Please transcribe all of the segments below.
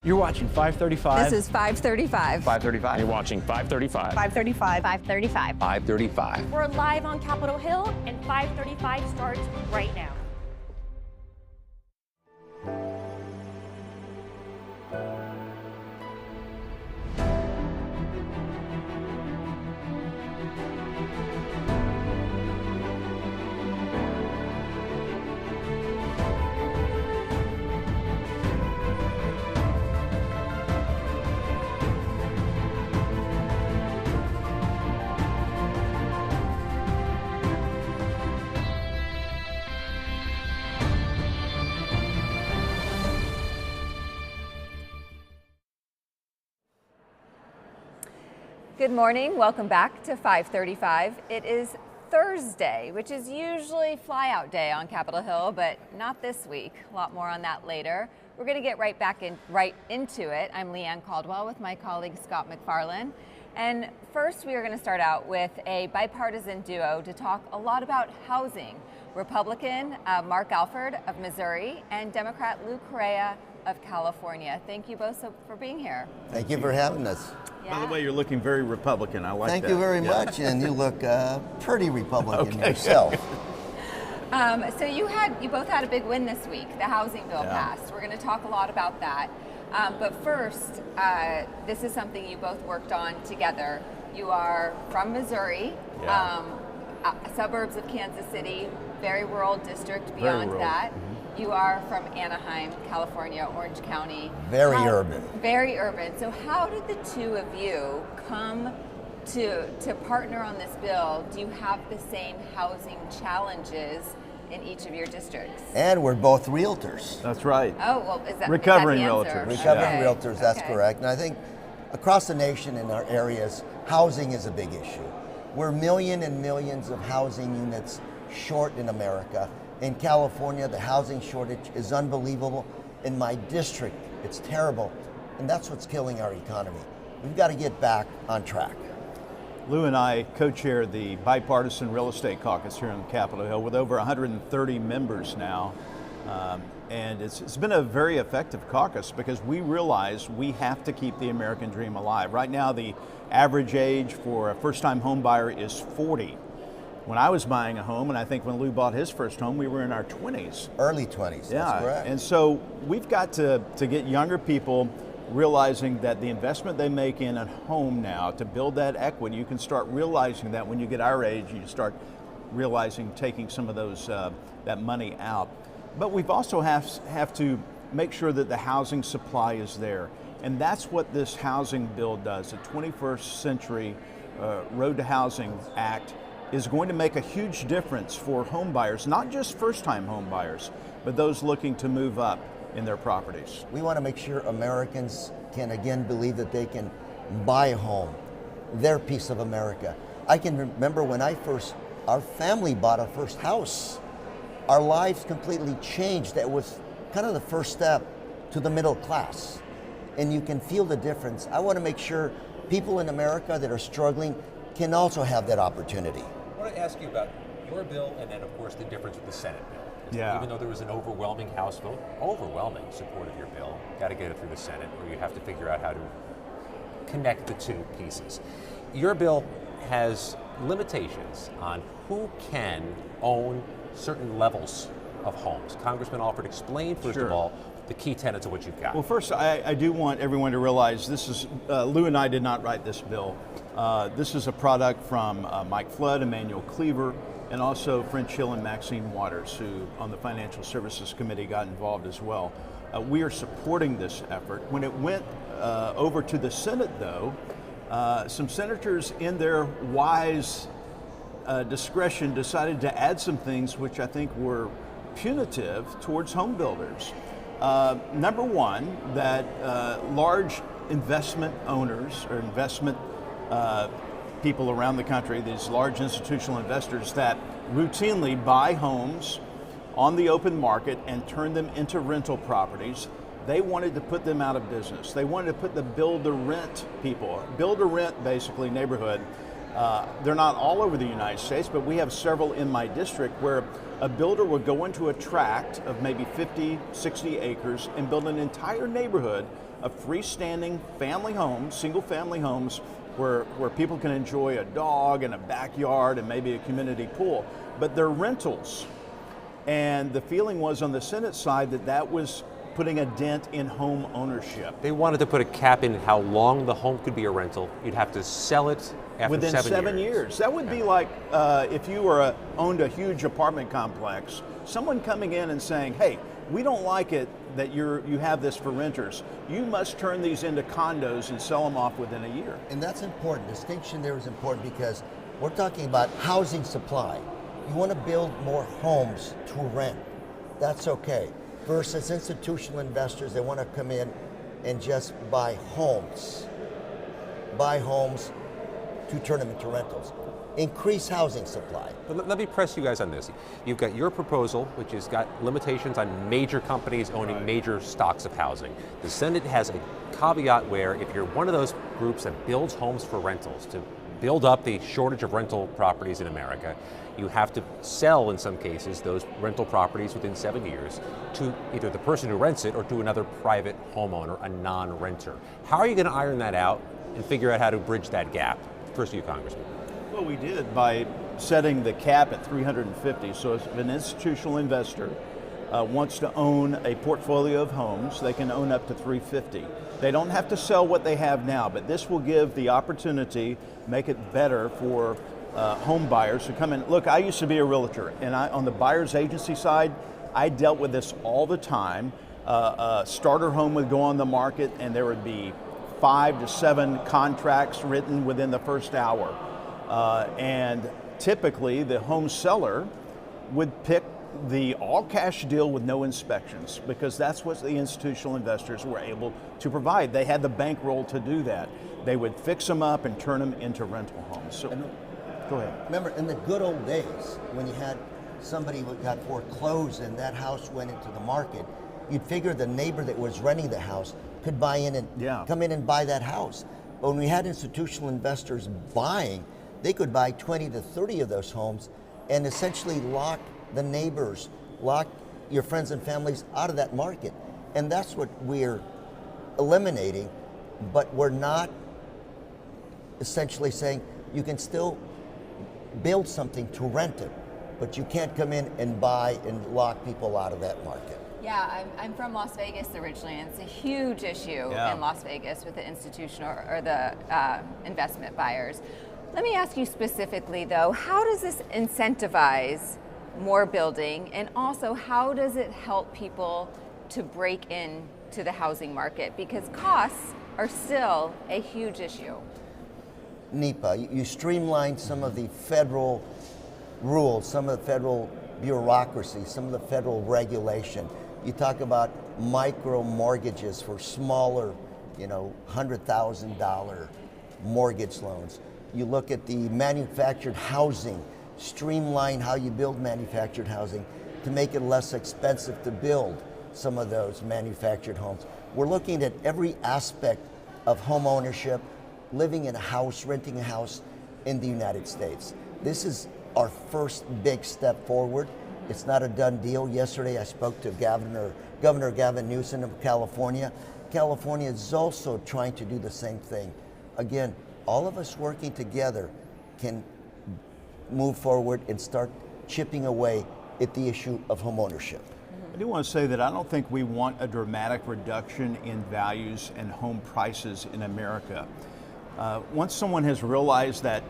You're watching 535. This is 535. 535. You're watching 535. 535. 535. 535. We're live on Capitol Hill, and 535 starts right now. Good morning. Welcome back to 535. It is Thursday, which is usually fly-out day on Capitol Hill, but not this week. A lot more on that later. We're going to get right into it. I'm Leanne Caldwell with my colleague Scott McFarlane. And first, we are going to start out with a bipartisan duo to talk a lot about housing. Republican Mark Alford of Missouri and Democrat Lou Correa of California. Thank you both for being here. Thank you for having us. By the way, you're looking very Republican. I like that. Thank you very much, and you look pretty Republican yourself. So you both had a big win this week. The housing bill passed. We're going to talk a lot about that. But first, this is something you both worked on together. You are from Missouri, suburbs of Kansas City, very rural district beyond that. You are from Anaheim, California, Orange County. Very urban. Very urban. So how did the two of you come to partner on this bill? Do you have the same housing challenges in each of your districts? And we're both realtors. That's right. Oh, well, is that Recovering the answer? realtors. Recovering realtors, that's correct. And I think across the nation in our areas, housing is a big issue. We're millions and millions of housing units short in America. In California, the housing shortage is unbelievable. In my district, it's terrible. And that's what's killing our economy. We've got to get back on track. Lou and I co-chair the Bipartisan Real Estate Caucus here on Capitol Hill with over 130 members now. And it's been a very effective caucus because we realize we have to keep the American dream alive. Right now, the average age for a first-time home buyer is 40. When I was buying a home, and I think when Lou bought his first home, we were in our 20s. Early 20s, that's correct. And so we've got to get younger people realizing that the investment they make in a home now to build that equity, you can start realizing that when you get our age, you start realizing taking some of those that money out. But we've also have to make sure that the housing supply is there. And that's what this housing bill does. The 21st Century Road to Housing Act is going to make a huge difference for home buyers, not just first-time home buyers, but those looking to move up in their properties. We want to make sure Americans can again believe that they can buy a home, their piece of America. I can remember when our family bought our first house. Our lives completely changed. That was kind of the first step to the middle class. And you can feel the difference. I want to make sure people in America that are struggling can also have that opportunity. I want to ask you about your bill and then, of course, the difference with the Senate bill. Yeah. Even though there was an overwhelming House vote, overwhelming support of your bill, got to get it through the Senate, or you have to figure out how to connect the two pieces. Your bill has limitations on who can own certain levels of homes. Congressman Alford, explain, first of all, the key tenets of what you've got. Well, first, I do want everyone to realize this is, Lou and I did not write this bill. This is a product from Mike Flood, Emmanuel Cleaver, and also French Hill and Maxine Waters, who on the Financial Services Committee got involved as well. We are supporting this effort. When it went over to the Senate, though, some senators in their wise discretion decided to add some things which I think were punitive towards home builders. Number one, that large investment owners or investment people around the country, these large institutional investors that routinely buy homes on the open market and turn them into rental properties, they wanted to put them out of business. They wanted to put the build-to-rent people, build-to-rent basically neighborhood. They're not all over the United States, but we have several in my district where a builder would go into a tract of maybe 50, 60 acres and build an entire neighborhood of freestanding family homes, single family homes, where people can enjoy a dog and a backyard and maybe a community pool, but they're rentals. And the feeling was on the Senate side that that was putting a dent in home ownership. They wanted to put a cap in how long the home could be a rental. You'd have to sell it after Within 7 years. That would be like if you were owned a huge apartment complex, someone coming in and saying, hey, we don't like it that you have this for renters. You must turn these into condos and sell them off within a year. And that's important. Distinction there is important because we're talking about housing supply. You want to build more homes to rent. That's okay. Versus institutional investors, they want to come in and just buy homes. Buy homes to turn them into rentals. Increase housing supply. But let me press you guys on this. You've got your proposal, which has got limitations on major companies owning major stocks of housing. The Senate has a caveat where if you're one of those groups that builds homes for rentals to build up the shortage of rental properties in America, you have to sell, in some cases, those rental properties within 7 years to either the person who rents it or to another private homeowner, a non-renter. How are you going to iron that out and figure out how to bridge that gap? First to you, Congressman. Well, we did by setting the cap at 350. So if an institutional investor wants to own a portfolio of homes, they can own up to 350. They don't have to sell what they have now, but this will give the opportunity, make it better for home buyers to come in. Look, I used to be a realtor, and on the buyer's agency side, I dealt with this all the time. A starter home would go on the market, and there would be 5 to 7 contracts written within the first hour. And typically, the home seller would pick the all-cash deal with no inspections because that's what the institutional investors were able to provide. They had the bankroll to do that. They would fix them up and turn them into rental homes. So, go ahead. Remember, in the good old days, when you had somebody who got foreclosed and that house went into the market, you'd figure the neighbor that was renting the house could buy in and come in and buy that house. But when we had institutional investors buying, they could buy 20 to 30 of those homes and essentially lock the neighbors, lock your friends and families out of that market. And that's what we're eliminating, but we're not essentially saying you can still build something to rent it, but you can't come in and buy and lock people out of that market. Yeah, I'm from Las Vegas originally, and it's a huge issue in Las Vegas with the institutional or the investment buyers. Let me ask you specifically though, how does this incentivize more building, and also how does it help people to break into the housing market? Because costs are still a huge issue. NEPA, you streamline some of the federal rules, some of the federal bureaucracy, some of the federal regulation. You talk about micro mortgages for smaller, $100,000 mortgage loans. You look at the manufactured housing, streamline how you build manufactured housing to make it less expensive to build some of those manufactured homes. We're looking at every aspect of home ownership, living in a house, renting a house in the United States. This is our first big step forward. It's not a done deal. Yesterday I spoke to Governor Gavin Newsom of California. California is also trying to do the same thing. Again, all of us working together can move forward and start chipping away at the issue of home ownership. I do want to say that I don't think we want a dramatic reduction in values and home prices in America. Once someone has realized that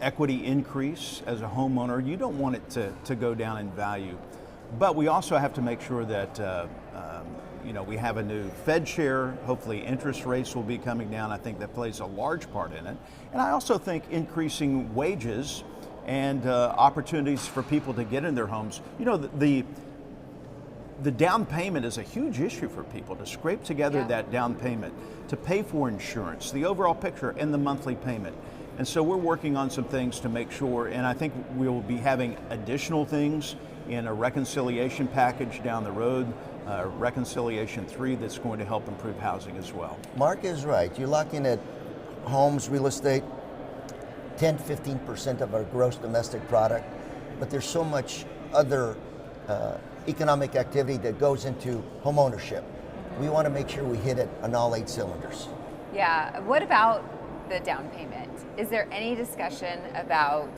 equity increase as a homeowner, you don't want it to go down in value. But we also have to make sure that we have a new Fed chair. Hopefully interest rates will be coming down. I think that plays a large part in it. And I also think increasing wages and opportunities for people to get in their homes. The down payment is a huge issue for people, to scrape together that down payment, to pay for insurance, the overall picture, and the monthly payment. And so we're working on some things to make sure, and I think we'll be having additional things in a reconciliation package down the road, Reconciliation 3, that's going to help improve housing as well. Mark is right. You're looking at homes, real estate, 10-15% of our gross domestic product, but there's so much other economic activity that goes into home ownership. we want to make sure we hit it on all 8 cylinders. Yeah. What about the down payment? Is there any discussion about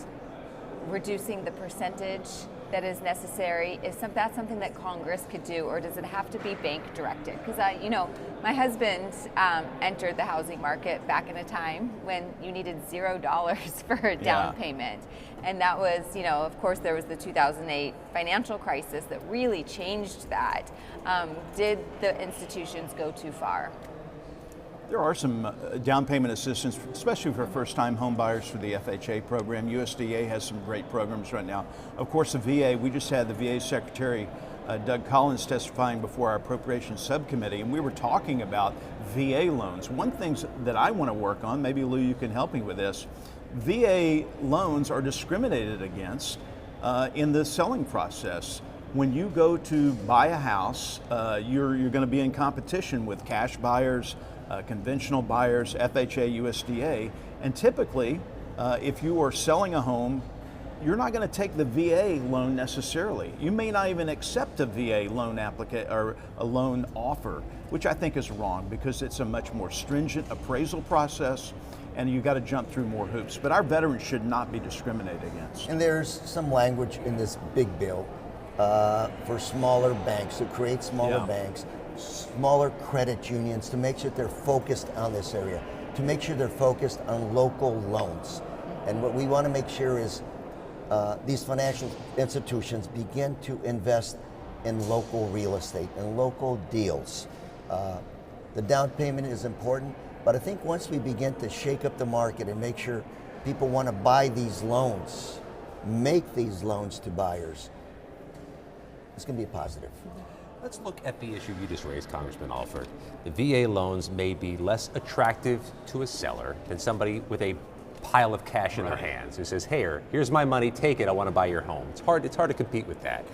reducing the percentage that is necessary? Is that something that Congress could do, or does it have to be bank directed? Because my husband entered the housing market back in a time when you needed $0 for a down payment, and that was, of course, there was the 2008 financial crisis that really changed that. Did the institutions go too far? There are some down payment assistance, especially for first-time home buyers through the FHA program. USDA has some great programs right now. Of course, the VA, we just had the VA Secretary, Doug Collins, testifying before our Appropriations Subcommittee, and we were talking about VA loans. One thing that I want to work on, maybe Lou, you can help me with this, VA loans are discriminated against in the selling process. When you go to buy a house, you're going to be in competition with cash buyers, conventional buyers, FHA, USDA, and typically, if you are selling a home, you're not going to take the VA loan necessarily. You may not even accept a VA loan or a loan offer, which I think is wrong because it's a much more stringent appraisal process, and you got to jump through more hoops. But our veterans should not be discriminated against. And there's some language in this big bill for smaller banks, to create smaller banks, smaller credit unions, to make sure they're focused on this area, to make sure they're focused on local loans. And what we want to make sure is these financial institutions begin to invest in local real estate and local deals. The down payment is important, but I think once we begin to shake up the market and make sure people want to buy these loans, make these loans to buyers, it's going to be a positive. Let's look at the issue you just raised, Congressman Alford. The VA loans may be less attractive to a seller than somebody with a pile of cash in their hands who says, "Hey, here's my money, take it, I want to buy your home." It's hard to compete with that.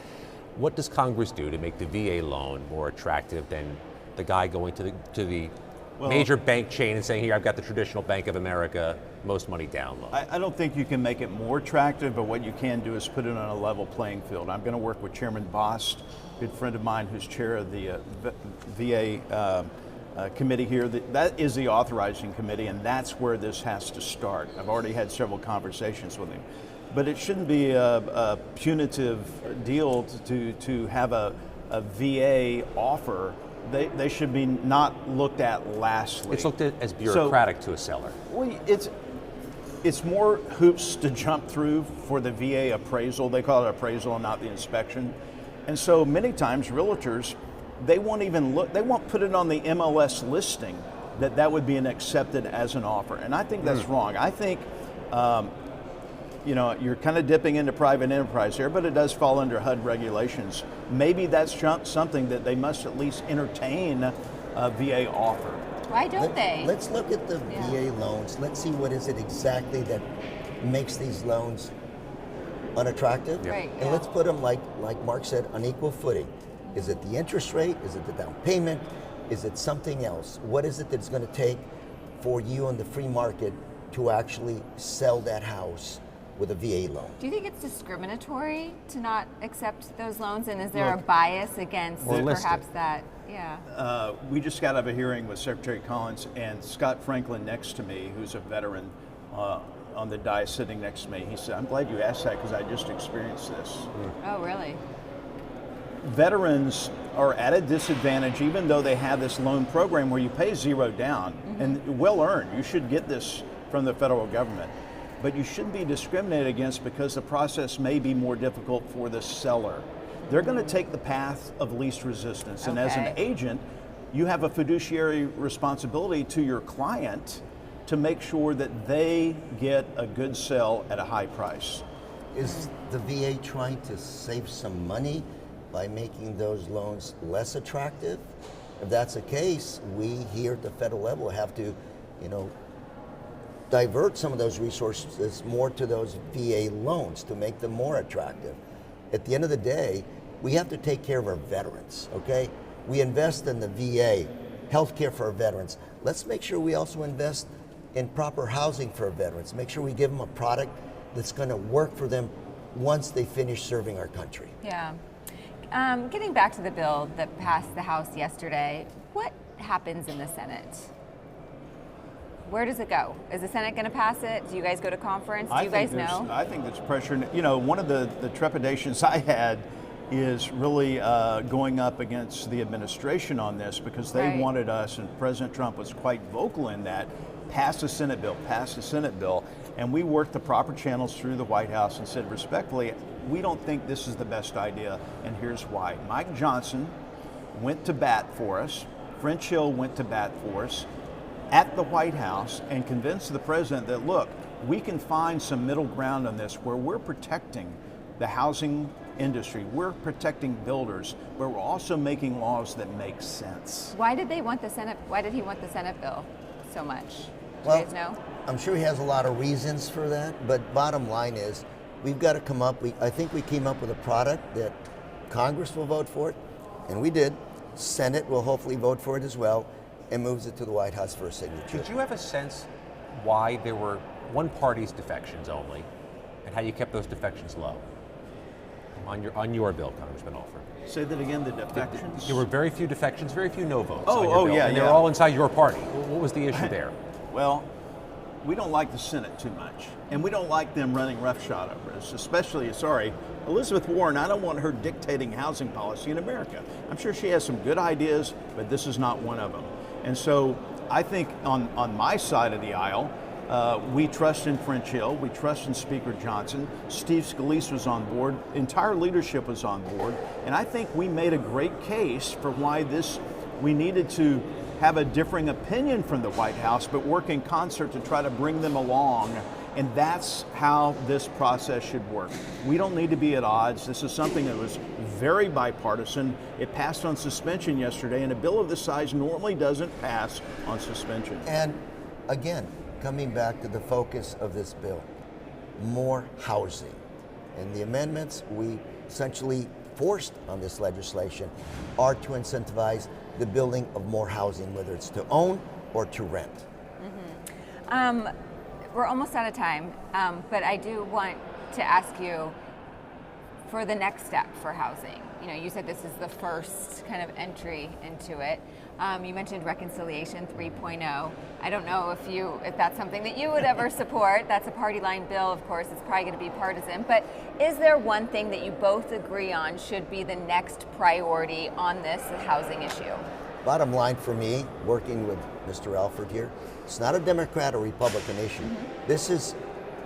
What does Congress do to make the VA loan more attractive than the guy going to the major bank chain and saying, "Here, I've got the traditional Bank of America, most money down loan"? I don't think you can make it more attractive, but what you can do is put it on a level playing field. I'm going to work with Chairman Bost, a good friend of mine who's chair of the VA committee here. That is the authorizing committee, and that's where this has to start. I've already had several conversations with him. But it shouldn't be a punitive deal to have a VA offer. They should be not looked at lastly. It's looked at as bureaucratic to a seller. Well, it's more hoops to jump through for the VA appraisal. They call it appraisal and not the inspection. And so many times realtors, they won't even look, they won't put it on the MLS listing that would be accepted as an offer. And I think that's wrong. I think, you're kind of dipping into private enterprise here, but it does fall under HUD regulations. Maybe that's something that they must at least entertain a VA offer. Why don't they? Let's look at the VA loans. Let's see what is it exactly that makes these loans unattractive. Right, and let's put them, like Mark said, on equal footing. Is it the interest rate? Is it the down payment? Is it something else? What is it that's going to take for you on the free market to actually sell that house with a VA loan? Do you think it's discriminatory to not accept those loans? And is there a bias against perhaps that? Yeah. We just got out of a hearing with Secretary Collins and Scott Franklin next to me, who's a veteran on the dais sitting next to me. He said, "I'm glad you asked that because I just experienced this." Oh, really? Veterans are at a disadvantage even though they have this loan program where you pay zero down and well earned. You should get this from the federal government. But you shouldn't be discriminated against because the process may be more difficult for the seller. They're going to take the path of least resistance. And as an agent, you have a fiduciary responsibility to your client to make sure that they get a good sell at a high price. Is the VA trying to save some money by making those loans less attractive? If that's the case, we here at the federal level have to, divert some of those resources more to those VA loans to make them more attractive. At the end of the day, we have to take care of our veterans, okay? We invest in the VA, healthcare for our veterans. Let's make sure we also invest in proper housing for our veterans. Make sure we give them a product that's going to work for them once they finish serving our country. Yeah. Getting back to the bill that passed the House yesterday, what happens in the Senate? Where does it go? Is the Senate going to pass it? Do you guys go to conference? Do you guys know? I think there's pressure. You know, one of the trepidations I had is really going up against the administration on this, because they wanted us, and President Trump was quite vocal in that, pass the Senate bill, pass the Senate bill. And we worked the proper channels through the White House and said respectfully, we don't think this is the best idea, and here's why. Mike Johnson went to bat for us. French Hill went to bat for us at the White House and convinced the president that, look, we can find some middle ground on this where we're protecting the housing industry, we're protecting builders, but we're also making laws that make sense. Why did they want the Senate? Why did he want the Senate bill so much? Do you guys know? I'm sure he has a lot of reasons for that, but bottom line is, we've got to come up. I think we came up with a product that Congress will vote for it, and we did. Senate will hopefully vote for it as well, and moves it to the White House for a signature. Did you have a sense why there were one party's defections only, and how you kept those defections low on your bill, Congressman Alford? Say that again, the defections? There were very few defections, very few no votes on your bill, yeah, and they were all inside your party. What was the issue there? Well, we don't like the Senate too much, and we don't like them running roughshod over us, especially, Elizabeth Warren. I don't want her dictating housing policy in America. I'm sure she has some good ideas, but this is not one of them. And so I think on my side of the aisle, we trust in French Hill, we trust in Speaker Johnson. Steve Scalise was on board, entire leadership was on board, and I think we made a great case for why we needed to have a differing opinion from the White House, but work in concert to try to bring them along. And that's how this process should work. We don't need to be at odds. This is something that was very bipartisan. It passed on suspension yesterday, and a bill of this size normally doesn't pass on suspension. And again, coming back to the focus of this bill, more housing. And the amendments we essentially forced on this legislation are to incentivize the building of more housing, whether it's to own or to rent. We're almost out of time, but I do want to ask you for the next step for housing. You know, you said this is the first kind of entry into it. You mentioned Reconciliation 3.0. I don't know if that's something that you would ever support. That's a party line bill, of course. It's probably going to be partisan. But is there one thing that you both agree on should be the next priority on this housing issue? Bottom line for me, working with Mr. Alford here, it's not a Democrat or Republican issue. This is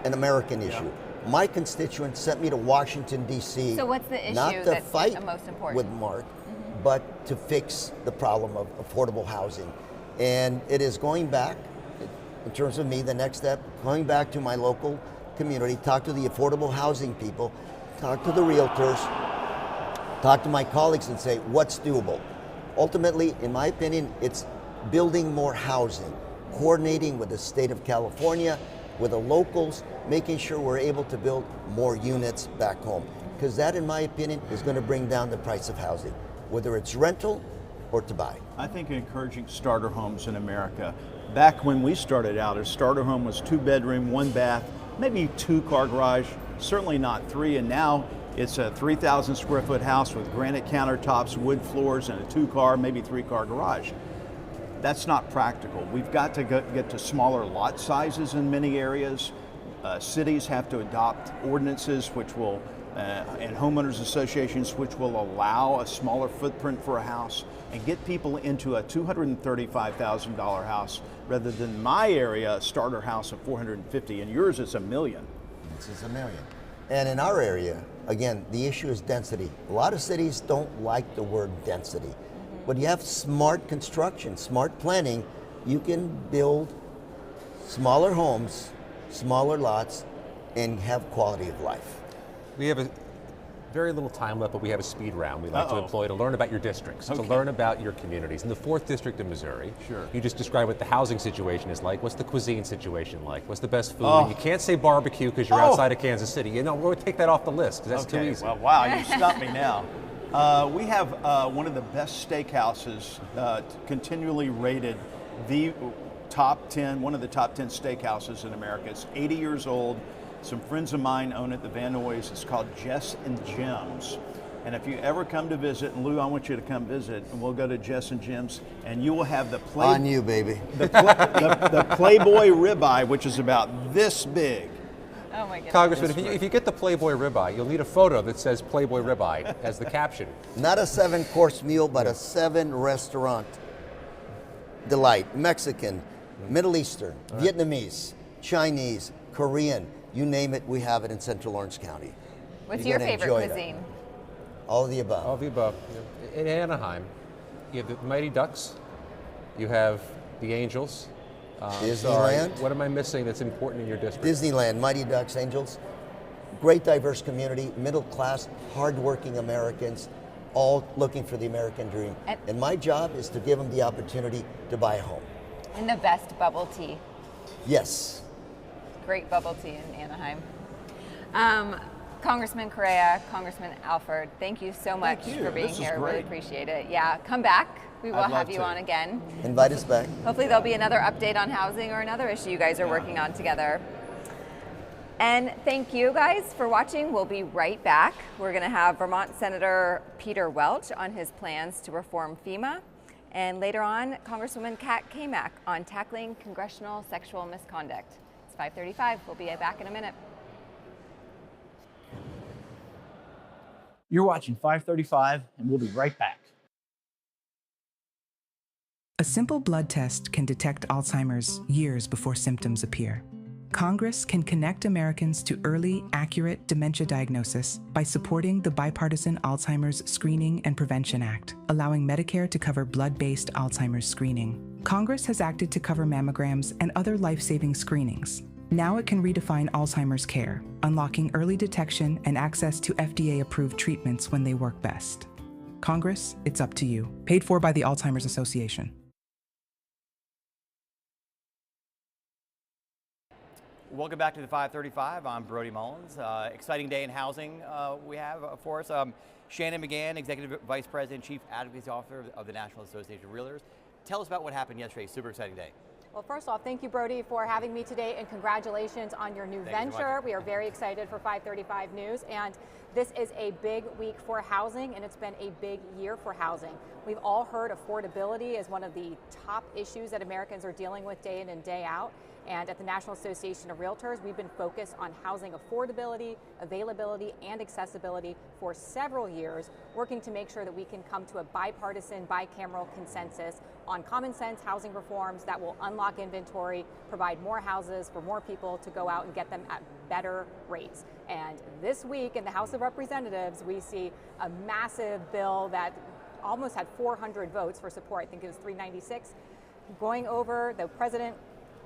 an American issue. My constituents sent me to Washington, D.C. So what's the issue not to that's fight most important? with Mark, but to fix the problem of affordable housing. And it is going back, in terms of me, the next step, going back to my local community, talk to the affordable housing people, talk to the realtors, talk to my colleagues and say, what's doable? Ultimately, in my opinion, it's building more housing, coordinating with the state of California, with the locals, making sure we're able to build more units back home. Because that, in my opinion, is going to bring down the price of housing, whether it's rental or to buy. I think encouraging starter homes in America. Back when we started out, a starter home was 2-bedroom, 1-bath, maybe 2-car garage, certainly not 3, and now it's a 3,000 square foot house with granite countertops, wood floors, and a 2-car, maybe 3-car garage. That's not practical. We've got to get to smaller lot sizes in many areas. Cities have to adopt ordinances which will, and homeowners associations which will allow a smaller footprint for a house and get people into a $235,000 house rather than my area, a starter house of $450,000, and yours is $1 million. This is $1 million. And in our area, again, the issue is density. A lot of cities don't like the word density. But you have smart construction, smart planning, you can build smaller homes, smaller lots, and have quality of life. We have a very little time left, but we have a speed round we like to employ to learn about your districts, to learn about your communities. In the 4th District of Missouri, you just described what the housing situation is like. What's the cuisine situation like? What's the best food? And you can't say barbecue because you're outside of Kansas City. You know, we'll take that off the list because that's too easy. Well, wow, you stopped me now. We have one of the best steakhouses, continually rated the top 10, one of the top 10 steakhouses in America. It's 80 years old. Some friends of mine own it, the Van Noys. It's called Jess and Jim's. And if you ever come to visit, and Lou, I want you to come visit, and we'll go to Jess and Jim's, and you will have the On you, baby. the Playboy ribeye, which is about this big. Oh my goodness. Congressman, if you get the Playboy ribeye, you'll need a photo that says Playboy ribeye as the caption. Not a 7-course meal, but a 7-restaurant delight. Mexican, Middle Eastern, Vietnamese, Chinese, Korean, you name it, we have it in Central Orange County. What's You're your gonna favorite enjoy cuisine? that. All of the above. All of the above. In Anaheim, you have the Mighty Ducks, you have the Angels. Disneyland. Sorry, what am I missing that's important in your district? Disneyland, Mighty Ducks, Angels. Great diverse community, middle class, hardworking Americans, all looking for the American dream. And my job is to give them the opportunity to buy a home. And the best bubble tea. Yes. Great bubble tea in Anaheim. Congressman Correa, Congressman Alford, thank you so much Thank you. for being This is here. Really great. appreciate it. Yeah, come back. We will I'd have love you to. on again. Invite us back. Hopefully there'll be another update on housing or another issue you guys are working on together. And thank you guys for watching. We'll be right back. We're going to have Vermont Senator Peter Welch on his plans to reform FEMA. And later on, Congresswoman Kat Kamak on tackling congressional sexual misconduct. It's 5:35. We'll be back in a minute. You're watching 535, and we'll be right back. A simple blood test can detect Alzheimer's years before symptoms appear. Congress can connect Americans to early, accurate dementia diagnosis by supporting the Bipartisan Alzheimer's Screening and Prevention Act, allowing Medicare to cover blood-based Alzheimer's screening. Congress has acted to cover mammograms and other life-saving screenings. Now it can redefine Alzheimer's care, unlocking early detection and access to FDA-approved treatments when they work best. Congress, it's up to you. Paid for by the Alzheimer's Association. Welcome back to the 535. I'm Brody Mullins. Exciting day in housing we have for us. Shannon McGann, Executive Vice President, Chief Advocacy Officer of the National Association of Realtors. Tell us about what happened yesterday. Super exciting day. Well, first off, thank you, Brody, for having me today, and congratulations on your new Thank you so venture. much. We are very excited for 535 News, and this is a big week for housing, and it's been a big year for housing. We've all heard affordability is one of the top issues that Americans are dealing with day in and day out. And at the National Association of Realtors, we've been focused on housing affordability, availability, and accessibility for several years, working to make sure that we can come to a bipartisan, bicameral consensus on common sense housing reforms that will unlock inventory, provide more houses for more people to go out and get them at better rates. And this week in the House of Representatives, we see a massive bill that almost had 400 votes for support. I think it was 396. Going over, the president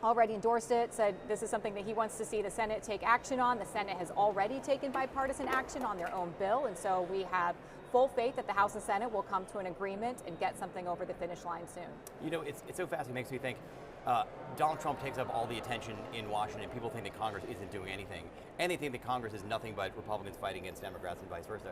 already endorsed it, said this is something that he wants to see the Senate take action on. The Senate has already taken bipartisan action on their own bill, and so we have full faith that the House and Senate will come to an agreement and get something over the finish line soon. You know, it's so fascinating. It makes me think Donald Trump takes up all the attention in Washington. People think that Congress isn't doing anything. And they think that Congress is nothing but Republicans fighting against Democrats and vice versa.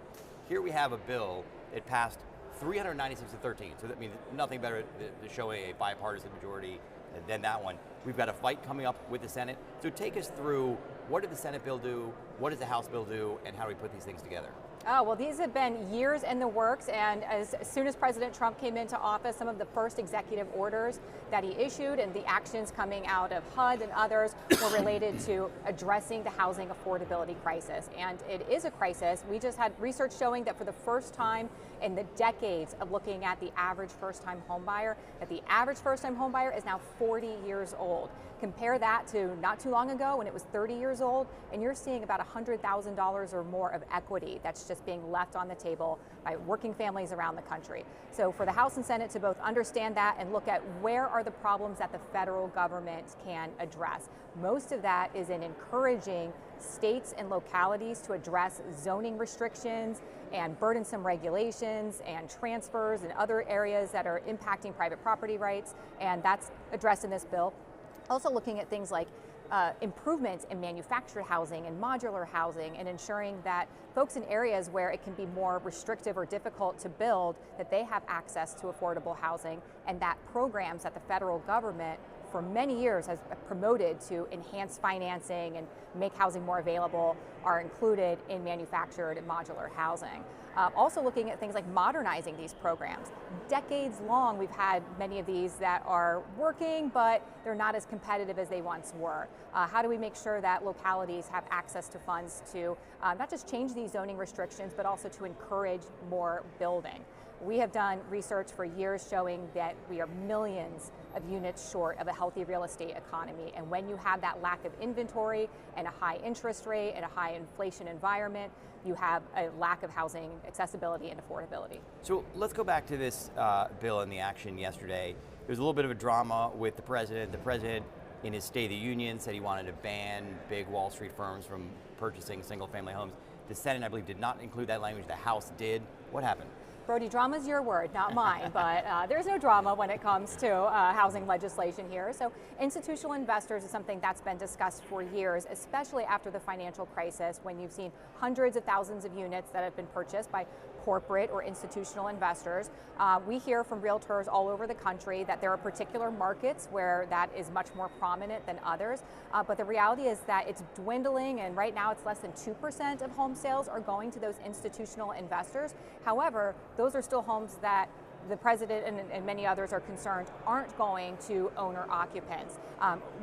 Here we have a bill that passed 396 to 13. So that means nothing better to show a bipartisan majority than that one. We've got a fight coming up with the Senate. So take us through, what did the Senate bill do, what does the House bill do, and how do we put these things together? Oh, well, these have been years in the works, and as soon as President Trump came into office, some of the first executive orders that he issued and the actions coming out of HUD and others were related to addressing the housing affordability crisis. And it is a crisis. We just had research showing that for the first time in the decades of looking at the average first-time homebuyer, that the average first-time homebuyer is now 40 years old. Compare that to not too long ago when it was 30 years old, and you're seeing about $100,000 or more of equity that's just being left on the table by working families around the country. So for the House and Senate to both understand that and look at where are the problems that the federal government can address. Most of that is in encouraging states and localities to address zoning restrictions and burdensome regulations and transfers and other areas that are impacting private property rights, and that's addressed in this bill. Also looking at things like improvements in manufactured housing and modular housing, and ensuring that folks in areas where it can be more restrictive or difficult to build, that they have access to affordable housing, and that programs that the federal government for many years has promoted to enhance financing and make housing more available are included in manufactured and modular housing. Also looking at things like modernizing these programs. Decades long, we've had many of these that are working, but they're not as competitive as they once were. How do we make sure that localities have access to funds to not just change these zoning restrictions, but also to encourage more building? We have done research for years showing that we are millions of units short of a healthy real estate economy. And when you have that lack of inventory and a high interest rate and a high inflation environment, you have a lack of housing accessibility and affordability. So let's go back to this bill and the action yesterday. There was a little bit of a drama with the president. The president, in his State of the Union, said he wanted to ban big Wall Street firms from purchasing single-family homes. The Senate, I believe, did not include that language. The House did. What happened? Brody, drama's your word, not mine, but there's no drama when it comes to housing legislation here. So institutional investors is something that's been discussed for years, especially after the financial crisis, when you've seen hundreds of thousands of units that have been purchased by corporate or institutional investors. We hear from realtors all over the country that there are particular markets where that is much more prominent than others, but the reality is that it's dwindling, and right now it's less than 2% of home sales are going to those institutional investors. However, those are still homes that the president and many others are concerned aren't going to owner occupants.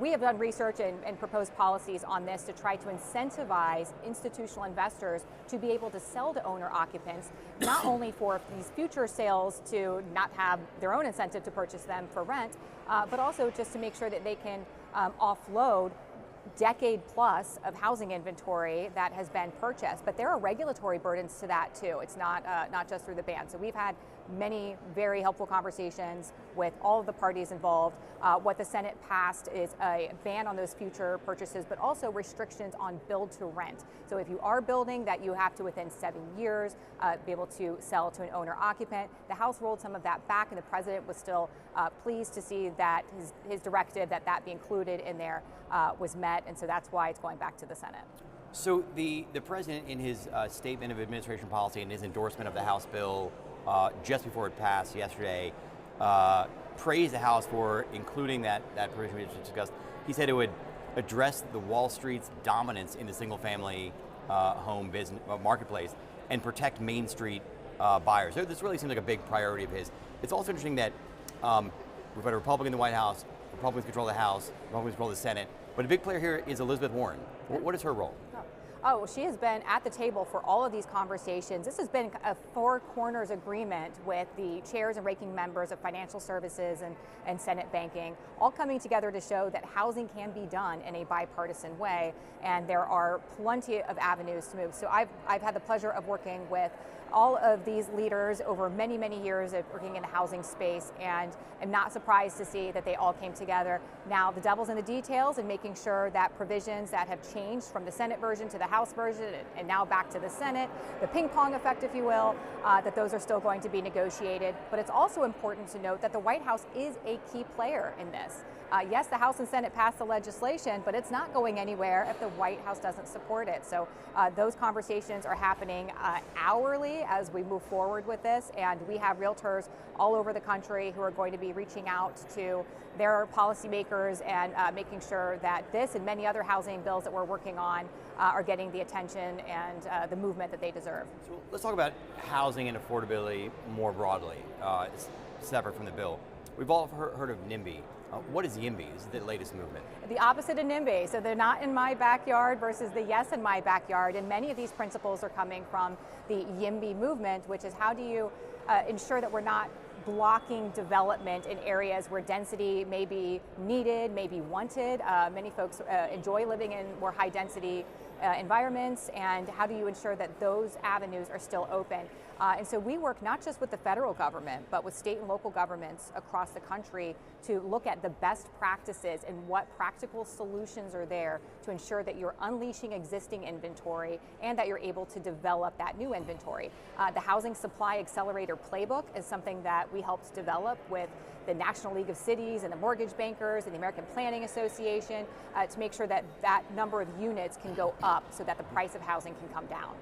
We have done research and proposed policies on this to try to incentivize institutional investors to be able to sell to owner occupants, not only for these future sales to not have their own incentive to purchase them for rent, but also just to make sure that they can offload decade plus of housing inventory that has been purchased. But there are regulatory burdens to that too. It's not just through the ban. So we've had many very helpful conversations with all of the parties involved. What the Senate passed is a ban on those future purchases, but also restrictions on build to rent. So if you are building, that you have to within 7 years be able to sell to an owner occupant. The House rolled some of that back, and the president was still pleased to see that his directive that be included in there was met, and so that's why it's going back to the Senate. So the president, in his statement of administration policy and his endorsement of the House bill just before it passed yesterday, praised the House for including that provision we just discussed. He said it would address the Wall Street's dominance in the single-family home business marketplace and protect Main Street buyers. So this really seems like a big priority of his. It's also interesting that we've got a Republican in the White House, Republicans control the House, Republicans control the Senate, but a big player here is Elizabeth Warren. What is her role? Oh, she has been at the table for all of these conversations. This has been a four corners agreement with the chairs and ranking members of financial services and Senate banking, all coming together to show that housing can be done in a bipartisan way, and there are plenty of avenues to move. So I've had the pleasure of working with all of these leaders over many, many years of working in the housing space, and I'm not surprised to see that they all came together. Now the devil's in the details and making sure that provisions that have changed from the Senate version to the House version and now back to the Senate, the ping pong effect, if you will, that those are still going to be negotiated. But it's also important to note that the White House is a key player in this. Yes, the House and Senate passed the legislation, but it's not going anywhere if the White House doesn't support it. So those conversations are happening hourly as we move forward with this, and we have realtors all over the country who are going to be reaching out to their policymakers and making sure that this and many other housing bills that we're working on are getting the attention and the movement that they deserve. So let's talk about housing and affordability more broadly, separate from the bill. We've all heard of NIMBY. What is YIMBY? This is the latest movement. The opposite of NIMBY. So they're not in my backyard versus the yes in my backyard. And many of these principles are coming from the YIMBY movement, which is how do you ensure that we're not blocking development in areas where density may be needed, may be wanted. Many folks enjoy living in more high density environments, and how do you ensure that those avenues are still open? And so we work not just with the federal government, but with state and local governments across the country to look at the best practices and what practical solutions are there to ensure that you're unleashing existing inventory and that you're able to develop that new inventory. The Housing Supply Accelerator Playbook is something that we helped develop with the National League of Cities and the mortgage bankers and the American Planning Association to make sure that that number of units can go up so that the price of housing can come down.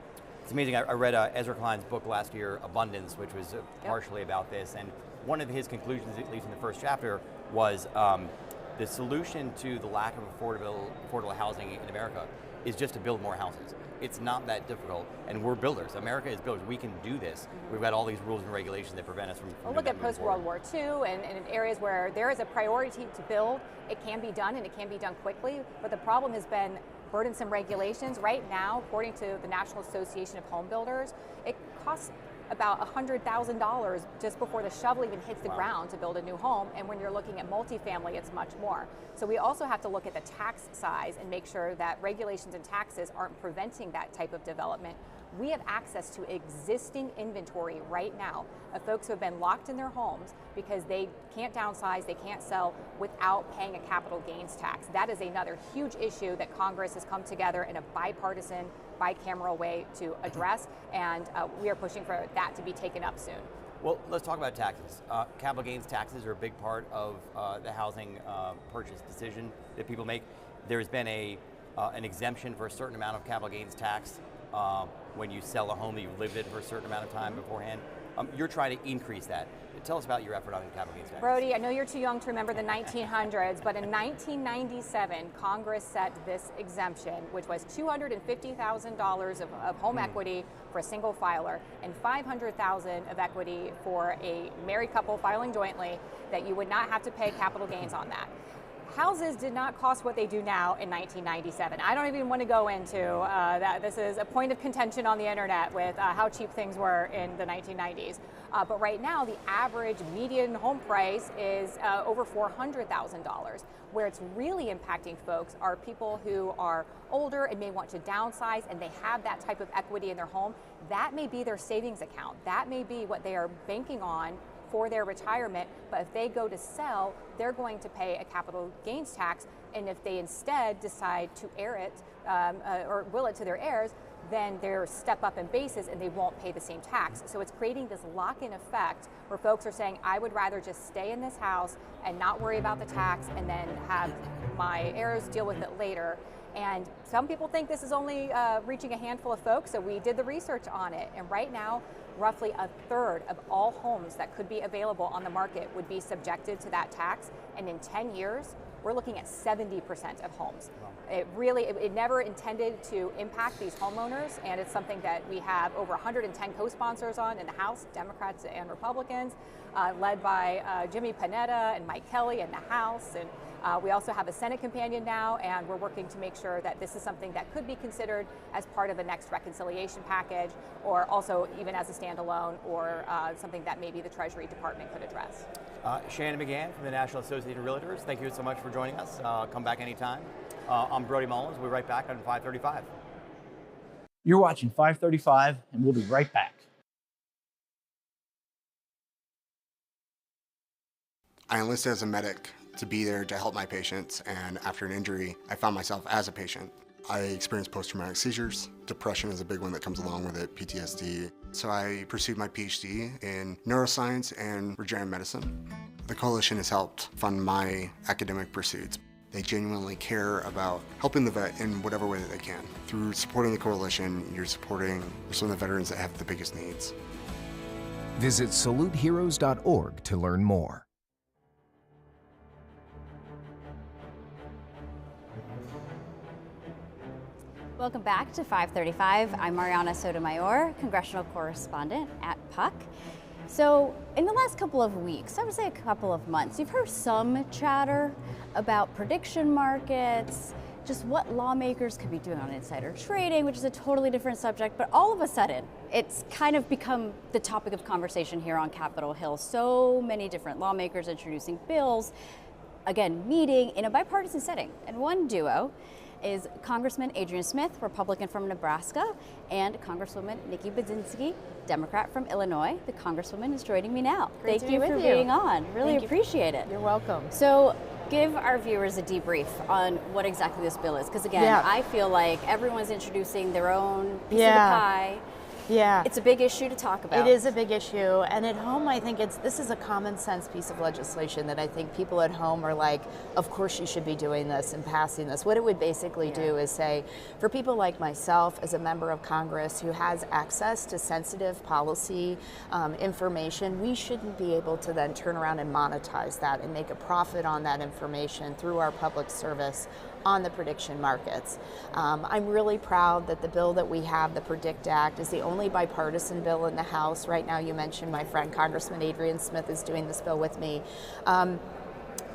It's amazing. I read Ezra Klein's book last year, Abundance, which was partially about this, and one of his conclusions, at least in the first chapter, was The solution to the lack of affordable housing in America is just to build more houses. It's not that difficult, and we're builders. America is builders. We can do this. We've got all these rules and regulations that prevent us from Well, doing look that at post-World War II and in areas where there is a priority to build, it can be done and it can be done quickly, but the problem has been burdensome regulations. Right now, according to the National Association of Home Builders, it costs about $100,000 just before the shovel even hits the ground to build a new home, and when you're looking at multifamily, it's much more. So we also have to look at the tax size and make sure that regulations and taxes aren't preventing that type of development. We have access to existing inventory right now of folks who have been locked in their homes because they can't downsize, they can't sell without paying a capital gains tax. That is another huge issue that Congress has come together in a bipartisan, bicameral way to address, and we are pushing for that to be taken up soon. Well, let's talk about taxes. Capital gains taxes are a big part of the housing purchase decision that people make. There's been an exemption for a certain amount of capital gains tax when you sell a home that you've lived in for a certain amount of time beforehand. You're trying to increase that. Tell us about your effort on capital gains tax. Brody, I know you're too young to remember the 1900s, but in 1997, Congress set this exemption, which was $250,000 of home equity for a single filer and $500,000 of equity for a married couple filing jointly, that you would not have to pay capital gains on that. Houses did not cost what they do now in 1997. I don't even want to go into that. This is a point of contention on the internet with how cheap things were in the 1990s. But right now, the average median home price is over $400,000. Where it's really impacting folks are people who are older and may want to downsize, and they have that type of equity in their home. That may be their savings account. That may be what they are banking on for their retirement, but if they go to sell, they're going to pay a capital gains tax, and if they instead decide to heir it or will it to their heirs, then they're step up in basis and they won't pay the same tax. So it's creating this lock-in effect where folks are saying, I would rather just stay in this house and not worry about the tax and then have my heirs deal with it later. And some people think this is only reaching a handful of folks, so we did the research on it, and right now, roughly a third of all homes that could be available on the market would be subjected to that tax, and in 10 years, we're looking at 70% of homes. Wow. It never intended to impact these homeowners, and it's something that we have over 110 co-sponsors on in the House, Democrats and Republicans, led by Jimmy Panetta and Mike Kelly in the House, and we also have a Senate companion now, and we're working to make sure that this is something that could be considered as part of the next reconciliation package, or also even as a standalone, or something that maybe the Treasury Department could address. Shannon McGann from the National Association of Realtors, thank you so much for joining us. Come back anytime. I'm Brody Mullins. We'll be right back on 535. You're watching 535, and we'll be right back. I enlisted as a medic to be there to help my patients, and after an injury, I found myself as a patient. I experienced post-traumatic seizures. Depression is a big one that comes along with it, PTSD. So I pursued my PhD in neuroscience and regenerative medicine. The coalition has helped fund my academic pursuits. They genuinely care about helping the vet in whatever way that they can. Through supporting the coalition, you're supporting some of the veterans that have the biggest needs. Visit saluteheroes.org to learn more. Welcome back to 535. I'm Mariana Sotomayor, congressional correspondent at Puck. So in the last couple of weeks, I would say a couple of months, you've heard some chatter about prediction markets, just what lawmakers could be doing on insider trading, which is a totally different subject, but all of a sudden, it's kind of become the topic of conversation here on Capitol Hill. So many different lawmakers introducing bills, again, meeting in a bipartisan setting. And one duo is Congressman Adrian Smith, Republican from Nebraska, and Congresswoman Nikki Budzinski, Democrat from Illinois. The Congresswoman is joining me now. Great Thank you for being on. Really appreciate it. You're welcome. So give our viewers a debrief on what exactly this bill is, because again, I feel like everyone's introducing their own piece of the pie. Yeah. It's a big issue to talk about. It is a big issue, and at home I think this is a common sense piece of legislation that I think people at home are like, of course you should be doing this and passing this. What it would basically do is say, for people like myself as a member of Congress who has access to sensitive policy information, we shouldn't be able to then turn around and monetize that and make a profit on that information through our public service on the prediction markets. I'm really proud that the bill that we have, the PREDICT Act, is the only bipartisan bill in the House. Right now, you mentioned my friend Congressman Adrian Smith is doing this bill with me.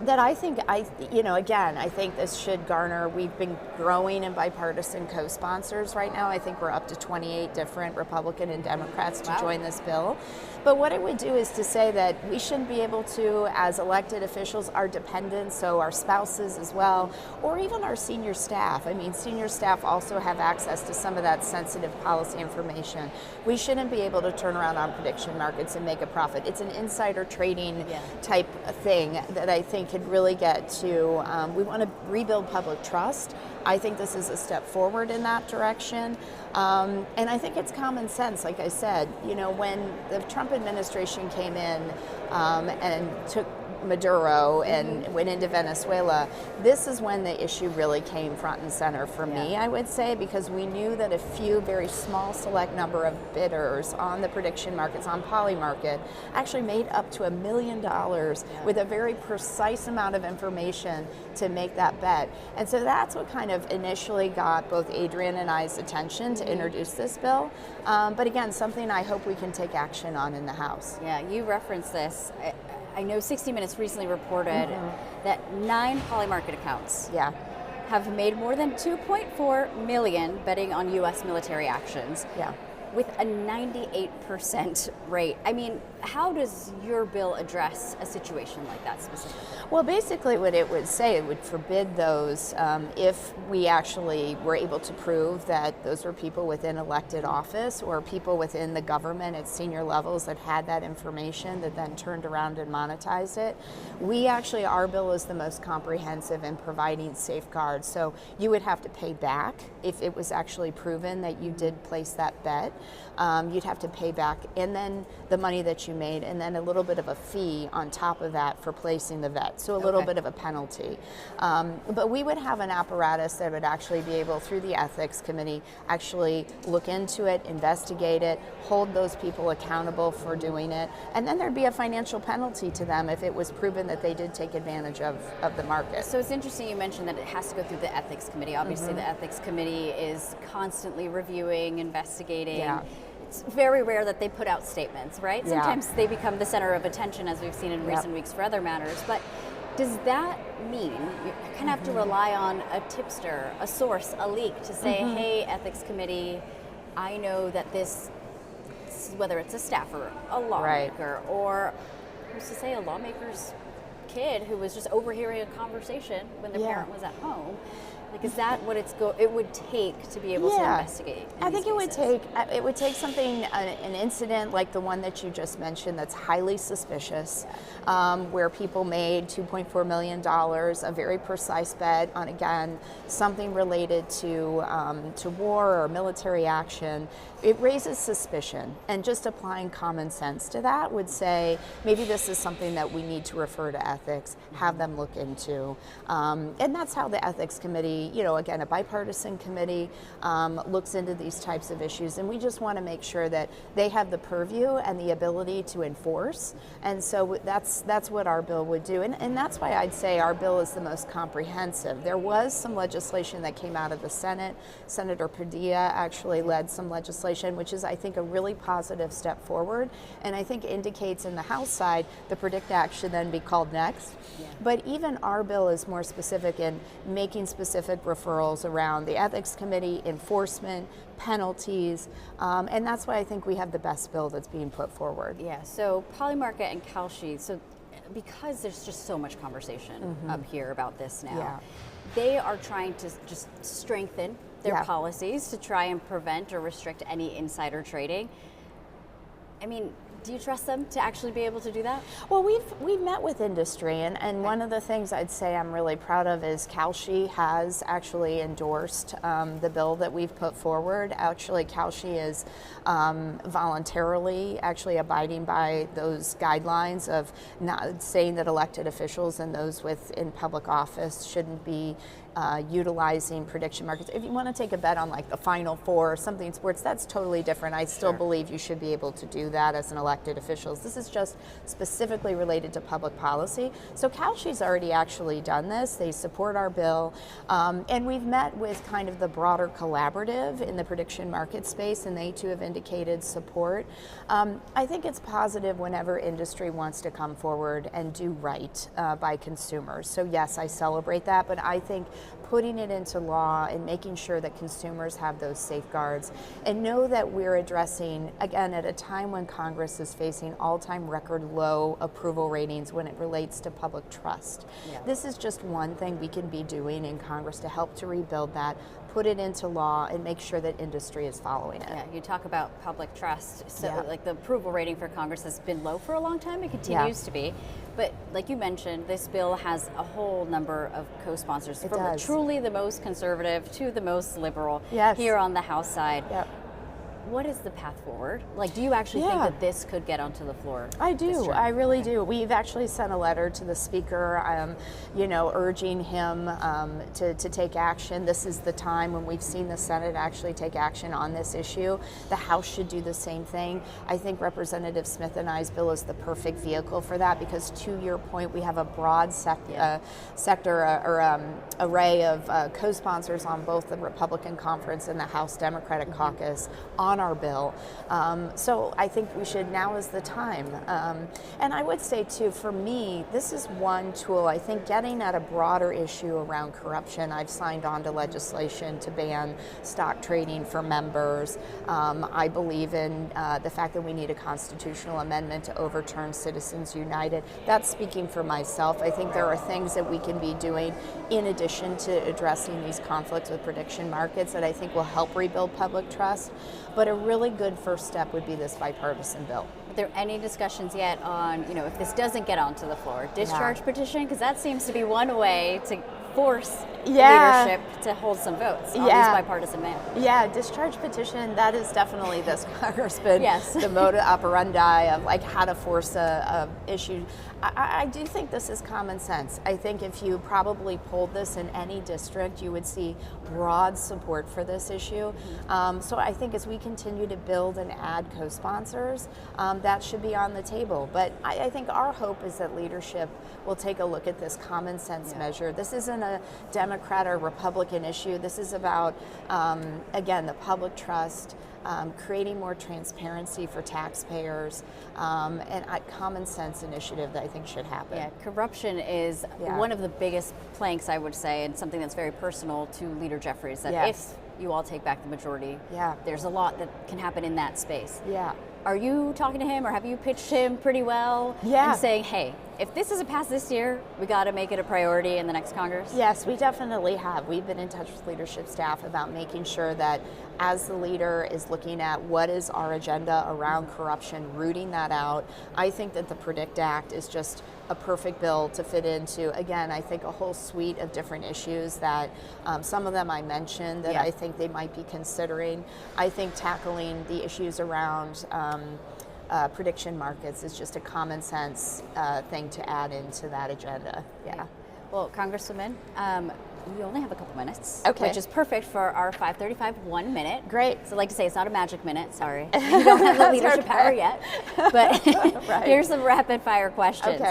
That I think, again, I think this should garner, we've been growing in bipartisan co-sponsors right now. I think we're up to 28 different Republican and Democrats to join this bill. But what it would do is to say that we shouldn't be able to, as elected officials, our dependents, so our spouses as well, or even our senior staff. I mean, senior staff also have access to some of that sensitive policy information. We shouldn't be able to turn around on prediction markets and make a profit. It's an insider trading type thing that I think could really get to, we want to rebuild public trust. I think this is a step forward in that direction. And I think it's common sense, like I said. When the Trump administration came in and took Maduro and went into Venezuela, this is when the issue really came front and center for me, I would say, because we knew that a few very small select number of bidders on the prediction markets, on Polymarket, actually made up to $1 million with a very precise amount of information to make that bet. And so that's what kind of initially got both Adrian and I's attention to introduce this bill. But again, something I hope we can take action on in the House. Yeah, you referenced this. I know 60 Minutes recently reported that 9 Polymarket accounts have made more than $2.4 million betting on U.S. military actions. With a 98% rate. I mean, how does your bill address a situation like that specifically? Well, basically what it would say, it would forbid those if we actually were able to prove that those were people within elected office or people within the government at senior levels that had that information that then turned around and monetized it. Our bill is the most comprehensive in providing safeguards. So you would have to pay back if it was actually proven that you did place that bet. You'd have to pay back, and then the money that you made, and then a little bit of a fee on top of that for placing the bet. So a little bit of a penalty. But we would have an apparatus that would actually be able, through the ethics committee, actually look into it, investigate it, hold those people accountable for doing it, and then there'd be a financial penalty to them if it was proven that they did take advantage of the market. So it's interesting you mentioned that it has to go through the ethics committee. Obviously the ethics committee is constantly reviewing, investigating. It's very rare that they put out statements, right? Sometimes they become the center of attention, as we've seen in recent weeks for other matters. But does that mean you kind of have to rely on a tipster, a source, a leak to say, hey, ethics committee, I know that this, whether it's a staffer, a lawmaker, or who's to say a lawmaker's kid who was just overhearing a conversation when their parent was at home? Like, is that what it would take to be able to investigate? I think it would take something, an incident like the one that you just mentioned that's highly suspicious, where people made $2.4 million, a very precise bet on, again, something related to war or military action. It raises suspicion, and just applying common sense to that would say, maybe this is something that we need to refer to ethics, have them look into. And that's how the ethics committee, again, a bipartisan committee looks into these types of issues, and we just want to make sure that they have the purview and the ability to enforce. And so that's what our bill would do, and that's why I'd say our bill is the most comprehensive. There was some legislation that came out of the Senate. Senator Padilla actually led some legislation, which is, I think, a really positive step forward, and I think indicates in the House side the PREDICT Act should then be called next. But even our bill is more specific in making specific referrals around the ethics committee, enforcement, penalties, and that's why I think we have the best bill that's being put forward. Yeah, so Polymarket and Kalshi, so because there's just so much conversation up here about this now, they are trying to just strengthen their policies to try and prevent or restrict any insider trading. I mean, do you trust them to actually be able to do that? Well, we've met with industry, and one of the things I'd say I'm really proud of is Kalshi has actually endorsed the bill that we've put forward. Actually, Kalshi is voluntarily actually abiding by those guidelines of not saying that elected officials and those in public office shouldn't be utilizing prediction markets. If you want to take a bet on like the Final Four or something in sports, that's totally different. I still believe you should be able to do that as an elected official. This is just specifically related to public policy. So Kalshi's already actually done this. They support our bill. And we've met with kind of the broader collaborative in the prediction market space, and they too have indicated support. I think it's positive whenever industry wants to come forward and do right by consumers. So yes, I celebrate that, but I think putting it into law and making sure that consumers have those safeguards and know that we're addressing, again, at a time when Congress is facing all-time record low approval ratings when it relates to public trust. Yeah. This is just one thing we can be doing in Congress to help to rebuild that, put it into law, and make sure that industry is following it. Yeah, you talk about public trust. So like the approval rating for Congress has been low for a long time. It continues to be. But like you mentioned, this bill has a whole number of co-sponsors, from truly the most conservative to the most liberal here on the House side. Yep. What is the path forward? Like, do you actually think that this could get onto the floor? I do. I really do. We've actually sent a letter to the Speaker, you know, urging him to take action. This is the time when we've seen the Senate actually take action on this issue. The House should do the same thing. I think Representative Smith and I's bill is the perfect vehicle for that because, to your point, we have a broad array of co-sponsors on both the Republican Conference and the House Democratic Caucus on our bill. So I think we should, now is the time. And I would say too, for me, this is one tool. I think getting at a broader issue around corruption, I've signed on to legislation to ban stock trading for members. I believe in the fact that we need a constitutional amendment to overturn Citizens United. That's speaking for myself. I think there are things that we can be doing in addition to addressing these conflicts with prediction markets that I think will help rebuild public trust. But a really good first step would be this bipartisan bill. Are there any discussions yet on, you know, if this doesn't get onto the floor, discharge petition? Because that seems to be one way to force leadership to hold some votes on these bipartisan men. Yeah, discharge petition, that is definitely this Congressman, the modus operandi of like how to force a issue. I do think this is common sense. I think if you probably polled this in any district, you would see broad support for this issue. So I think as we continue to build and add co-sponsors, that should be on the table. But I think our hope is that leadership will take a look at this common sense measure. This isn't a Democrat or Republican issue. This is about, again, the public trust, creating more transparency for taxpayers, and a common sense initiative that I think should happen. Yeah, corruption is one of the biggest planks, I would say, and something that's very personal to Leader Jeffries, that if you all take back the majority, there's a lot that can happen in that space. Are you talking to him, or have you pitched him pretty well and saying, hey, if this doesn't pass this year, we got to make it a priority in the next Congress? Yes, we definitely have. We've been in touch with leadership staff about making sure that as the leader is looking at what is our agenda around corruption, rooting that out. I think that the PREDICT Act is just a perfect bill to fit into, again, I think a whole suite of different issues that some of them I mentioned that I think they might be considering. I think tackling the issues around prediction markets is just a common sense thing to add into that agenda. Well, Congresswoman, we only have a couple minutes, which is perfect for our 5:35 1 minute. Great. So I like to say it's not a magic minute, sorry. You don't have the leadership power yet. But here's some rapid fire questions.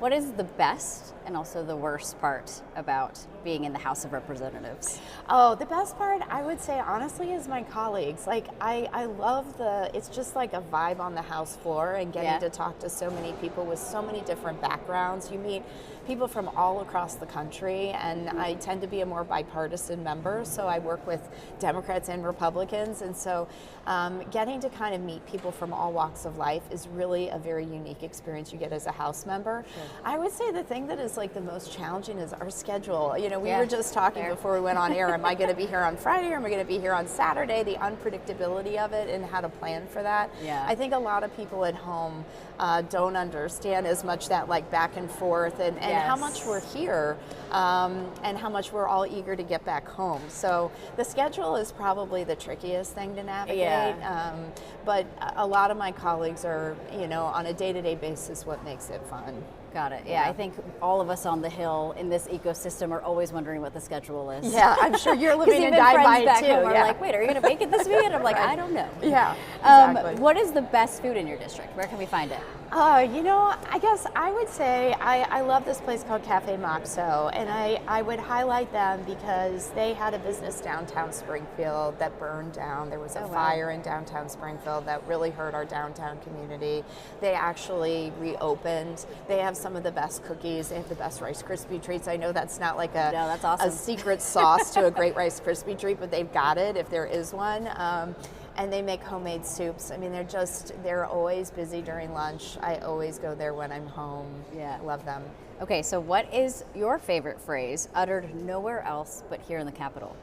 What is the best and also the worst part about being in the House of Representatives? Oh, the best part, I would say, honestly, is my colleagues. Like, I love it's just like a vibe on the House floor and getting to talk to so many people with so many different backgrounds. You meet people from all across the country, and I tend to be a more bipartisan member, so I work with Democrats and Republicans, and so getting to kind of meet people from all walks of life is really a very unique experience you get as a House member. I would say the thing that is is like the most challenging is our schedule. You know, we Yeah. were just talking Fair. before we went on air, am I going to be here on Friday or am I going to be here on Saturday? The unpredictability of it and how to plan for that. Yeah. I think a lot of people at home don't understand as much that like back and forth and how much we're here and how much we're all eager to get back home. So the schedule is probably the trickiest thing to navigate. But a lot of my colleagues are, you know, on a day-to-day basis what makes it fun. Got it. Yeah, I think all of us on the Hill in this ecosystem are always wondering what the schedule is. Yeah, I'm sure you're living and even die friends by it back too. home are like, wait, are you going to make it this weekend? I'm like, I don't know. Yeah, exactly. What is the best food in your district? Where can we find it? You know, I guess I would say I love this place called Cafe Moxo, and I would highlight them because they had a business downtown Springfield that burned down. There was a fire in downtown Springfield that really hurt our downtown community. They actually reopened. They have some of the best cookies. They have the best Rice Krispie treats. I know that's not like that's awesome. a secret sauce to a great Rice Krispie treat, but they've got it if there is one. And they make homemade soups. I mean, they're always busy during lunch. I always go there when I'm home. Yeah. Love them. Okay, so what is your favorite phrase uttered nowhere else but here in the Capitol?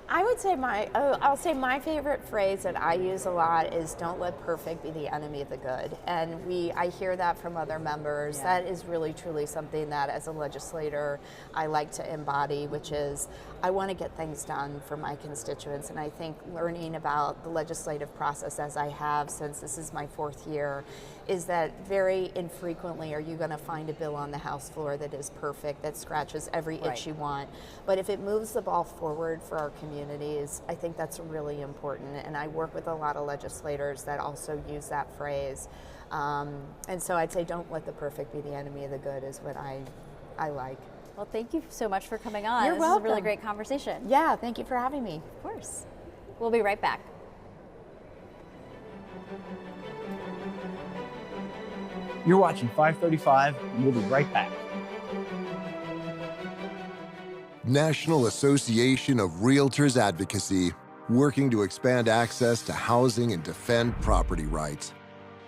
I would say I'll say my favorite phrase that I use a lot is "Don't let perfect be the enemy of the good," and I hear that from other members. That is really truly something that, as a legislator, I like to embody, which is I want to get things done for my constituents, and I think learning about the legislative process as I have since this is my 4th year is that very infrequently are you going to find a bill on the House floor that is perfect, that scratches every itch you want. But if it moves the ball forward for our communities, I think that's really important. And I work with a lot of legislators that also use that phrase. And so I'd say don't let the perfect be the enemy of the good is what I like. Well, thank you so much for coming on. You're This welcome. is a really great conversation. Yeah, thank you for having me. Of course. We'll be right back. You're watching 535, and we'll be right back. National Association of Realtors Advocacy, working to expand access to housing and defend property rights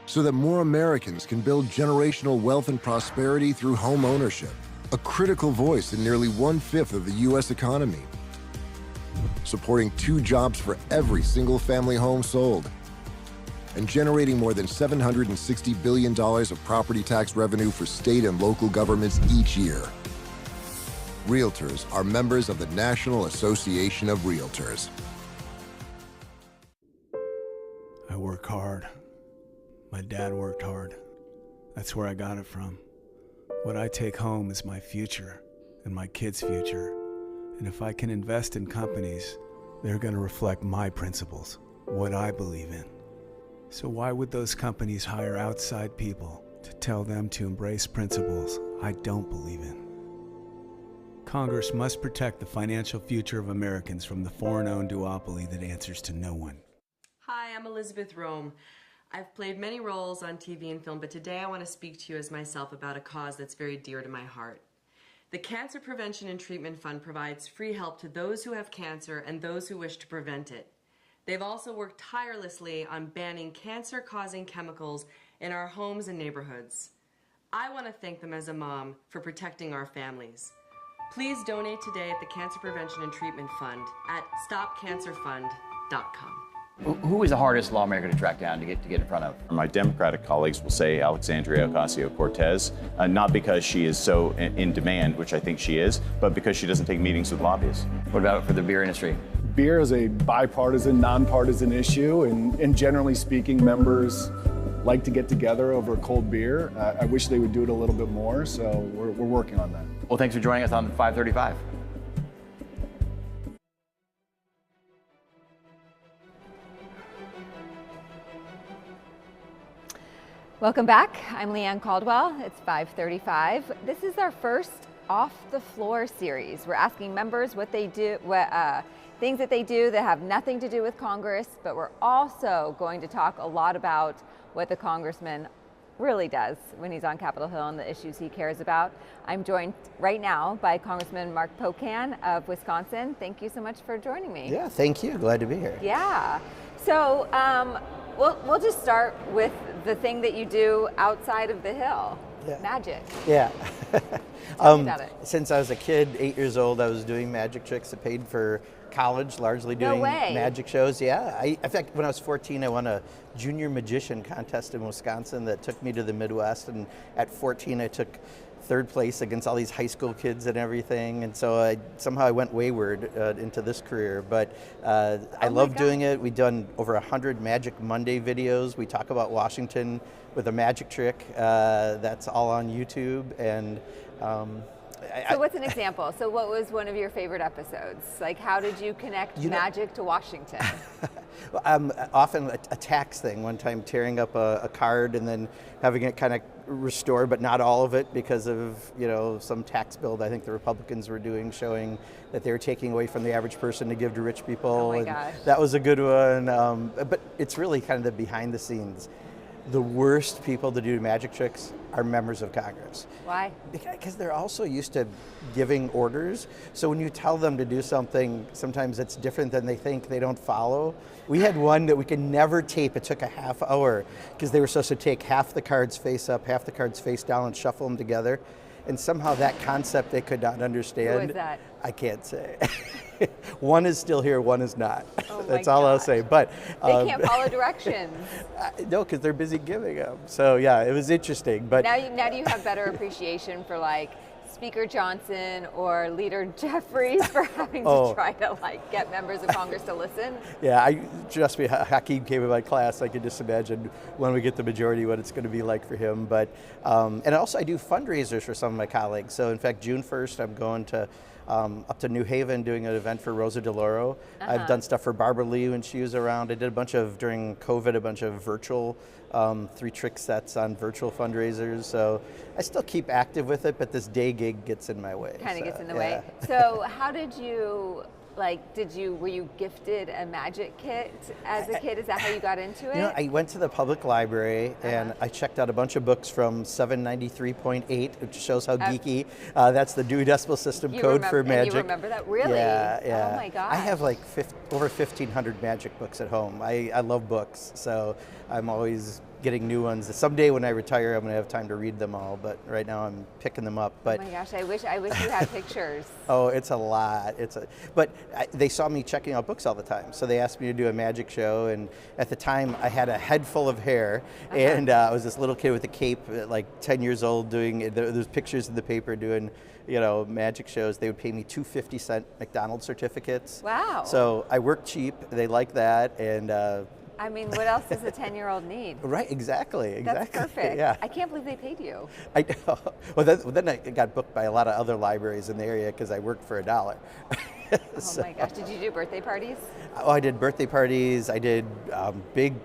so that more Americans can build generational wealth and prosperity through home ownership, a critical voice in nearly 1/5 of the U.S. economy, supporting 2 jobs for every single-family home sold, and generating more than $760 billion of property tax revenue for state and local governments each year. Realtors are members of the National Association of Realtors. I work hard. My dad worked hard. That's where I got it from. What I take home is my future and my kids' future. And if I can invest in companies, they're going to reflect my principles, what I believe in. So why would those companies hire outside people to tell them to embrace principles I don't believe in? Congress must protect the financial future of Americans from the foreign-owned duopoly that answers to no one. Hi, I'm Elizabeth Rome. I've played many roles on TV and film, but today I want to speak to you as myself about a cause that's very dear to my heart. The Cancer Prevention and Treatment Fund provides free help to those who have cancer and those who wish to prevent it. They've also worked tirelessly on banning cancer-causing chemicals in our homes and neighborhoods. I want to thank them as a mom for protecting our families. Please donate today at the Cancer Prevention and Treatment Fund at stopcancerfund.com. Who is the hardest lawmaker to track down to get in front of? My Democratic colleagues will say Alexandria Ocasio-Cortez, not because she is so in demand, which I think she is, but because she doesn't take meetings with lobbyists. What about for the beer industry? Beer is a bipartisan, nonpartisan issue, and generally speaking, members like to get together over a cold beer. I wish they would do it a little bit more, so we're working on that. Well, thanks for joining us on 535. Welcome back. I'm Leanne Caldwell. It's 5:35. This is our first Off the Floor series. We're asking members what they do, things that they do that have nothing to do with Congress, but we're also going to talk a lot about what the congressman really does when he's on Capitol Hill and the issues he cares about. I'm joined right now by Congressman Mark Pocan of Wisconsin. Thank you so much for joining me. Yeah, thank you. Glad to be here. Yeah. So we'll just start with the thing that you do outside of the Hill, Yeah. magic. Yeah. Tell me about it. Since I was a kid, 8 years old, I was doing magic tricks that paid for college, largely No doing way. magic shows. Yeah. In fact, when I was 14, I won a junior magician contest in Wisconsin that took me to the Midwest. And at 14, I took third place against all these high school kids and everything. And so somehow I went wayward into this career. But I love doing it. We've done over 100 Magic Monday videos. We talk about Washington with a magic trick. That's all on YouTube. And so what's an example? So what was one of your favorite episodes? Like, how did you connect magic to Washington? Often a tax thing. One time tearing up a card and then having it kind of restored, but not all of it because of some tax bill that I think the Republicans were doing, showing that they were taking away from the average person to give to rich people. Oh my and gosh. That was a good one. But it's really kind of the behind the scenes. The worst people to do magic tricks are members of Congress. Why? Because they're also used to giving orders. So when you tell them to do something, sometimes it's different than they think, they don't follow. We had one that we could never tape. It took a half hour because they were supposed to take half the cards face up, half the cards face down and shuffle them together. And somehow that concept they could not understand. Who was that? I can't say. One is still here, one is not. Oh That's my all I'll gosh. say. But They can't follow directions. no, because they're busy giving them. So yeah, it was interesting. But Now do you have better appreciation for like Speaker Johnson or Leader Jeffries for having to try to like get members of Congress to listen? Yeah, trust me, Hakeem came in my class. I can just imagine when we get the majority what it's going to be like for him. But and also I do fundraisers for some of my colleagues. So in fact, June 1st, I'm going to up to New Haven doing an event for Rosa DeLauro. I've done stuff for Barbara Lee when she was around. I did during COVID, a bunch of virtual 3 trick sets on virtual fundraisers. So I still keep active with it, but this day gig gets in my way. Kind of so, gets in the yeah. way. So how did you, were you gifted a magic kit as a kid? Is that how you got into it? I went to the public library and I checked out a bunch of books from 793.8, which shows how geeky. That's the Dewey Decimal System code for magic. And you remember that? Really? Yeah. Oh my gosh. I have like over 1,500 magic books at home. I love books, so I'm always getting new ones. Someday when I retire, I'm going to have time to read them all, but right now I'm picking them up. But oh my gosh, I wish you had pictures. Oh, it's a lot. But they saw me checking out books all the time, so they asked me to do a magic show. And at the time, I had a head full of hair, and I was this little kid with a cape, like 10 years old, doing. There's pictures in the paper doing, magic shows. They would pay me 2 50-cent McDonald's certificates. Wow. So I worked cheap. They liked that, and. I mean, what else does a 10-year-old need? Right, exactly. That's perfect. Yeah. I can't believe they paid you. I know. Well, then I got booked by a lot of other libraries in the area because I worked for $1. Oh my gosh, did you do birthday parties? Oh, I did birthday parties. I did big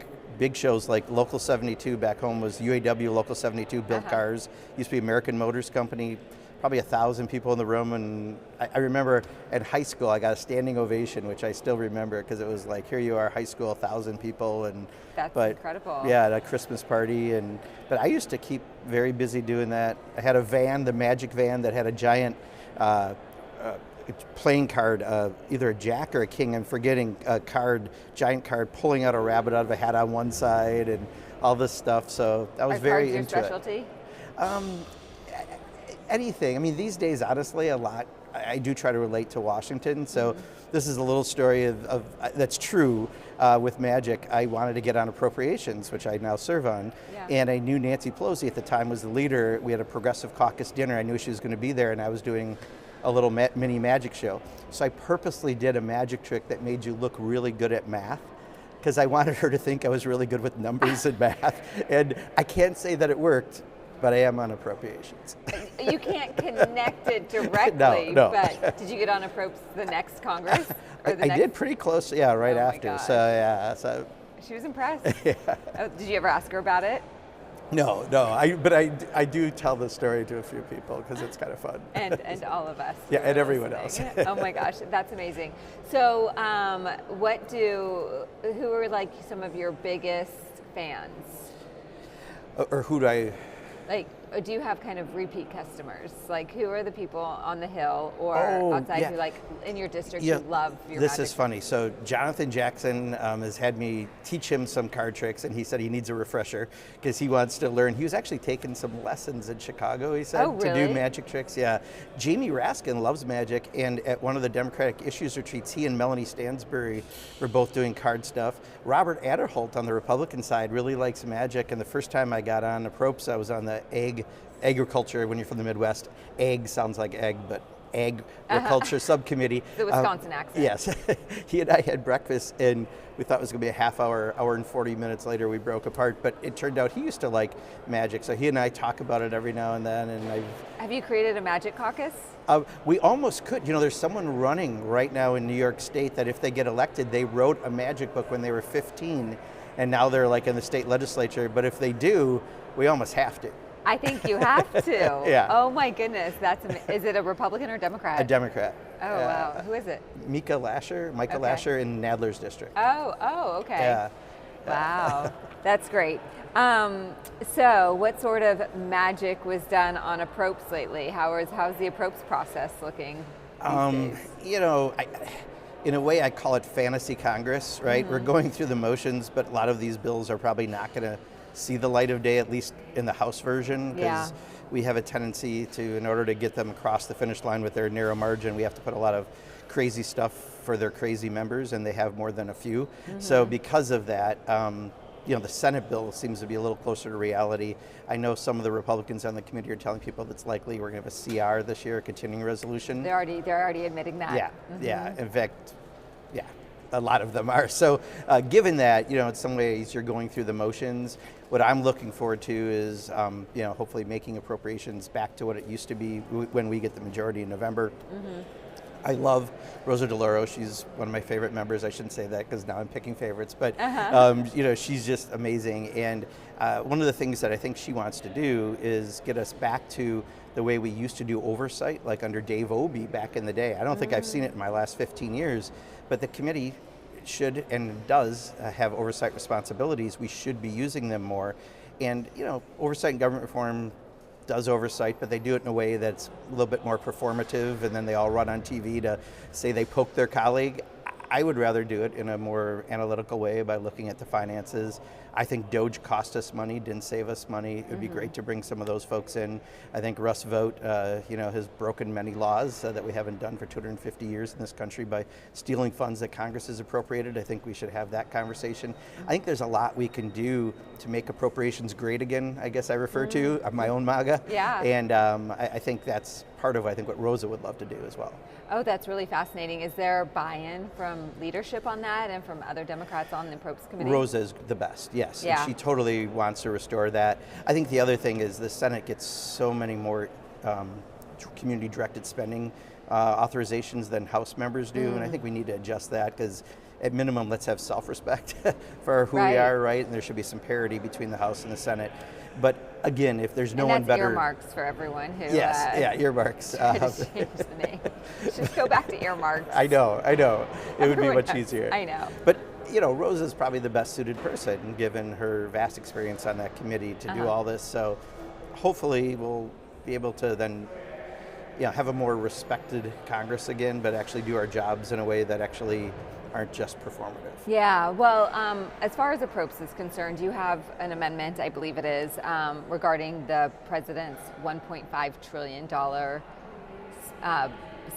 shows like Local 72 back home was UAW Local 72 built cars. Used to be American Motors Company. Probably 1,000 people in the room, and I remember at high school I got a standing ovation, which I still remember because it was like, here you are, high school, 1,000 people, and that's incredible. Yeah, at a Christmas party, but I used to keep very busy doing that. I had a van, the Magic van, that had a giant playing card, either a jack or a king, I'm forgetting, giant card, pulling out a rabbit out of a hat on one side, and all this stuff. So I was very into your specialty? Anything. I mean, these days, honestly, a lot. I do try to relate to Washington. So this is a little story of that's true with magic. I wanted to get on appropriations, which I now serve on. Yeah. And I knew Nancy Pelosi at the time was the leader. We had a progressive caucus dinner. I knew she was going to be there, and I was doing a little mini magic show. So I purposely did a magic trick that made you look really good at math, because I wanted her to think I was really good with numbers and math. And I can't say that it worked, but I am on appropriations. You can't connect it directly, no. But did you get on approps the next Congress? Or I did pretty close, right after. So yeah, so. She was impressed. Yeah. Oh, did you ever ask her about it? No, but I do tell the story to a few people because it's kind of fun. And all of us. Yeah, and everyone else. Oh my gosh, that's amazing. So who are like some of your biggest fans? Or who do I? Like, do you have kind of repeat customers? Like, who are the people on the Hill or outside who, like, in your district, who love your This magic? is funny. So Jonathan Jackson has had me teach him some card tricks, and he said he needs a refresher because he wants to learn. He was actually taking some lessons in Chicago, he said, to do magic tricks. Yeah. Jamie Raskin loves magic, and at one of the Democratic Issues retreats, he and Melanie Stansbury were both doing card stuff. Robert Adderholt on the Republican side really likes magic, and the first time I got on the Propes, I was on the agriculture. When you're from the Midwest, egg sounds like egg, but agriculture subcommittee. The Wisconsin accent. Yes. He and I had breakfast, and we thought it was going to be a half hour, hour and 40 minutes later we broke apart, but it turned out he used to like magic, so he and I talk about it every now and then. And Have you created a magic caucus? We almost could. You know, there's someone running right now in New York State that if they get elected, they wrote a magic book when they were 15, and now they're like in the state legislature, but if they do, we almost have to. I think you have to. Yeah. Oh my goodness, is it a Republican or Democrat? A Democrat. Oh wow, who is it? Michael Lasher in Nadler's district. Oh, okay. Yeah. Wow, that's great. So what sort of magic was done on Apropes lately? How's the Apropes process looking these days? You know, in a way I call it fantasy Congress, right? We're going through the motions, but a lot of these bills are probably not going to see the light of day, at least in the House version, because we have a tendency to, in order to get them across the finish line with their narrow margin, we have to put a lot of crazy stuff for their crazy members, and they have more than a few. So because of that, you know, the Senate bill seems to be a little closer to reality. I know some of the Republicans on the committee are telling people that's likely we're going to have a CR this year, a continuing resolution. They're already admitting that. Yeah, yeah. In fact, a lot of them are. So given that, you know, in some ways you're going through the motions, what I'm looking forward to is, you know, hopefully making appropriations back to what it used to be when we get the majority in November. I love Rosa DeLauro. She's one of my favorite members. I shouldn't say that because now I'm picking favorites, but you know, she's just amazing. And one of the things that I think she wants to do is get us back to the way we used to do oversight, like under Dave Obey back in the day. I don't think I've seen it in my last 15 years, but the committee should and does have oversight responsibilities. We should be using them more. And you know, oversight and government reform does oversight, but they do it in a way that's a little bit more performative, and then they all run on TV to say they poked their colleague. I would rather do it in a more analytical way by looking at the finances. I think Doge cost us money, didn't save us money. It would be great to bring some of those folks in. I think Russ Vought, you know, has broken many laws that we haven't done for 250 years in this country by stealing funds that Congress has appropriated. I think we should have that conversation. I think there's a lot we can do to make appropriations great again, I guess I refer to, my own MAGA. Yeah. And I think that's part of, I think, what Rosa would love to do as well. Oh, that's really fascinating. Is there buy-in from leadership on that and from other Democrats on the Appropriations Committee? Rosa is the best, yes. Yeah. And she totally wants to restore that. I think the other thing is the Senate gets so many more community-directed spending authorizations than House members do, and I think we need to adjust that because at minimum, let's have self-respect for who we are, right? And there should be some parity between the House and the Senate. But again, if there's no one better, earmarks for everyone who. Earmarks. Try to change the name. Just go back to earmarks. I know. It would be much easier. I know. But you know, Rosa's probably the best suited person, given her vast experience on that committee, to do all this. So hopefully, we'll be able to then, you know, have a more respected Congress again, but actually do our jobs in a way that actually aren't just performative. Yeah, well, as far as Apropes is concerned, you have an amendment, I believe it is, regarding the president's $1.5 trillion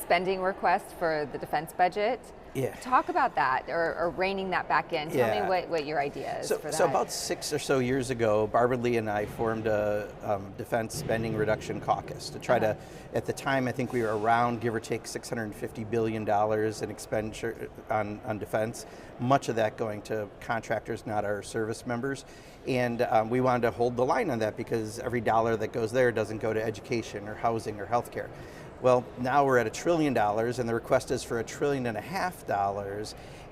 spending request for the defense budget. Yeah. Talk about that, or reining that back in. Tell me what your idea is for that. So about 6 or so years ago, Barbara Lee and I formed a defense spending reduction caucus to try to, at the time, I think we were around, give or take, $650 billion in expenditure on defense, much of that going to contractors, not our service members. And we wanted to hold the line on that because every dollar that goes there doesn't go to education or housing or healthcare. Well, now we're at $1 trillion, and the request is for $1.5 trillion.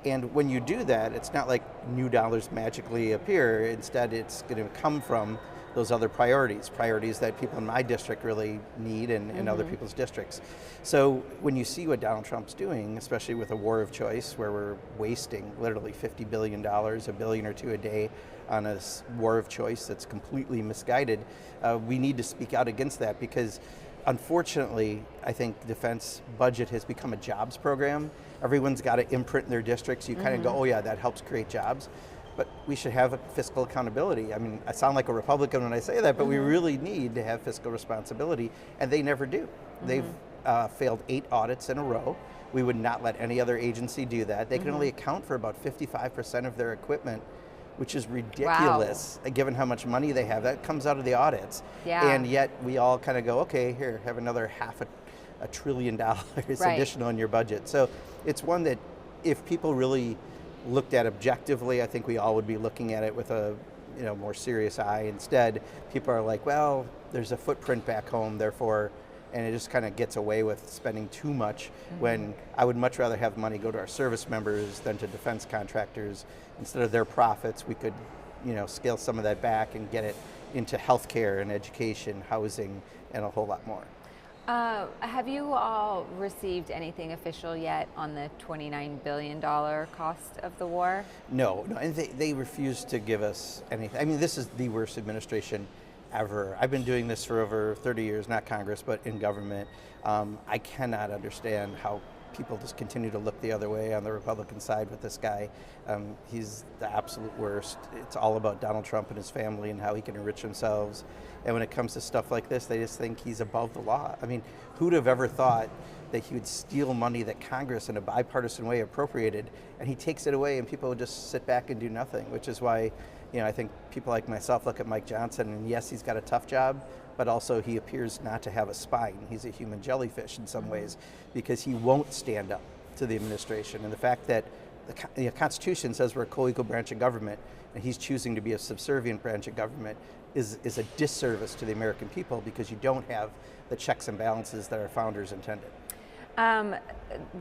And when you do that, it's not like new dollars magically appear. Instead, it's going to come from those other priorities that people in my district really need and in other people's districts. So when you see what Donald Trump's doing, especially with a war of choice where we're wasting literally $50 billion, $1 billion or $2 a day on a war of choice that's completely misguided, we need to speak out against that, because unfortunately, I think the defense budget has become a jobs program. Everyone's got to imprint in their districts. You kind of go, oh yeah, that helps create jobs. But we should have fiscal accountability. I mean, I sound like a Republican when I say that, but we really need to have fiscal responsibility, and they never do. They've failed 8 audits in a row. We would not let any other agency do that. They can only account for about 55% of their equipment, which is ridiculous, given how much money they have. That comes out of the audits. Yeah. And yet we all kind of go, okay, here, have another $500 billion additional in your budget. So it's one that if people really looked at objectively, I think we all would be looking at it with a more serious eye. Instead, people are like, well, there's a footprint back home, therefore, and it just kind of gets away with spending too much, when I would much rather have money go to our service members than to defense contractors. Instead of their profits, we could scale some of that back and get it into healthcare and education, housing, and a whole lot more. Have you all received anything official yet on the $29 billion cost of the war? No, and they refuse to give us anything. I mean, this is the worst administration ever. I've been doing this for over 30 years, not Congress, but in government. I cannot understand how people just continue to look the other way on the Republican side with this guy. He's the absolute worst. It's all about Donald Trump and his family and how he can enrich themselves. And when it comes to stuff like this, they just think he's above the law. I mean, who'd have ever thought that he would steal money that Congress in a bipartisan way appropriated, and he takes it away and people would just sit back and do nothing, which is why I think people like myself look at Mike Johnson, and yes, he's got a tough job, but also he appears not to have a spine. He's a human jellyfish in some ways, because he won't stand up to the administration. And the fact that the Constitution says we're a co-equal branch of government, and he's choosing to be a subservient branch of government is a disservice to the American people, because you don't have the checks and balances that our founders intended.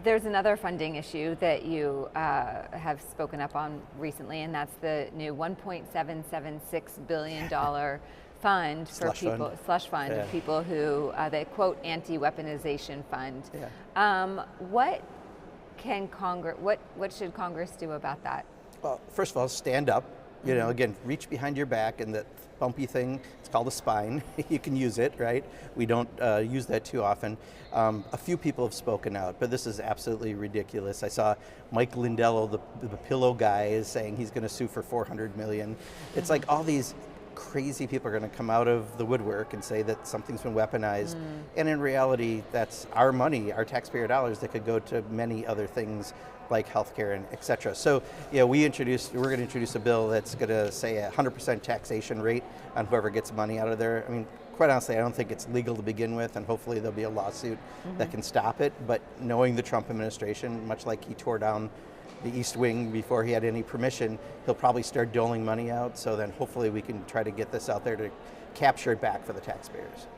There's another funding issue that you have spoken up on recently, and that's the new $1.776 billion fund for slush fund of people who they quote anti-weaponization fund. What should Congress do about that? Well, first of all, stand up. Again, reach behind your back, and that bumpy thing, it's called a spine. You can use it, right? We don't use that too often. A few people have spoken out, but this is absolutely ridiculous. I saw Mike Lindell, the pillow guy, is saying he's going to sue for $400 million. It's like all these crazy people are going to come out of the woodwork and say that something's been weaponized. And in reality, that's our money, our taxpayer dollars, that could go to many other things like healthcare and et cetera. So we're going to introduce a bill that's going to say a 100% taxation rate on whoever gets money out of there. I mean, quite honestly, I don't think it's legal to begin with, and hopefully there'll be a lawsuit that can stop it. But knowing the Trump administration, much like he tore down the East Wing before he had any permission, he'll probably start doling money out. So then hopefully we can try to get this out there to capture it back for the taxpayers.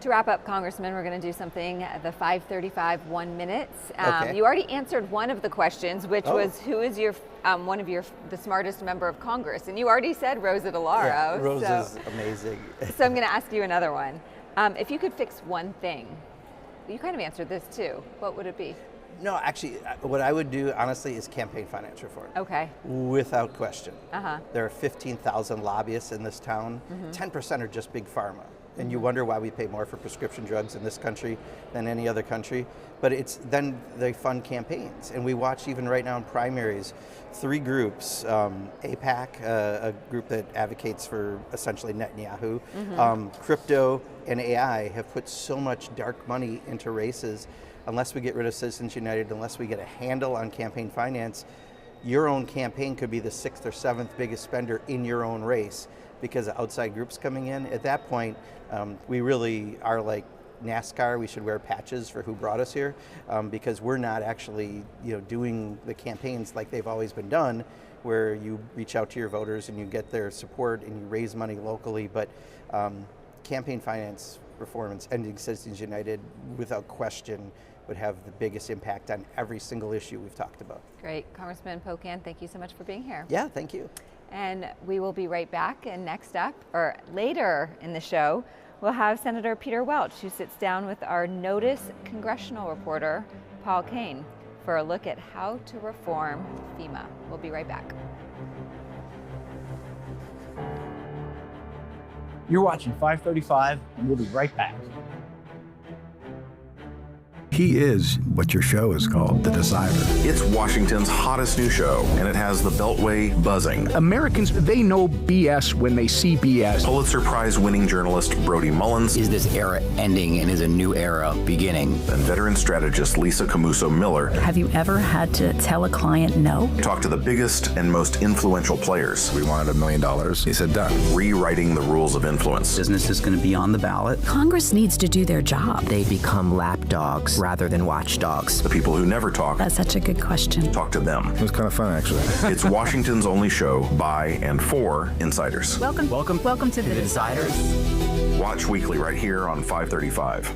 To wrap up, Congressman, we're going to do something, the 5:35 1 minutes. Okay. You already answered one of the questions, which was who is your the smartest member of Congress? And you already said Rosa DeLauro. Yeah, Rosa's amazing. So I'm going to ask you another one. If you could fix one thing, you kind of answered this too. What would it be? No, actually, what I would do, honestly, is campaign finance reform. Okay. Without question. Uh-huh. There are 15,000 lobbyists in this town. 10% are just big pharma. And you wonder why we pay more for prescription drugs in this country than any other country. But then they fund campaigns. And we watch even right now in primaries, 3 groups, AIPAC, a group that advocates for essentially Netanyahu, crypto and AI have put so much dark money into races. Unless we get rid of Citizens United, unless we get a handle on campaign finance, your own campaign could be the 6th or 7th biggest spender in your own race because of outside groups coming in. At that point, we really are like NASCAR. We should wear patches for who brought us here, because we're not actually doing the campaigns like they've always been done, where you reach out to your voters and you get their support and you raise money locally. But campaign finance reform and ending Citizens United, without question, would have the biggest impact on every single issue we've talked about. Great. Congressman Pocan, thank you so much for being here. Yeah, thank you. And we will be right back. And next up, or later in the show, we'll have Senator Peter Welch, who sits down with our Notice congressional reporter, Paul Kane, for a look at how to reform FEMA. We'll be right back. You're watching 535, and we'll be right back. He is what your show is called, The Decider. It's Washington's hottest new show, and it has the Beltway buzzing. Americans, they know BS when they see BS. Pulitzer Prize-winning journalist Brody Mullins. Is this era ending and is a new era beginning? And veteran strategist Lisa Camuso Miller. Have you ever had to tell a client no? Talk to the biggest and most influential players. We wanted $1 million. He said done. Rewriting the rules of influence. Business is going to be on the ballot. Congress needs to do their job. They become lapdogs rather than watchdogs. The people who never talk. That's such a good question. Talk to them. It was kind of fun, actually. It's Washington's only show by and for insiders. Welcome to The Deciders. Watch weekly right here on 535.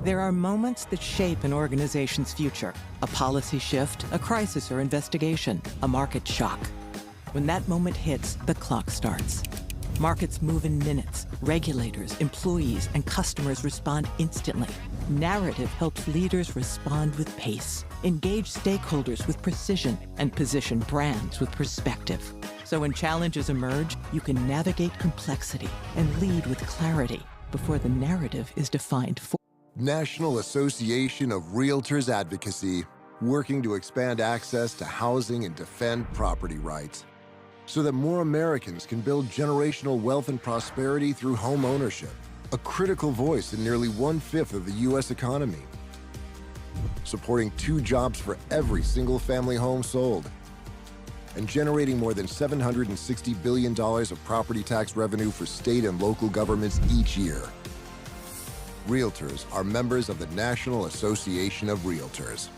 There are moments that shape an organization's future. A policy shift, a crisis or investigation, a market shock. When that moment hits, the clock starts. Markets move in minutes. Regulators, employees, and customers respond instantly. Narrative helps leaders respond with pace, engage stakeholders with precision, and position brands with perspective. So when challenges emerge, you can navigate complexity and lead with clarity before the narrative is defined for. National Association of Realtors Advocacy, working to expand access to housing and defend property rights, so that more Americans can build generational wealth and prosperity through home ownership, a critical voice in nearly 1/5 of the U.S. economy, supporting 2 jobs for every single-family home sold, and generating more than $760 billion of property tax revenue for state and local governments each year. Realtors are members of the National Association of Realtors.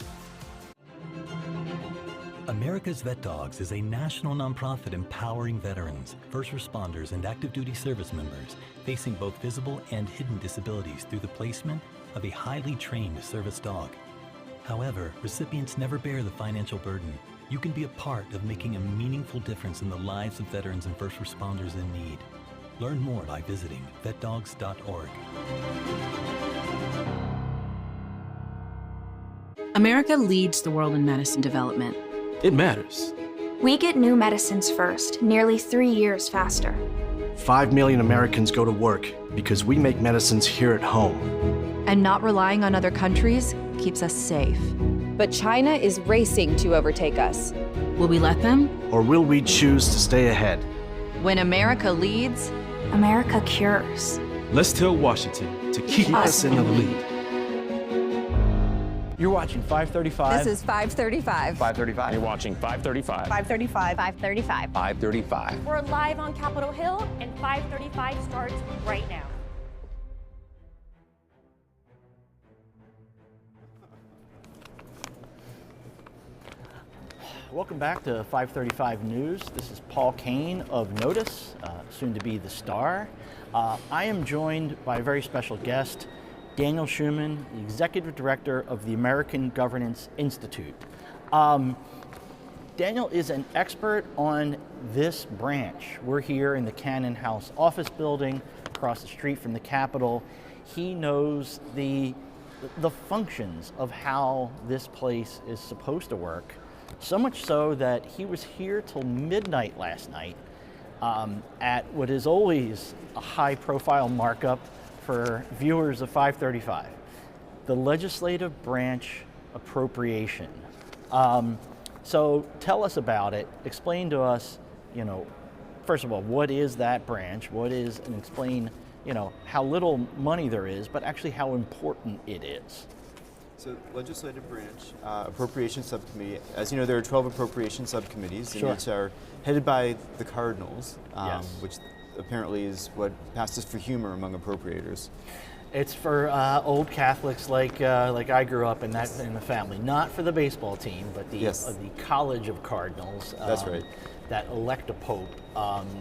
America's Vet Dogs is a national nonprofit empowering veterans, first responders, and active duty service members facing both visible and hidden disabilities through the placement of a highly trained service dog. However, recipients never bear the financial burden. You can be a part of making a meaningful difference in the lives of veterans and first responders in need. Learn more by visiting vetdogs.org. America leads the world in medicine development. It matters. We get new medicines first, nearly 3 years faster. 5 million Americans go to work because we make medicines here at home. And not relying on other countries keeps us safe. But China is racing to overtake us. Will we let them? Or will we choose to stay ahead? When America leads, America cures. Let's tell Washington to keep us in the lead. You're watching 535. This is 535. 535. You're watching 535. 535. 535. 535. We're live on Capitol Hill, and 535 starts right now. Welcome back to 535 News. This is Paul Kane of Notice, soon to be The Star. I am joined by a very special guest, Daniel Schuman, the Executive Director of the American Governance Institute. Daniel is an expert on this branch. We're here in the Cannon House office building across the street from the Capitol. He knows the functions of how this place is supposed to work. So much so that he was here till midnight last night at what is always a high-profile markup for viewers of 535, the legislative branch appropriation. So tell us about it. Explain to us, first of all, what is that branch? What is, and explain, how little money there is, but actually how important it is. So legislative branch, appropriation subcommittee, as you know, there are 12 appropriation subcommittees, and each are headed by the cardinals, which apparently is what passes for humor among appropriators. It's for old Catholics like I grew up in that in the family, not for the baseball team, but the College of Cardinals. That's right. That elect a pope.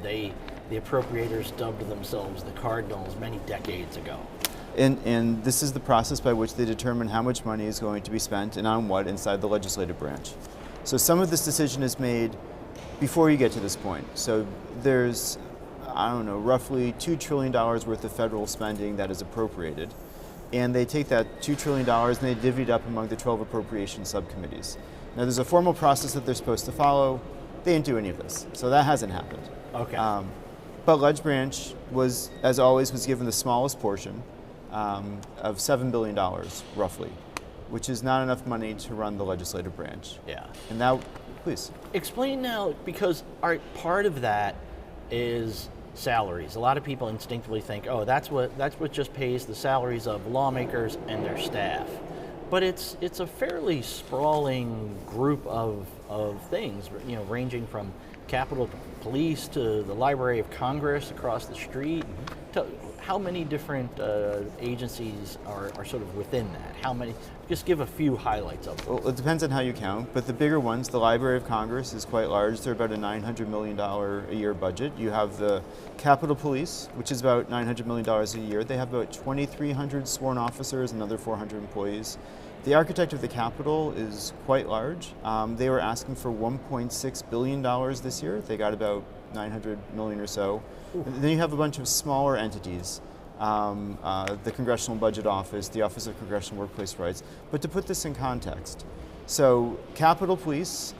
The appropriators dubbed themselves the Cardinals many decades ago. And this is the process by which they determine how much money is going to be spent and on what inside the legislative branch. So some of this decision is made before you get to this point. So there's, I don't know, roughly $2 trillion worth of federal spending that is appropriated. And they take that $2 trillion and they divvy it up among the 12 appropriation subcommittees. Now there's a formal process that they're supposed to follow. They didn't do any of this, so that hasn't happened. Okay. But Ledge Branch was, as always, was given the smallest portion of $7 billion, roughly, which is not enough money to run the legislative branch. Yeah. And now, please. Explain now, because part of that is salaries. A lot of people instinctively think, oh, that's what just pays the salaries of lawmakers and their staff. But it's a fairly sprawling group of things, ranging from Capitol Police to the Library of Congress across the street. How many different agencies are sort of within that? How many? Just give a few highlights of them. Well, it depends on how you count, but the bigger ones, the Library of Congress is quite large. They're about a $900 million a year budget. You have the Capitol Police, which is about $900 million a year. They have about 2,300 sworn officers and another 400 employees. The architect of the Capitol is quite large. They were asking for $1.6 billion this year. They got about 900 million or so. And then you have a bunch of smaller entities, the Congressional Budget Office, the Office of Congressional Workplace Rights. But to put this in context, so Capitol Police,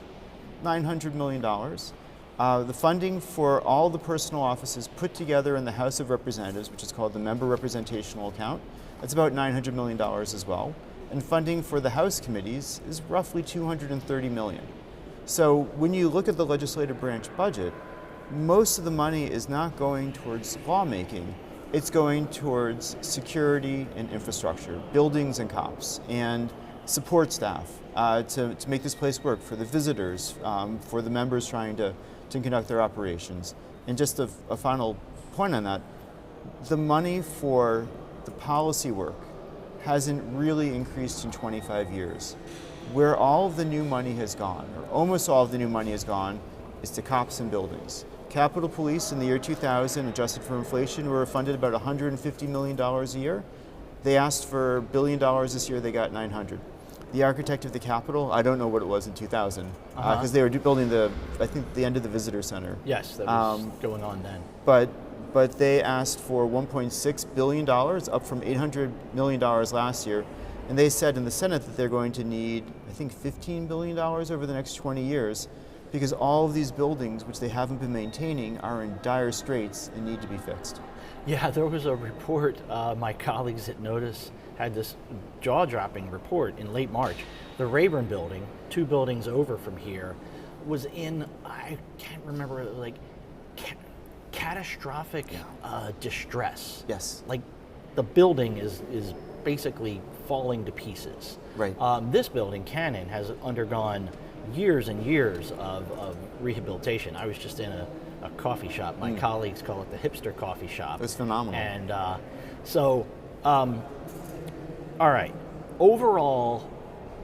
$900 million. The funding for all the personal offices put together in the House of Representatives, which is called the Member Representational Account, that's about $900 million as well. And funding for the House committees is roughly $230 million. So when you look at the legislative branch budget, most of the money is not going towards lawmaking, it's going towards security and infrastructure, buildings and cops, and support staff to make this place work for the visitors, for the members trying to conduct their operations. And just a final point on that, the money for the policy work hasn't really increased in 25 years. Where all of the new money has gone, or almost all of the new money has gone, is to cops and buildings. Capitol Police in the year 2000, adjusted for inflation, were funded about $150 million a year. They asked for $1 billion this year, they got 900. The architect of the Capitol, I don't know what it was in 2000, because they were building I think the end of the visitor center. Yes, that was going on then. But they asked for $1.6 billion, up from $800 million last year. And they said in the Senate that they're going to need, I think, $15 billion over the next 20 years, because all of these buildings, which they haven't been maintaining, are in dire straits and need to be fixed. Yeah, there was a report, my colleagues at Notice had this jaw-dropping report in late March. The Rayburn building, 2 buildings over from here, was in, I can't remember, like, catastrophic distress. Yes. Like, the building is basically falling to pieces. Right. This building, Cannon, has undergone years and years of rehabilitation. I was just in a coffee shop. My colleagues call it the hipster coffee shop. It's phenomenal. And all right, overall,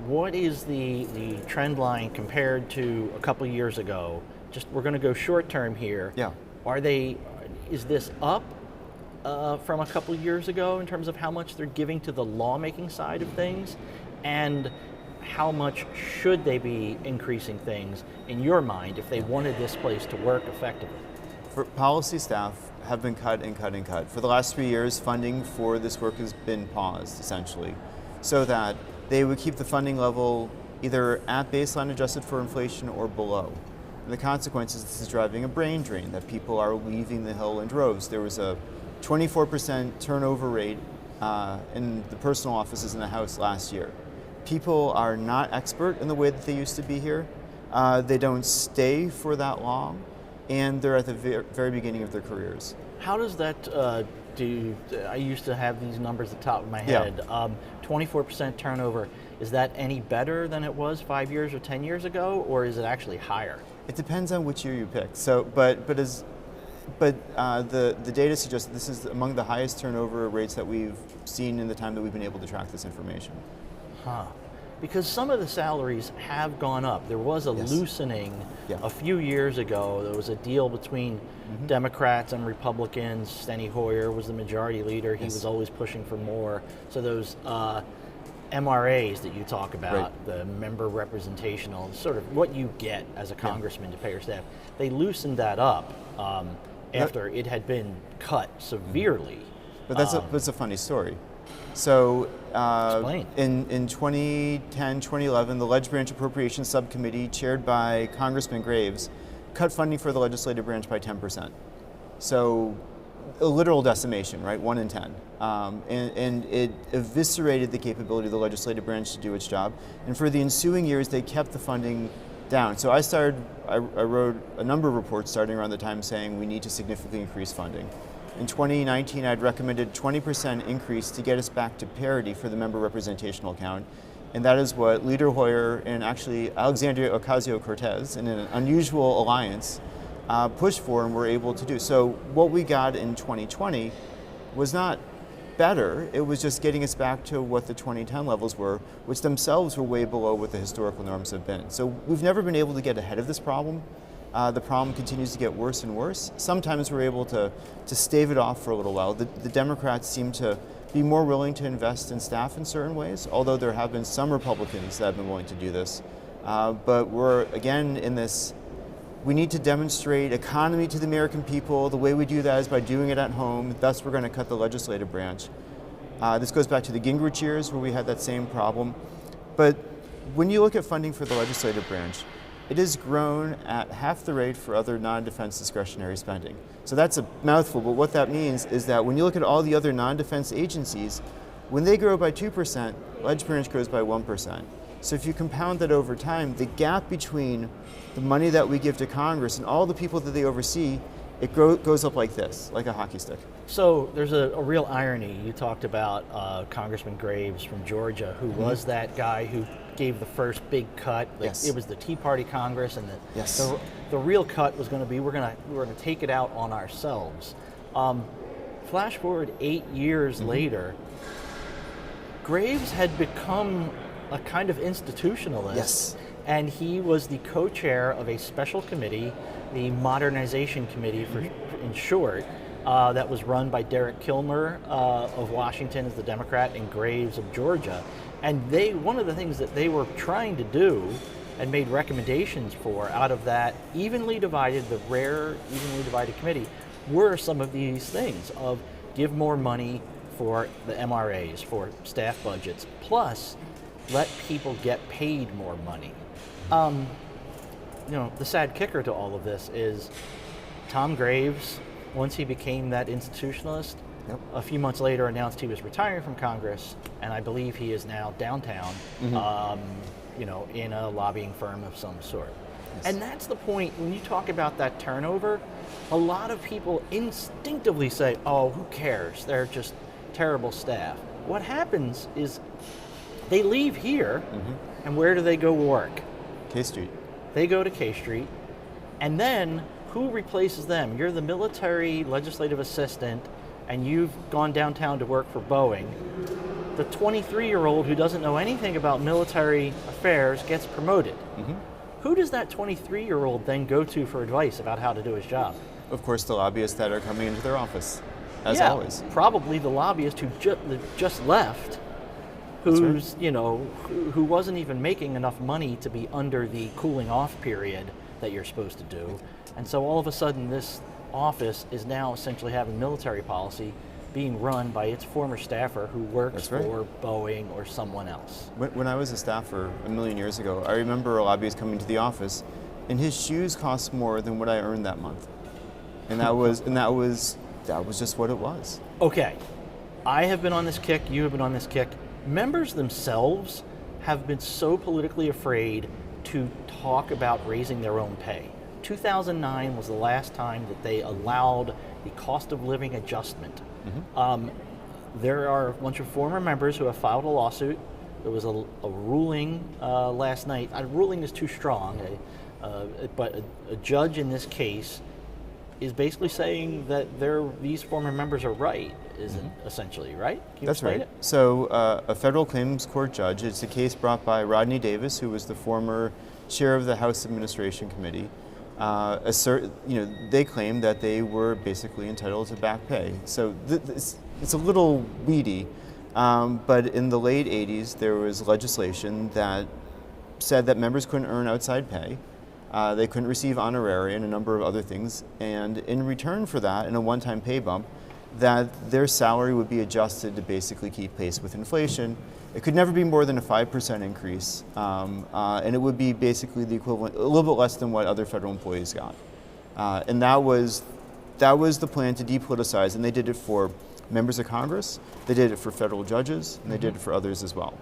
what is the trend line compared to a couple years ago? Just, we're going to go short term here. Yeah. Is this up from a couple years ago in terms of how much they're giving to the lawmaking side of things? And how much should they be increasing things, in your mind, if they wanted this place to work effectively? For policy staff have been cut and cut and cut. For the last 3 years, funding for this work has been paused, essentially, so that they would keep the funding level either at baseline adjusted for inflation or below. And the consequence is this is driving a brain drain, that people are leaving the Hill in droves. There was a 24% turnover rate in the personal offices in the House last year. People are not expert in the way that they used to be here. They don't stay for that long, and they're at the very beginning of their careers. How does that do? I used to have these numbers at the top of my head. 24% turnover, is that any better than it was 5 years or 10 years ago, or is it actually higher? It depends on which year you pick. So, but the data suggests that this is among the highest turnover rates that we've seen in the time that we've been able to track this information. Huh. Because some of the salaries have gone up. There was a loosening a few years ago. There was a deal between Democrats and Republicans. Steny Hoyer was the majority leader. He was always pushing for more. So those, MRAs that you talk about, Right. the member representational, sort of what you get as a congressman to pay your staff, they loosened that up after it had been cut severely. But that's a funny story. So Explain. in 2010, 2011, the Ledge Branch Appropriations Subcommittee, chaired by Congressman Graves, cut funding for the legislative branch by 10%. So a literal decimation, right? 1 in 10. And it eviscerated the capability of the legislative branch to do its job. And for the ensuing years, they kept the funding down. So I wrote a number of reports starting around the time saying we need to significantly increase funding. In 2019, I'd recommended 20% increase to get us back to parity for the member representational account. And that is what Leader Hoyer and actually Alexandria Ocasio-Cortez, in an unusual alliance, pushed for and were able to do. So what we got in 2020 was not better, it was just getting us back to what the 2010 levels were, which themselves were way below what the historical norms have been. So we've never been able to get ahead of this problem. The problem continues to get worse and worse. Sometimes we're able to stave it off for a little while. The Democrats seem to be more willing to invest in staff in certain ways, although there have been some Republicans that have been willing to do this. But we're, again, in this, we need to demonstrate economy to the American people. The way we do that is by doing it at home. Thus, we're going to cut the legislative branch. This goes back to the Gingrich years where we had that same problem. But when you look at funding for the legislative branch, it has grown at half the rate for other non-defense discretionary spending. So that's a mouthful, but what that means is that when you look at all the other non-defense agencies, when they grow by 2%, Ledge Branch grows by 1%. So if you compound that over time, the gap between the money that we give to Congress and all the people that they oversee, it goes up like this, like a hockey stick. So there's a real irony. You talked about Congressman Graves from Georgia, who was that guy who gave the first big cut. Yes. It was the Tea Party Congress, and the real cut was going to be we're going to take it out on ourselves. Flash forward 8 years later, Graves had become a kind of institutionalist. Yes. And he was the co-chair of a special committee, the Modernization Committee, in short, that was run by Derek Kilmer of Washington as the Democrat and Graves of Georgia. And one of the things that they were trying to do and made recommendations for out of that evenly divided, the rare evenly divided committee, were some of these things of give more money for the MRAs, for staff budgets, plus let people get paid more money. The sad kicker to all of this is Tom Graves, once he became that institutionalist, a few months later announced he was retiring from Congress, and I believe he is now downtown, in a lobbying firm of some sort. Yes. And that's the point, when you talk about that turnover, a lot of people instinctively say, oh, who cares? They're just terrible staff. What happens is they leave here, and where do they go work? K Street. They go to K Street, and then who replaces them? You're the military legislative assistant, and you've gone downtown to work for Boeing. The 23-year-old who doesn't know anything about military affairs gets promoted. Who does that 23-year-old then go to for advice about how to do his job? Of course, the lobbyists that are coming into their office, as always. Probably the lobbyist who just left, who's who wasn't even making enough money to be under the cooling off period that you're supposed to do. And so all of a sudden this office is now essentially having military policy being run by its former staffer who works for Boeing or someone else. When I was a staffer a million years ago, I remember a lobbyist coming to the office and his shoes cost more than what I earned that month. And that was just what it was. Okay. I have been on this kick, you have been on this kick. Members themselves have been so politically afraid to talk about raising their own pay. 2009 was the last time that they allowed the cost of living adjustment. There are a bunch of former members who have filed a lawsuit. There was a ruling last night. A ruling is too strong, but a judge in this case is basically saying that these former members are right, essentially, right? Can you That's explain right. it? So a federal claims court judge, it's a case brought by Rodney Davis, who was the former chair of the House Administration Committee. They claim that they were basically entitled to back pay. So it's a little weedy, But in the late 80s, there was legislation that said that members couldn't earn outside pay. They couldn't receive honoraria and a number of other things. And in return for that, in a one-time pay bump, that their salary would be adjusted to basically keep pace with inflation. It could never be more than a 5% increase, and it would be basically the equivalent, a little bit less than what other federal employees got. And that was the plan to depoliticize, and they did it for members of Congress, they did it for federal judges, and they did it for others as well.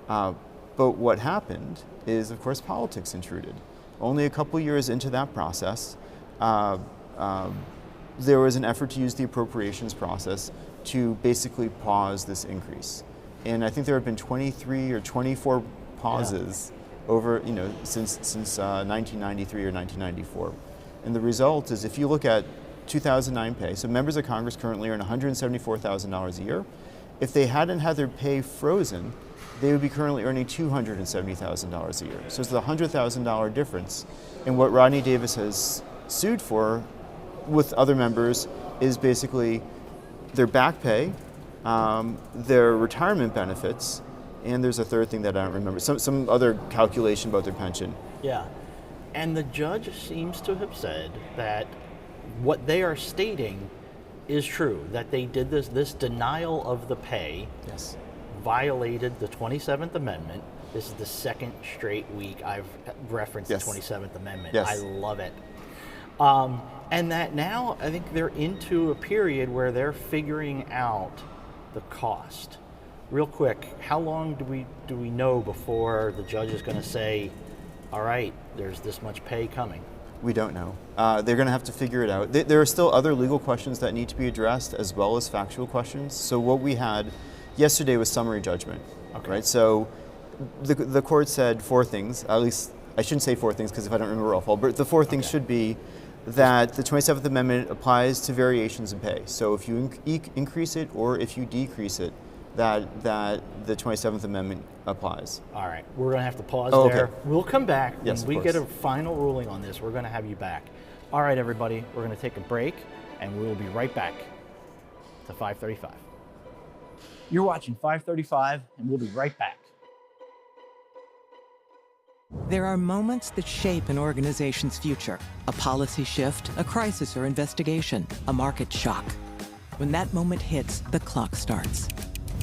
But what happened is, of course, politics intruded. Only a couple years into that process, there was an effort to use the appropriations process to basically pause this increase. And I think there have been 23 or 24 pauses over, since 1993 or 1994. And the result is, if you look at 2009 pay, so members of Congress currently earn $174,000 a year. If they hadn't had their pay frozen, they would be currently earning $270,000 a year. So it's the $100,000 difference. And what Rodney Davis has sued for with other members is basically their back pay, their retirement benefits, and there's a third thing that I don't remember, some other calculation about their pension. Yeah, and the judge seems to have said that what they are stating is true, that they did this denial of the pay violated the 27th Amendment. This is the second straight week I've referenced the 27th Amendment. I love it. And that now I think they're into a period where they're figuring out the cost. Real quick, how long do we know before the judge is going to say, all right, there's this much pay coming? We don't know. They're going to have to figure it out. There are still other legal questions that need to be addressed as well as factual questions. So what we had yesterday was summary judgment. Okay. Right? So the court said four things, at least I shouldn't say four things because if I don't remember, I'll fall, but the four things should be that the 27th Amendment applies to variations in pay. So if you increase it or if you decrease it, that the 27th Amendment applies. All right, we're going to have to pause there. Okay. We'll come back. When we get a final ruling on this, we're going to have you back. All right, everybody, we're going to take a break, and we will be right back to 535. You're watching 535, and we'll be right back. There are moments that shape an organization's future. A policy shift, a crisis or investigation, a market shock. When that moment hits, the clock starts.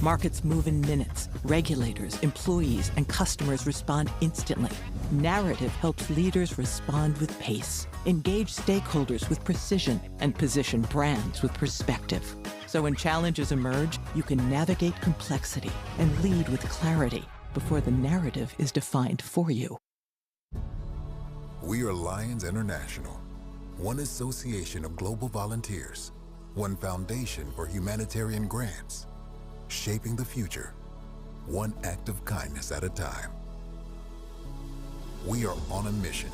Markets move in minutes. Regulators, employees, and customers respond instantly. Narrative helps leaders respond with pace, engage stakeholders with precision, and position brands with perspective. So when challenges emerge, you can navigate complexity and lead with clarity before the narrative is defined for you. We are Lions International, one association of global volunteers, one foundation for humanitarian grants, shaping the future, one act of kindness at a time. We are on a mission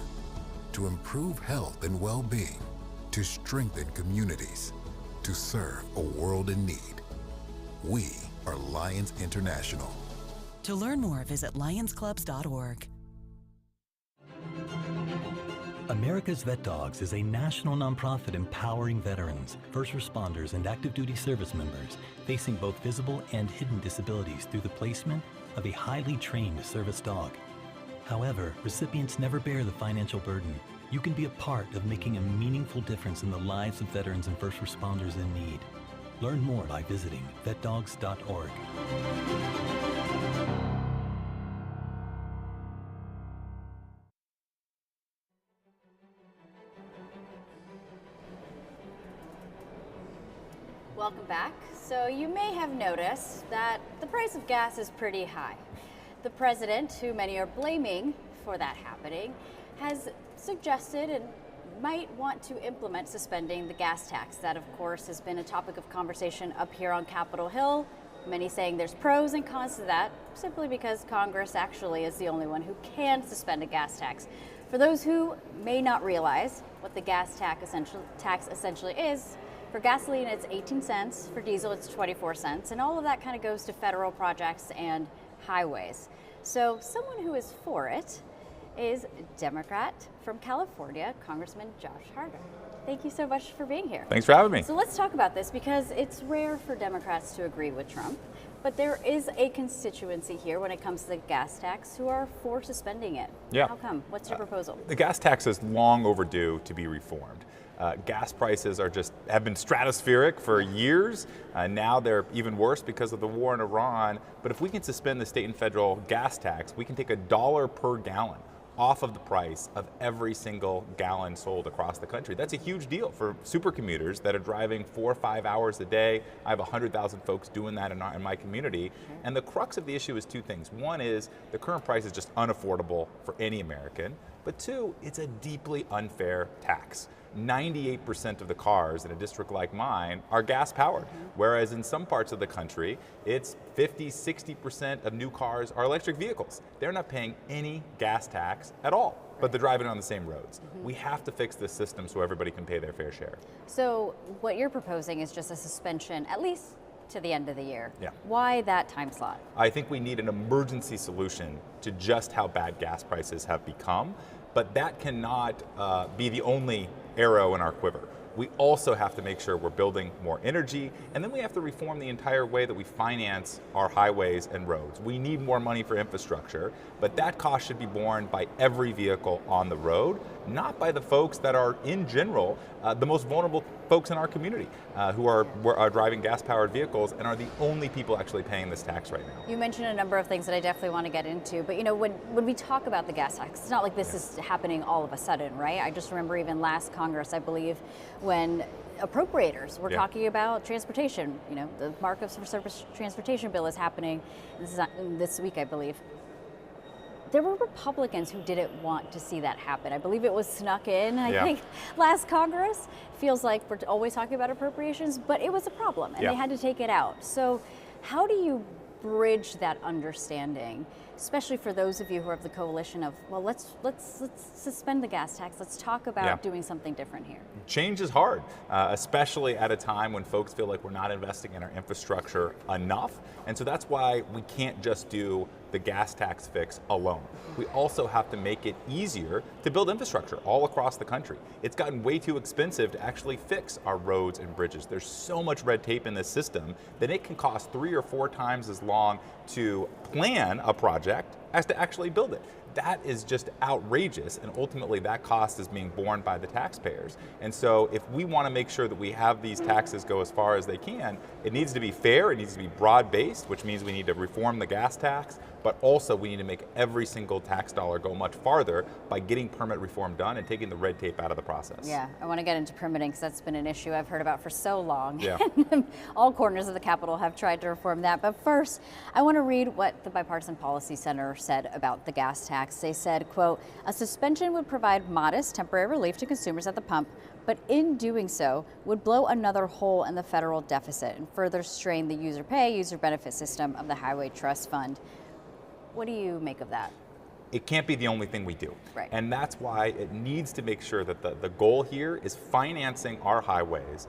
to improve health and well-being, to strengthen communities, to serve a world in need. We are Lions International. To learn more, visit lionsclubs.org. America's Vet Dogs is a national nonprofit empowering veterans, first responders, and active duty service members facing both visible and hidden disabilities through the placement of a highly trained service dog. However, recipients never bear the financial burden. You can be a part of making a meaningful difference in the lives of veterans and first responders in need. Learn more by visiting vetdogs.org. Welcome back. So you may have noticed that the price of gas is pretty high. The president, who many are blaming for that happening, has suggested and might want to implement suspending the gas tax. That, of course, has been a topic of conversation up here on Capitol Hill. Many saying there's pros and cons to that, simply because Congress actually is the only one who can suspend a gas tax. For those who may not realize what the gas tax essentially is, for gasoline it's 18 cents, for diesel it's 24 cents, and all of that kind of goes to federal projects and highways. So someone who is for it is Democrat from California, Congressman Josh Harder. Thank you so much for being here. Thanks for having me. So let's talk about this, because it's rare for Democrats to agree with Trump, but there is a constituency here when it comes to the gas tax who are for suspending it. Yeah. How come? What's your proposal? The gas tax is long overdue to be reformed. Gas prices have been stratospheric for years. Now they're even worse because of the war in Iran. But if we can suspend the state and federal gas tax, we can take $1 per gallon off of the price of every single gallon sold across the country. That's a huge deal for super commuters that are driving 4 or 5 hours a day. I have 100,000 folks doing that in my community. And the crux of the issue is two things. One is the current price is just unaffordable for any American. But two, it's a deeply unfair tax. 98% of the cars in a district like mine are gas powered, whereas in some parts of the country, it's 50, 60% of new cars are electric vehicles. They're not paying any gas tax at all, but they're driving on the same roads. We have to fix this system so everybody can pay their fair share. So what you're proposing is just a suspension, at least to the end of the year. Yeah. Why that time slot? I think we need an emergency solution to just how bad gas prices have become, but that cannot be the only arrow in our quiver. We also have to make sure we're building more energy, and then we have to reform the entire way that we finance our highways and roads. We need more money for infrastructure, but that cost should be borne by every vehicle on the road, not by the folks that are, in general, the most vulnerable folks in our community who are driving gas-powered vehicles and are the only people actually paying this tax right now. You mentioned a number of things that I definitely want to get into, but you know, when we talk about the gas tax, it's not like this is happening all of a sudden, right? I just remember even last Congress, I believe, when appropriators were talking about transportation. You know, the markups for surface transportation bill is happening this week, I believe. There were Republicans who didn't want to see that happen. I believe it was snuck in, I think, last Congress. Feels like we're always talking about appropriations, but it was a problem, and they had to take it out. So how do you bridge that understanding, especially for those of you who are of the coalition of, well, let's suspend the gas tax. Let's talk about doing something different here. Change is hard, especially at a time when folks feel like we're not investing in our infrastructure enough. And so that's why we can't just do the gas tax fix alone. We also have to make it easier to build infrastructure all across the country. It's gotten way too expensive to actually fix our roads and bridges. There's so much red tape in this system that it can cost 3 or 4 times as long to plan a project as to actually build it. That is just outrageous, and ultimately that cost is being borne by the taxpayers. And so if we want to make sure that we have these taxes go as far as they can, it needs to be fair, it needs to be broad-based, which means we need to reform the gas tax, but also we need to make every single tax dollar go much farther by getting permit reform done and taking the red tape out of the process. Yeah, I want to get into permitting because that's been an issue I've heard about for so long. Yeah. All corners of the Capitol have tried to reform that. But first, I want to read what the Bipartisan Policy Center said about the gas tax. They said, quote, "A suspension would provide modest temporary relief to consumers at the pump, but in doing so would blow another hole in the federal deficit and further strain the user pay, user benefit system of the Highway Trust Fund." What do you make of that? It can't be the only thing we do. Right. And that's why it needs to make sure that the goal here is financing our highways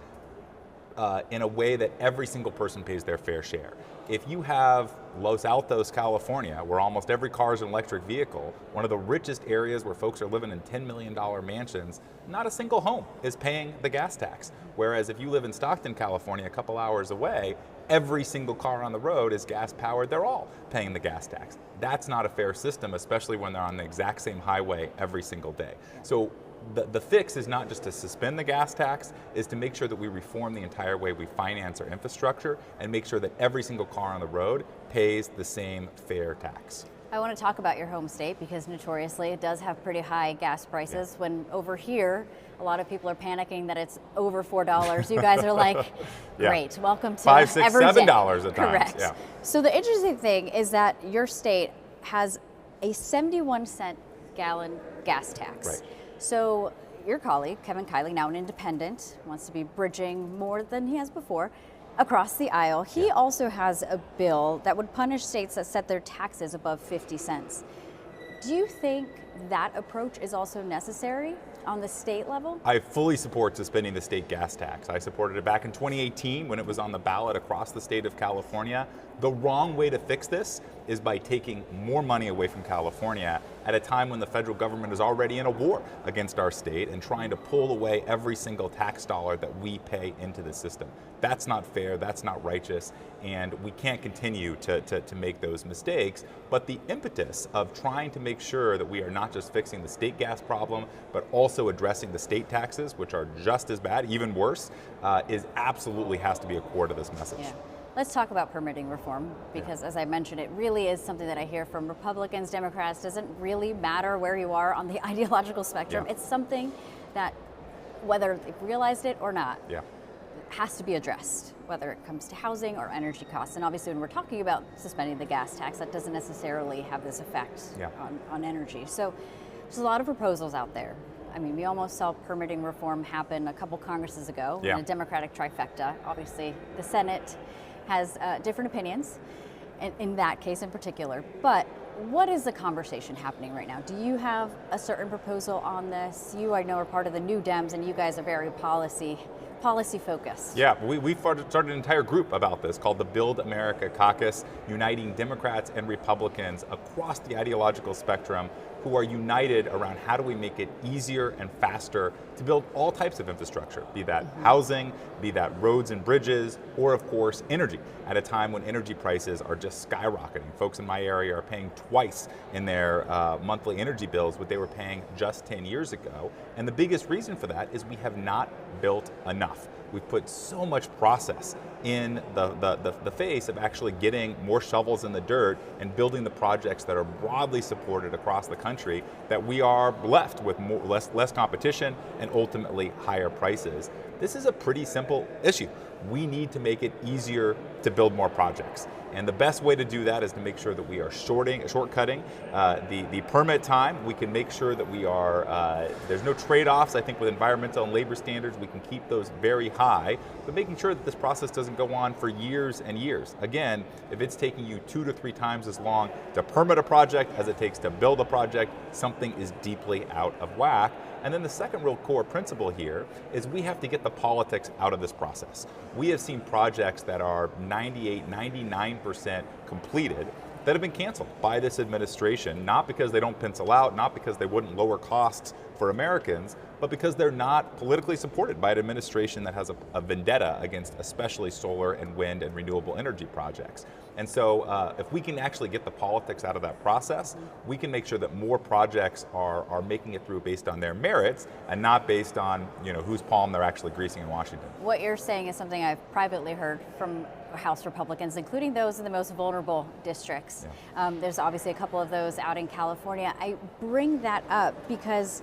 in a way that every single person pays their fair share. If you have Los Altos, California, where almost every car is an electric vehicle, one of the richest areas where folks are living in $10 million mansions, not a single home is paying the gas tax. Whereas if you live in Stockton, California, a couple hours away, every single car on the road is gas powered. They're all paying the gas tax. That's not a fair system, especially when they're on the exact same highway every single day. So the fix is not just to suspend the gas tax, is to make sure that we reform the entire way we finance our infrastructure and make sure that every single car on the road pays the same fair tax. I want to talk about your home state because notoriously it does have pretty high gas prices. When over here, a lot of people are panicking that it's over $4. You guys are like, great, welcome to $5, $6, every $7 day. at times. Correct. Yeah. So the interesting thing is that your state has a 71-cent gallon gas tax. Right. So your colleague, Kevin Kiley, now an independent, wants to be bridging more than he has before across the aisle. He also has a bill that would punish states that set their taxes above 50 cents. Do you think that approach is also necessary? on the state level? I fully support suspending the state gas tax. I supported it back in 2018 when it was on the ballot across the state of California. The wrong way to fix this is by taking more money away from California at a time when the federal government is already in a war against our state and trying to pull away every single tax dollar that we pay into the system. That's not fair, that's not righteous, and we can't continue to make those mistakes. But the impetus of trying to make sure that we are not just fixing the state gas problem, but also addressing the state taxes, which are just as bad, even worse, is absolutely has to be a core to this message. Yeah. Let's talk about permitting reform, because as I mentioned, it really is something that I hear from Republicans, Democrats. Doesn't really matter where you are on the ideological spectrum. It's something that, whether they've realized it or not, has to be addressed, whether it comes to housing or energy costs. And obviously when we're talking about suspending the gas tax, that doesn't necessarily have this effect on energy. So there's a lot of proposals out there. I mean, we almost saw permitting reform happen a couple Congresses ago in a Democratic trifecta. Obviously, the Senate has different opinions in that case in particular. But what is the conversation happening right now? Do you have a certain proposal on this? You, I know, are part of the New Dems, and you guys are very policy focused. Yeah, we started an entire group about this called the Build America Caucus, uniting Democrats and Republicans across the ideological spectrum who are united around how do we make it easier and faster to build all types of infrastructure, be that housing, be that roads and bridges, or of course energy, at a time when energy prices are just skyrocketing. Folks in my area are paying twice in their monthly energy bills what they were paying just 10 years ago. And the biggest reason for that is we have not built enough. We've put so much process in the face of actually getting more shovels in the dirt and building the projects that are broadly supported across the country that we are left with less competition and ultimately higher prices. This is a pretty simple issue. We need to make it easier to build more projects. And the best way to do that is to make sure that we are shortcutting the permit time. We can make sure that we are, there's no trade-offs. I think with environmental and labor standards, we can keep those very high, but making sure that this process doesn't go on for years and years. Again, if it's taking you 2 to 3 times as long to permit a project as it takes to build a project, something is deeply out of whack. And then the second real core principle here is we have to get the politics out of this process. We have seen projects that are 98, 99% completed that have been canceled by this administration, not because they don't pencil out, not because they wouldn't lower costs for Americans, but because they're not politically supported by an administration that has a vendetta against especially solar and wind and renewable energy projects. And so if we can actually get the politics out of that process, we can make sure that more projects are making it through based on their merits and not based on whose palm they're actually greasing in Washington. What you're saying is something I've privately heard from House Republicans, including those in the most vulnerable districts. There's obviously a couple of those out in California. I bring that up because,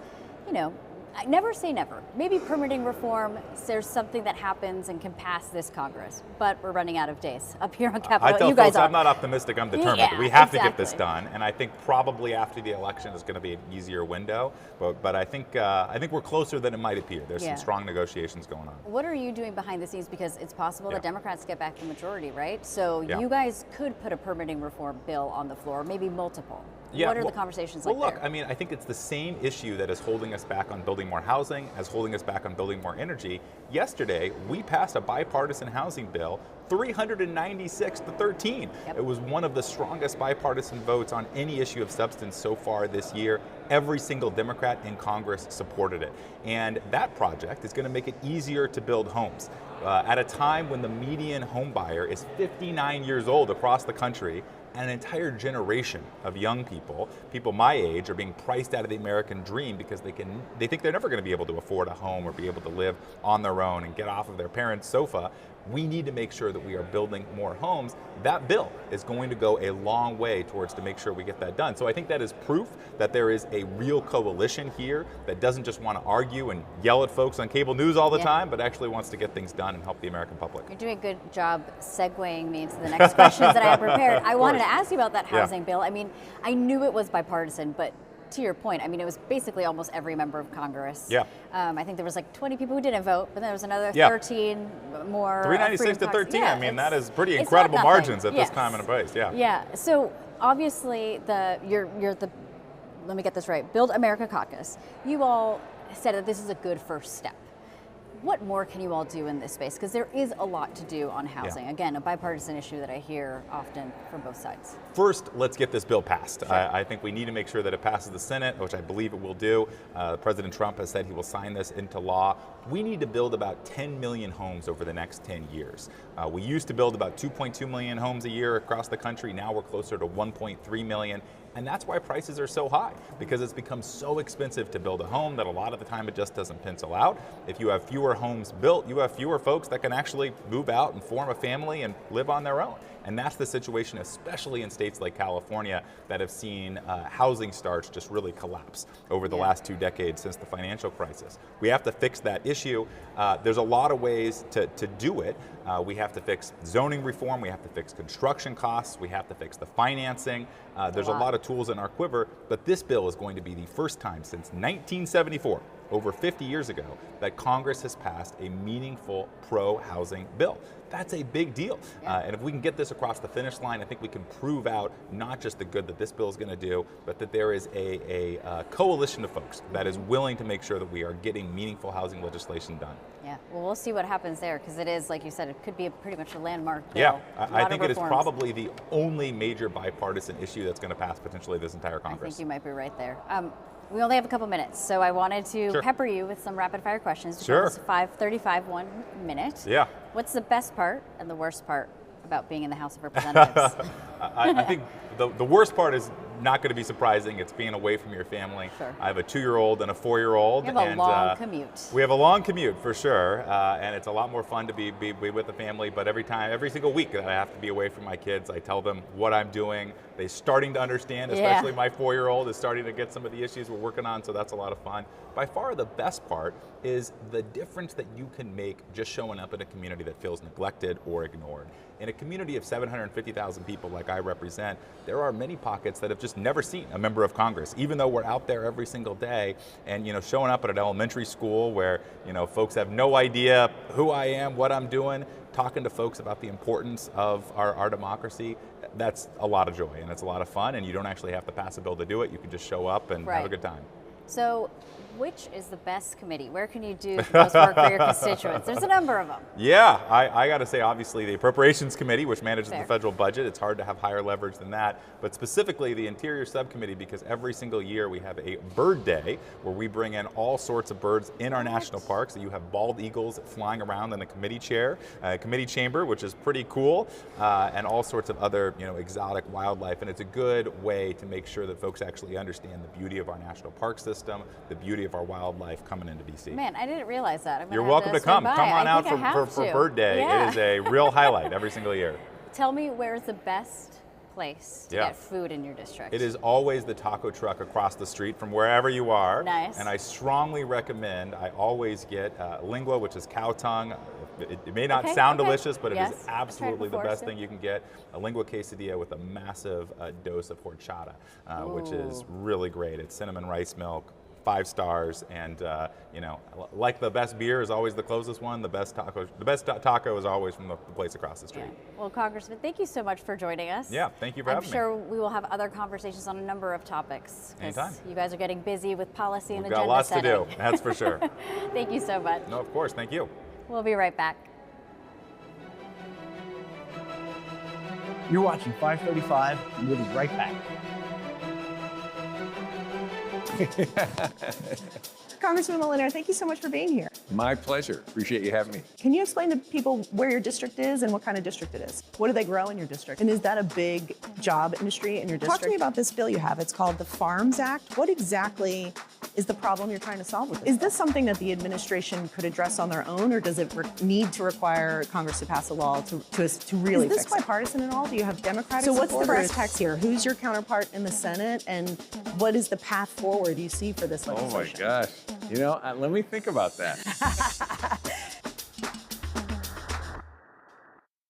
I never say never. Maybe permitting reform, there's something that happens and can pass this Congress, but we're running out of days up here on Capitol. I tell you guys folks are. I'm not optimistic, I'm determined. We have to get this done, and I think probably after the election is going to be an easier window, but I think we're closer than it might appear. There's some strong negotiations going on. What are you doing behind the scenes? Because it's possible that Democrats get back the majority, right? So you guys could put a permitting reform bill on the floor, maybe multiple. What are the conversations like look, there? I mean, I think it's the same issue that is holding us back on building more housing, as holding us back on building more energy. Yesterday, we passed a bipartisan housing bill, 396 to 13. It was one of the strongest bipartisan votes on any issue of substance so far this year. Every single Democrat in Congress supported it. And that project is going to make it easier to build homes. At a time when the median home buyer is 59 years old across the country, and an entire generation of young people my age, are being priced out of the American dream because they think they're never going to be able to afford a home or be able to live on their own and get off of their parents' sofa. We need to make sure that we are building more homes. That bill is going to go a long way towards to make sure we get that done. So I think that is proof that there is a real coalition here that doesn't just want to argue and yell at folks on cable news all the time, but actually wants to get things done and help the American public. You're doing a good job segueing me into the next questions that I have prepared. I wanted to ask you about that housing bill. I mean, I knew it was bipartisan, but to your point, I mean, it was basically almost every member of Congress. I think there was like 20 people who didn't vote, but then there was another 13 more. 396 to 13. I mean, that is pretty incredible margins at this time and place. So obviously, let me get this right. Build America Caucus. You all said that this is a good first step. What more can you all do in this space? Because there is a lot to do on housing. Yeah. Again, a bipartisan issue that I hear often from both sides. First, let's get this bill passed. Sure. I think we need to make sure that it passes the Senate, which I believe it will do. President Trump has said he will sign this into law. We need to build about 10 million homes over the next 10 years. We used to build about 2.2 million homes a year across the country. Now we're closer to 1.3 million. And that's why prices are so high, because it's become so expensive to build a home that a lot of the time it just doesn't pencil out. If you have fewer homes built, you have fewer folks that can actually move out and form a family and live on their own. And that's the situation, especially in states like California, that have seen housing starts just really collapse over the last 2 decades since the financial crisis. We have to fix that issue. There's a lot of ways to do it. We have to fix zoning reform, we have to fix construction costs, we have to fix the financing. There's a lot of tools in our quiver, but this bill is going to be the first time since 1974, over 50 years ago, that Congress has passed a meaningful pro-housing bill. That's a big deal. And if we can get this across the finish line, I think we can prove out not just the good that this bill is going to do, but that there is a coalition of folks that is willing to make sure that we are getting meaningful housing legislation done. Yeah, well, we'll see what happens there, because it is, like you said, it could be pretty much a landmark bill. Yeah, I think it is probably the only major bipartisan issue that's going to pass potentially this entire Congress. I think you might be right there. We only have a couple minutes, so I wanted to pepper you with some rapid fire questions. Sure. 5:35, 1 minute. Yeah. What's the best part and the worst part about being in the House of Representatives? I think the worst part is not going to be surprising. It's being away from your family. Sure. I have a 2-year-old and a 4-year-old. You have a long commute. We have a long commute for sure, and it's a lot more fun to be with the family. But every single week that I have to be away from my kids, I tell them what I'm doing. They're starting to understand, especially my 4-year-old is starting to get some of the issues we're working on, so that's a lot of fun. By far the best part is the difference that you can make just showing up in a community that feels neglected or ignored. In a community of 750,000 people like I represent, there are many pockets that have just never seen a member of Congress, even though we're out there every single day. And showing up at an elementary school where folks have no idea who I am, what I'm doing, talking to folks about the importance of our democracy, that's a lot of joy and it's a lot of fun, and you don't actually have to pass a bill to do it. You can just show up and have a good time. So, which is the best committee? Where can you do the most work for your constituents? There's a number of them. Yeah, I got to say, obviously, the Appropriations Committee, which manages the federal budget, it's hard to have higher leverage than that. But specifically, the Interior Subcommittee, because every single year we have a bird day where we bring in all sorts of birds in our national parks. So you have bald eagles flying around in the committee chamber, which is pretty cool, and all sorts of other exotic wildlife. And it's a good way to make sure that folks actually understand the beauty of our national park system, the beauty of our wildlife coming into DC. Man, I didn't realize that. You're welcome to come. Come on out for Bird Day. Yeah. It is a real highlight every single year. Tell me, where's the best place to get food in your district? It is always the taco truck across the street from wherever you are. Nice. And I strongly recommend, I always get lingua, which is cow tongue. It may not sound delicious, but it is absolutely the best thing you can get. A lingua quesadilla with a massive dose of horchata, which is really great. It's cinnamon rice milk, 5 stars, and like the best beer is always the closest one. The best taco is always from the place across the street. Yeah. Well, Congressman, thank you so much for joining us. Yeah, thank you for having me. I'm sure we will have other conversations on a number of topics. Anytime. You guys are getting busy with policy and We've agenda got lots setting. to do, that's for sure. Thank you so much. No, of course, thank you. We'll be right back. You're watching 535, and we'll be right back. Congressman Moliner, thank you so much for being here. My pleasure. Appreciate you having me. Can you explain to people where your district is and what kind of district it is? What do they grow in your district? And is that a big job industry in your district? Talk to me about this bill you have. It's called the Farms Act. What exactly is the problem you're trying to solve with this? Is this something that the administration could address on their own, or does it need to require Congress to pass a law to really fix it? Is this bipartisan at all? Do you have Democratic support? So what's the brass tacks here? Who's your counterpart in the Senate, and what is the path forward you see for this legislation? Oh my gosh. Let me think about that.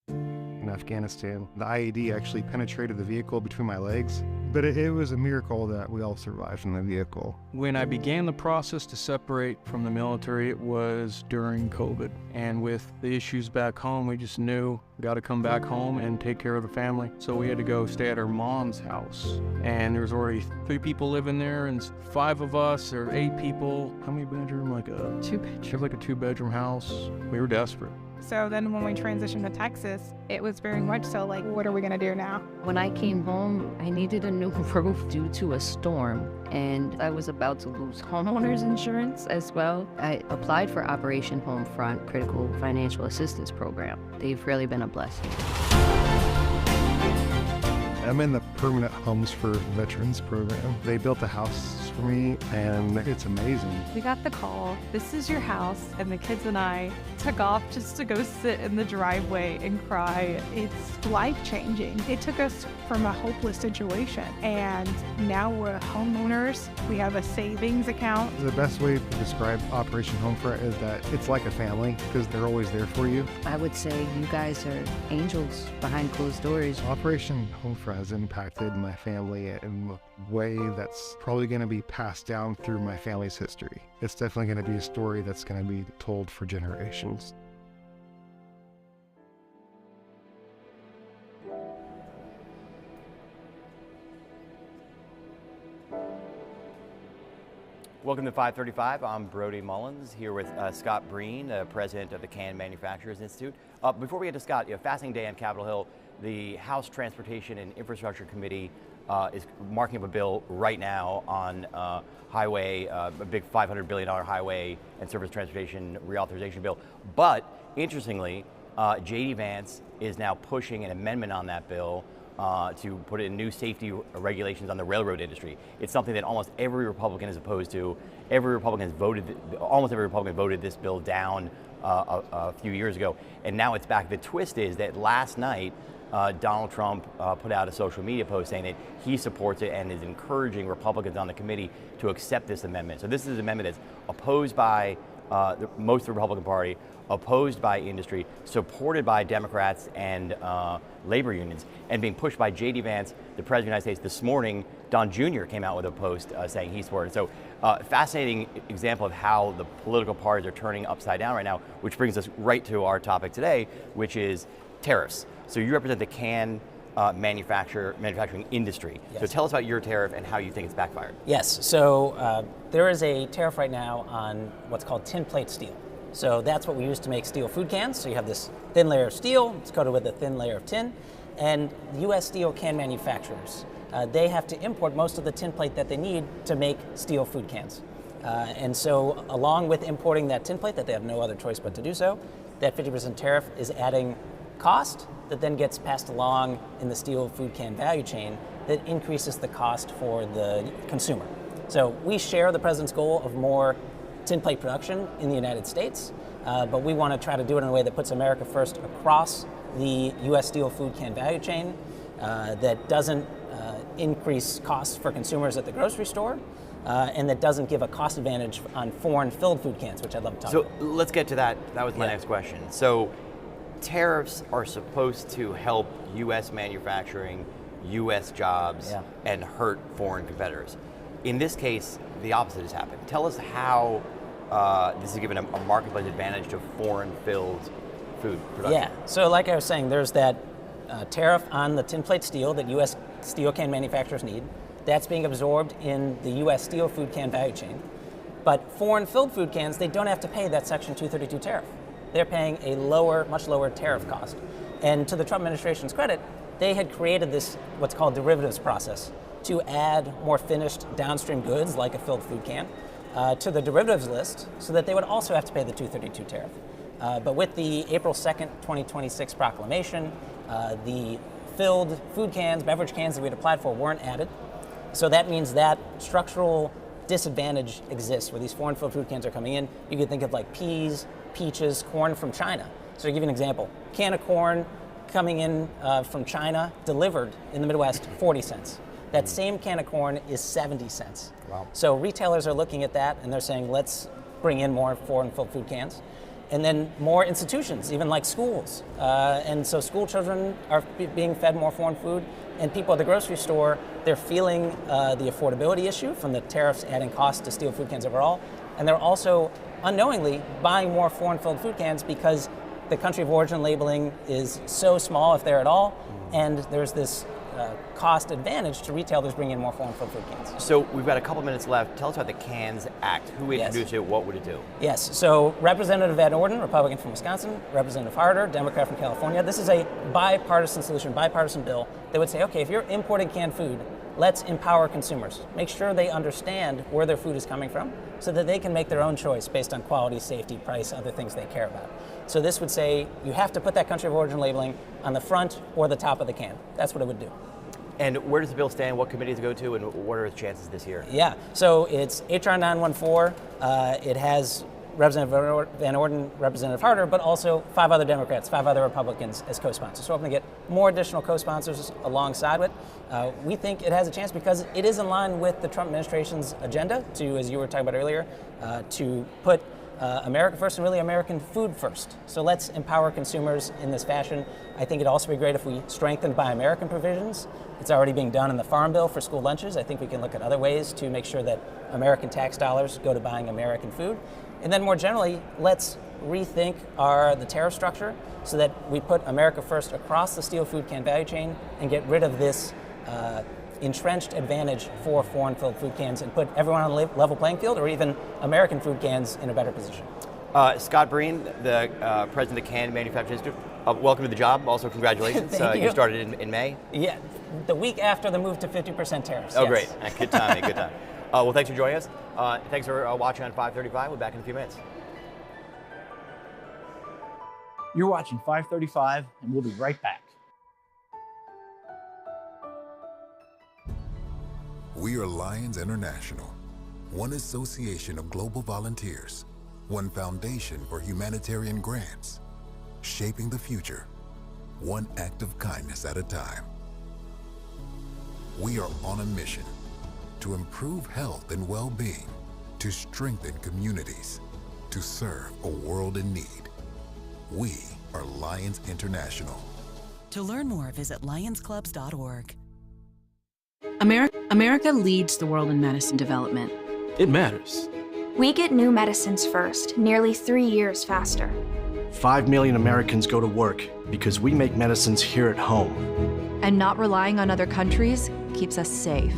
Now, Afghanistan. The IED actually penetrated the vehicle between my legs, but it was a miracle that we all survived in the vehicle. When I began the process to separate from the military, it was during COVID. And with the issues back home, we just knew we got to come back home and take care of the family. So we had to go stay at our mom's house. And there was already 3 people living there and 5 of us, or 8 people. How many bedroom? Like a 2-bedroom. Like a 2-bedroom house. We were desperate. So then when we transitioned to Texas, it was very much so like, what are we going to do now? When I came home, I needed a new roof due to a storm, and I was about to lose homeowners insurance as well. I applied for Operation Homefront Critical Financial Assistance Program. They've really been a blessing. I'm in the Permanent Homes for Veterans program. They built a house for me, and it's amazing. We got the call, this is your house, and the kids and I took off just to go sit in the driveway and cry. It's life-changing. It took us from a hopeless situation, and now we're homeowners. We have a savings account. The best way to describe Operation Homefront is that it's like a family, because they're always there for you. I would say you guys are angels behind closed doors. Operation Homefront has impacted my family in a way that's probably going to be passed down through my family's history. It's definitely going to be a story that's going to be told for generations. Welcome to 535. I'm Brody Mullins here with Scott Breen, president of the Can Manufacturers Institute. Before we get to Scott, fascinating day on Capitol Hill. The House Transportation and Infrastructure Committee is marking up a bill right now on highway, a big $500 billion highway and surface transportation reauthorization bill. But interestingly, J.D. Vance is now pushing an amendment on that bill to put in new safety regulations on the railroad industry. It's something that almost every Republican is opposed to. Almost every Republican voted this bill down a few years ago, and now it's back. The twist is that last night, Donald Trump put out a social media post saying that he supports it and is encouraging Republicans on the committee to accept this amendment. So this is an amendment that's opposed by most of the Republican Party, opposed by industry, supported by Democrats and labor unions, and being pushed by J.D. Vance, the President of the United States. This morning, Don Jr. came out with a post saying he supported it. So fascinating example of how the political parties are turning upside down right now, which brings us right to our topic today, which is tariffs. So you represent the can manufacturing industry. Yes. So tell us about your tariff and how you think it's backfired. Yes, so there is a tariff right now on what's called tin plate steel. So that's what we use to make steel food cans. So you have this thin layer of steel, it's coated with a thin layer of tin, and U.S. steel can manufacturers, they have to import most of the tin plate that they need to make steel food cans. And so along with importing that tin plate, that they have no other choice but to do so, that 50% tariff is adding cost that then gets passed along in the steel food can value chain that increases the cost for the consumer. So we share the president's goal of more tin plate production in the United States, but we want to try to do it in a way that puts America first across the U.S. steel food can value chain, that doesn't increase costs for consumers at the grocery store, and that doesn't give a cost advantage on foreign filled food cans, which I'd love to talk about. So let's get to that. That was my next question. So tariffs are supposed to help U.S. manufacturing, U.S. jobs, and hurt foreign competitors. In this case, the opposite has happened. Tell us how this has given a marketplace advantage to foreign-filled food production. Yeah, so like I was saying, there's that tariff on the tin plate steel that U.S. steel can manufacturers need. That's being absorbed in the U.S. steel food can value chain. But foreign-filled food cans, they don't have to pay that Section 232 tariff. They're paying a much lower tariff cost. And to the Trump administration's credit, they had created this, what's called derivatives process, to add more finished downstream goods, like a filled food can, to the derivatives list, so that they would also have to pay the 232 tariff. But with the April 2nd, 2026 proclamation, the filled food cans, beverage cans that we had applied for weren't added. So that means that structural disadvantage exists where these foreign filled food cans are coming in. You could think of like peas, peaches, corn from China. So to give you an example, can of corn coming in from China, delivered in the Midwest, 40 cents. That same can of corn is 70 cents. Wow. So retailers are looking at that and they're saying, let's bring in more foreign filled food cans. And then more institutions, even like schools. And so school children are being fed more foreign food, and people at the grocery store, they're feeling the affordability issue from the tariffs adding cost to steel food cans overall. And they're also unknowingly buying more foreign-filled food cans because the country of origin labeling is so small, if there at all, and there's this cost advantage to retailers bringing in more foreign-filled food cans. So we've got a couple minutes left. Tell us about the CANS Act. Who introduced it? What would it do? Yes, so Representative Van Orden, Republican from Wisconsin, Representative Harder, Democrat from California. This is a bipartisan solution, bipartisan bill that would say, okay, if you're importing canned food, let's empower consumers. Make sure they understand where their food is coming from so that they can make their own choice based on quality, safety, price, other things they care about. So this would say you have to put that country of origin labeling on the front or the top of the can. That's what it would do. And where does the bill stand? What committee does it go to? And what are the chances this year? Yeah, so it's HR 914. It has Representative Van Orden, Representative Harder, but also 5 other Democrats, 5 other Republicans as co-sponsors. So we're hoping to get more additional co-sponsors alongside with. We think it has a chance because it is in line with the Trump administration's agenda to, as you were talking about earlier, to put America first and really American food first. So let's empower consumers in this fashion. I think it'd also be great if we strengthened Buy American provisions. It's already being done in the Farm Bill for school lunches. I think we can look at other ways to make sure that American tax dollars go to buying American food. And then more generally, let's rethink the tariff structure so that we put America first across the steel food can value chain and get rid of this entrenched advantage for foreign-filled food cans and put everyone on a level playing field, or even American food cans in a better position. Scott Breen, the president of Can Manufacturers Institute, welcome to the job. Also, congratulations. Thank you. You started in May? Yeah, the week after the move to 50% tariffs. Oh, yes. great. Good timing, good time. Well, thanks for joining us. Thanks for watching on 535. We'll be back in a few minutes. You're watching 535, and we'll be right back. We are Lions International, one association of global volunteers, one foundation for humanitarian grants, shaping the future, one act of kindness at a time. We are on a mission to improve health and well-being, to strengthen communities, to serve a world in need. We are Lions International. To learn more, visit lionsclubs.org. America leads the world in medicine development. It matters. We get new medicines first, nearly 3 years faster. 5 million Americans go to work because we make medicines here at home. And not relying on other countries keeps us safe.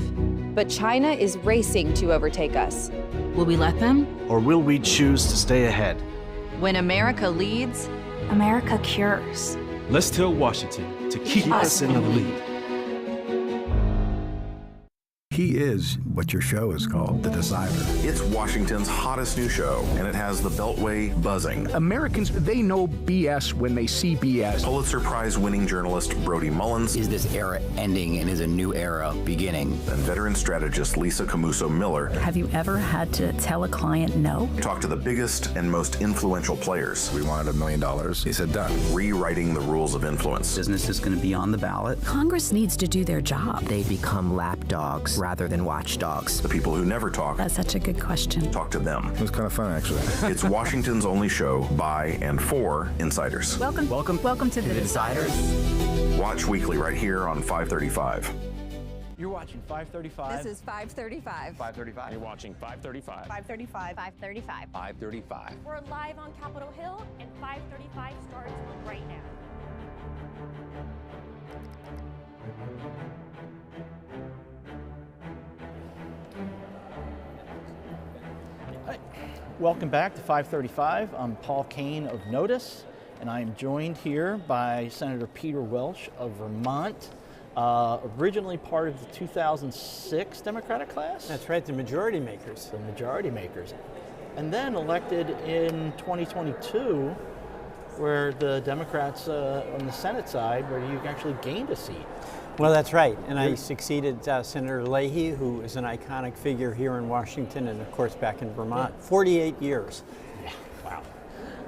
But China is racing to overtake us. Will we let them? Or will we choose to stay ahead? When America leads, America cures. Let's tell Washington to keep us in the lead. He is what your show is called, The Decider. It's Washington's hottest new show, and it has the Beltway buzzing. Americans, they know BS when they see BS. Pulitzer Prize-winning journalist Brody Mullins. Is this era ending and is a new era beginning? And veteran strategist Lisa Camuso Miller. Have you ever had to tell a client no? Talk to the biggest and most influential players. We wanted $1 million. He said done. Rewriting the rules of influence. Business is going to be on the ballot. Congress needs to do their job. They become lapdogs rather than watchdogs. The people who never talk. That's such a good question. Talk to them. It was kind of fun, actually. It's Washington's only show by and for insiders. Welcome to The Deciders. Watch weekly right here on 535. You're watching 535. This is 535. 535. You're watching 535. 535. 535. 535. We're live on Capitol Hill, and 535 starts right now. Welcome back to 535. I'm Paul Kane of Notice, and I am joined here by Senator Peter Welch of Vermont, originally part of the 2006 Democratic class. That's right, the majority makers. The majority makers. And then elected in 2022, where the Democrats on the Senate side, where you actually gained a seat. Well, that's right, and I succeeded Senator Leahy, who is an iconic figure here in Washington and, of course, back in Vermont. 48 years. Yeah, wow.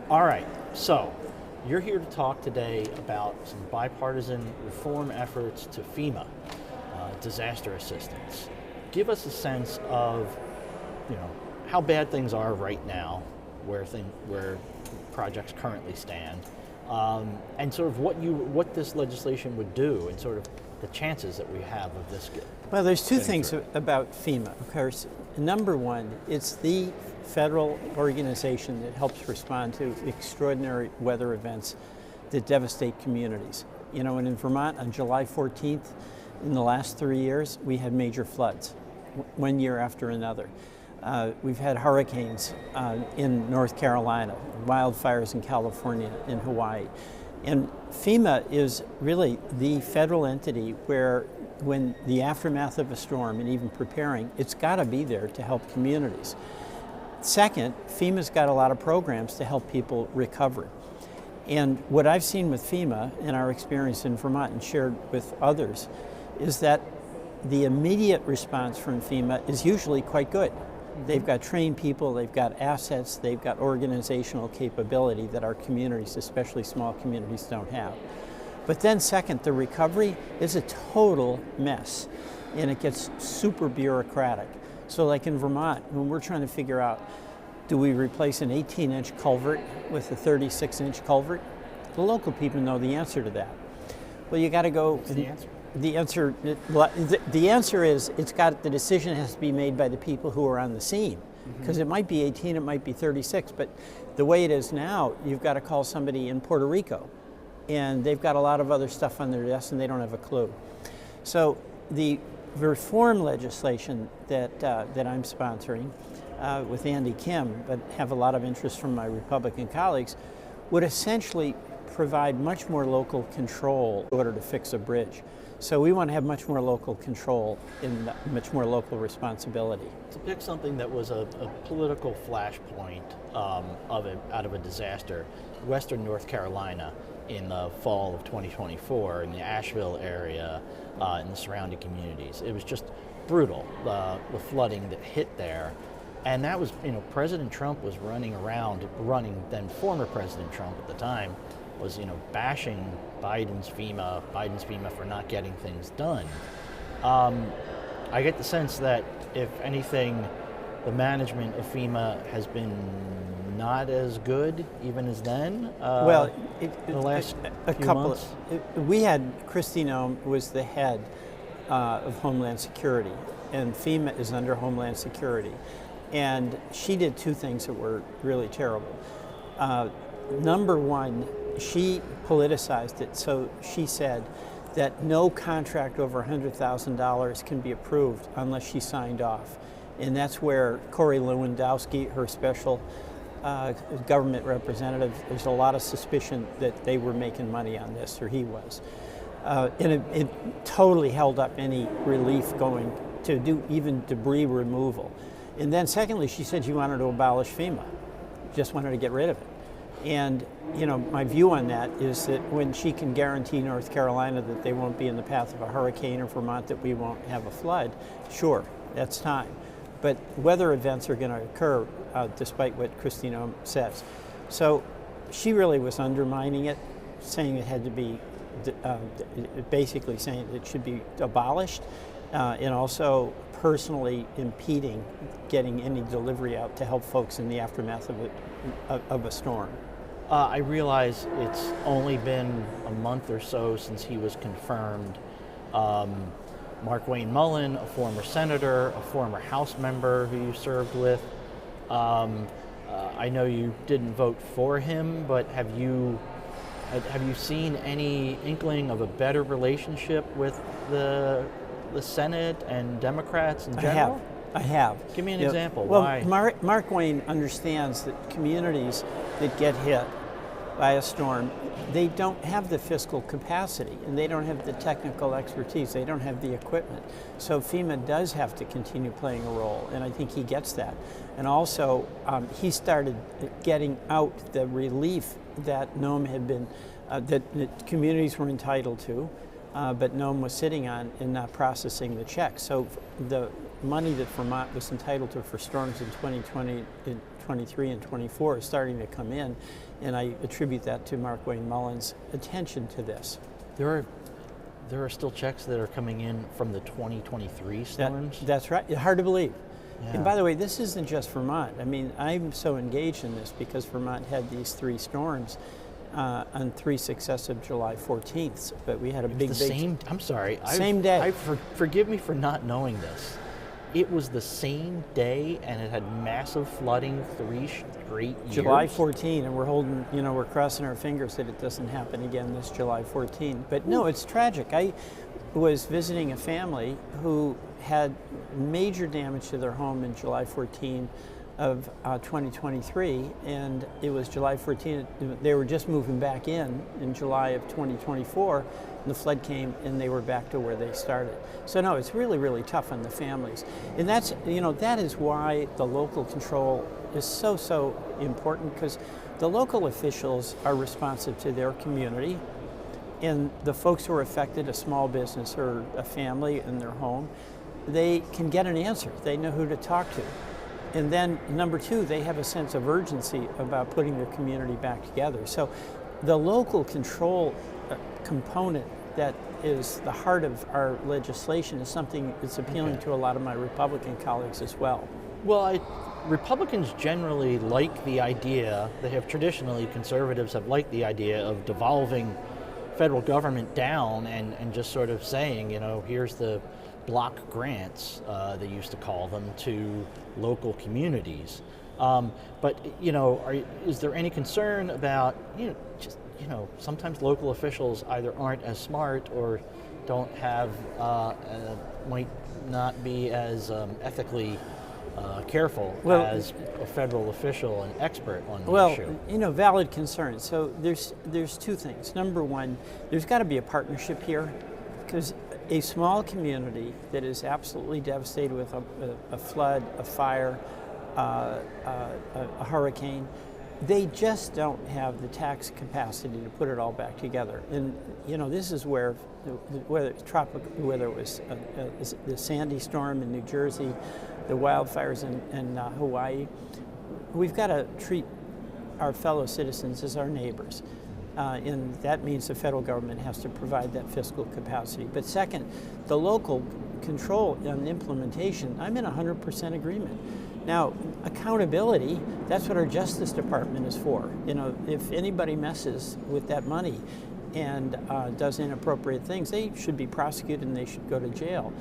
All right, so you're here to talk today about some bipartisan reform efforts to FEMA, disaster assistance. Give us a sense of, how bad things are right now, where projects currently stand, and sort of what this legislation would do, and sort of the chances that we have of this. Well, there's two things about FEMA. Of course, number one, it's the federal organization that helps respond to extraordinary weather events that devastate communities. You know, and in Vermont on July 14th, in the last 3 years, we had major floods, one year after another. We've had hurricanes in North Carolina, wildfires in California, in Hawaii. And FEMA is really the federal entity where, when the aftermath of a storm and even preparing, it's got to be there to help communities. Second, FEMA's got a lot of programs to help people recover. And what I've seen with FEMA and our experience in Vermont and shared with others is that the immediate response from FEMA is usually quite good. They've got trained people, they've got assets, they've got organizational capability that our communities, especially small communities, don't have. But then second, the recovery is a total mess, and it gets super bureaucratic. So like in Vermont, when we're trying to figure out, do we replace an 18-inch culvert with a 36-inch culvert? The local people know the answer to that. Well, you got to go. What's the answer? The answer is the decision has to be made by the people who are on the scene, because it might be 18, it might be 36, but the way it is now, you've got to call somebody in Puerto Rico, and they've got a lot of other stuff on their desk and they don't have a clue. So the reform legislation that I'm sponsoring with Andy Kim, but have a lot of interest from my Republican colleagues, would essentially provide much more local control in order to fix a bridge. So we want to have much more local control and much more local responsibility. To pick something that was a political flashpoint out of a disaster, Western North Carolina in the fall of 2024 in the Asheville area and the surrounding communities. It was just brutal, the flooding that hit there. And that was, President Trump was running, then former President Trump at the time, was, bashing Biden's FEMA for not getting things done. I get the sense that, if anything, the management of FEMA has been not as good even as then. The last few months. We had Kristi Noem was the head of Homeland Security, and FEMA is under Homeland Security. And she did two things that were really terrible. Number one, she politicized it, so she said that no contract over $100,000 can be approved unless she signed off. And that's where Corey Lewandowski, her special government representative, there's a lot of suspicion that they were making money on this, or he was. And it totally held up any relief going to do even debris removal. And then secondly, she said she wanted to abolish FEMA, just wanted to get rid of it. And my view on that is that when she can guarantee North Carolina that they won't be in the path of a hurricane, or Vermont that we won't have a flood, sure, that's time. But weather events are going to occur despite what Kristi Noem says. So she really was undermining it, saying it had to be, basically saying it should be abolished, and also personally impeding getting any delivery out to help folks in the aftermath of a storm. I realize it's only been a month or so since he was confirmed. Mark Wayne Mullen, a former senator, a former House member who you served with. I know you didn't vote for him, but have you seen any inkling of a better relationship with the Senate and Democrats in general? I have. Give me an example. Well, Why? Mark Wayne understands that communities that get hit by a storm, they don't have the fiscal capacity, and they don't have the technical expertise, they don't have the equipment. So FEMA does have to continue playing a role, and I think he gets that. And also, he started getting out the relief that Noem had been, that communities were entitled to, but Noem was sitting on and not processing the checks. So the money that Vermont was entitled to for storms in 2020, in 23 and 24 is starting to come in, and I attribute that to Mark Wayne Mullen's attention to this. There are still checks that are coming in from the 2023 storms? That's right. Hard to believe. And by the way, this isn't just Vermont. I mean, I'm so engaged in this because Vermont had these 3 storms on 3 successive July 14th. But we had a big same. I'm sorry. Same day. Forgive me for not knowing this. It was the same day, and it had massive flooding 3 straight years. July 14, and we're holding, we're crossing our fingers that it doesn't happen again this July 14. But no, it's tragic. I was visiting a family who had major damage to their home in July 14 of 2023, and it was July 14. They were just moving back in July of 2024, and the flood came and they were back to where they started. So no, it's really, really tough on the families. And that's, that is why the local control is so important, because the local officials are responsive to their community, and the folks who are affected, a small business or a family in their home, they can get an answer. They know who to talk to. And then number 2, they have a sense of urgency about putting their community back together. So the local control component that is the heart of our legislation is something that's appealing to a lot of my Republican colleagues as well. Well, Republicans generally like the idea, conservatives have liked the idea of devolving federal government down and just sort of saying, here's the block grants, they used to call them, to local communities. But is there any concern about sometimes local officials either aren't as smart or don't have might not be as ethically careful as a federal official and expert on the issue? Valid concern. So there's 2 things. Number 1, there's got to be a partnership here, because a small community that is absolutely devastated with a flood, a fire, a hurricane, they just don't have the tax capacity to put it all back together. And this is whether it was the Sandy storm in New Jersey, the wildfires in Hawaii, we've got to treat our fellow citizens as our neighbors. And that means the federal government has to provide that fiscal capacity. But second, the local control and implementation, I'm in 100% agreement. Now, accountability, that's what our Justice Department is for. If anybody messes with that money and does inappropriate things, they should be prosecuted and they should go to jail.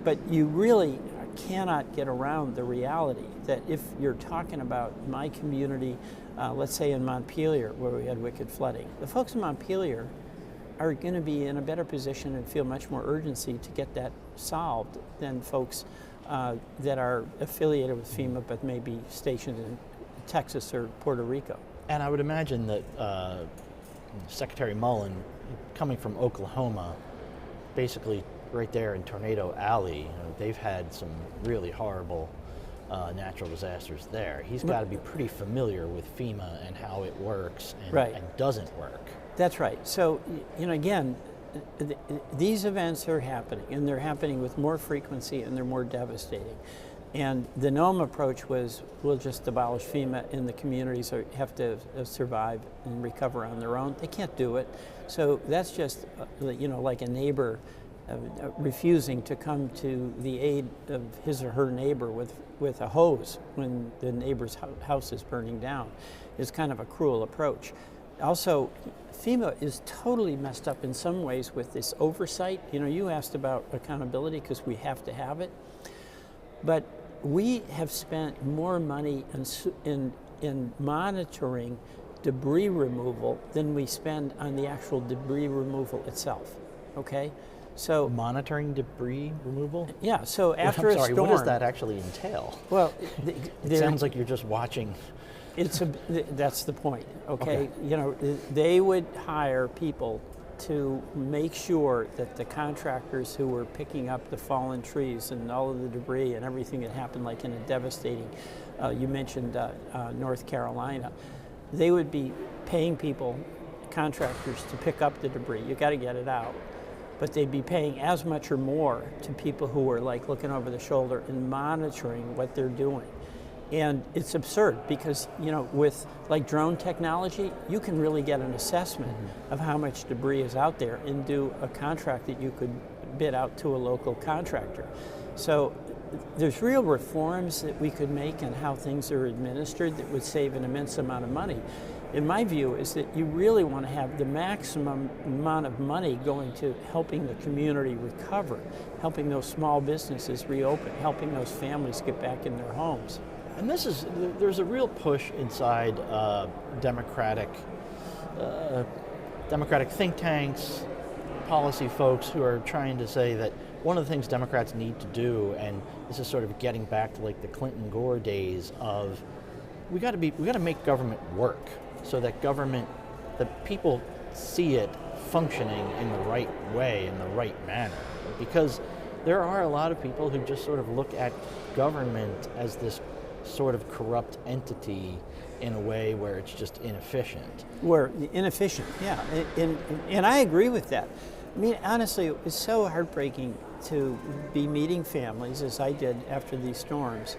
But you really cannot get around the reality that if you're talking about my community, let's say in Montpelier, where we had wicked flooding, the folks in Montpelier are going to be in a better position and feel much more urgency to get that solved than folks that are affiliated with FEMA but may be stationed in Texas or Puerto Rico. And I would imagine that Secretary Mullen, coming from Oklahoma, basically right there in Tornado Alley, they've had some really horrible natural disasters there. He's got to be pretty familiar with FEMA and how it works and doesn't work. That's right. So, again, these events are happening, and they're happening with more frequency, and they're more devastating. And the NOAA approach was, we'll just abolish FEMA, and the communities have to survive and recover on their own. They can't do it. So that's just, like a neighbor refusing to come to the aid of his or her neighbor with a hose when the neighbor's house is burning down. Is kind of a cruel approach. Also, FEMA is totally messed up in some ways with this oversight. You asked about accountability because we have to have it. But we have spent more money in monitoring debris removal than we spend on the actual debris removal itself. Okay? So monitoring debris removal? Yeah, so after a storm... what does that actually entail? Well, it sounds like you're just watching. That's the point, okay? They would hire people to make sure that the contractors who were picking up the fallen trees and all of the debris and everything that happened, like in a devastating, you mentioned North Carolina, they would be paying people, contractors, to pick up the debris. You got to get it out. But they'd be paying as much or more to people who were like looking over the shoulder and monitoring what they're doing. And it's absurd because, with like drone technology, you can really get an assessment of how much debris is out there and do a contract that you could bid out to a local contractor. So there's real reforms that we could make in how things are administered that would save an immense amount of money. In my view, is that you really want to have the maximum amount of money going to helping the community recover, helping those small businesses reopen, helping those families get back in their homes. And there's a real push inside Democratic think tanks, policy folks who are trying to say that one of the things Democrats need to do, and this is sort of getting back to like the Clinton-Gore days of, we got to make government work so that people see it functioning in the right way, in the right manner. Because there are a lot of people who just sort of look at government as this sort of corrupt entity in a way where it's just inefficient. Yeah, and I agree with that. I mean, honestly, it was so heartbreaking to be meeting families, as I did after these storms,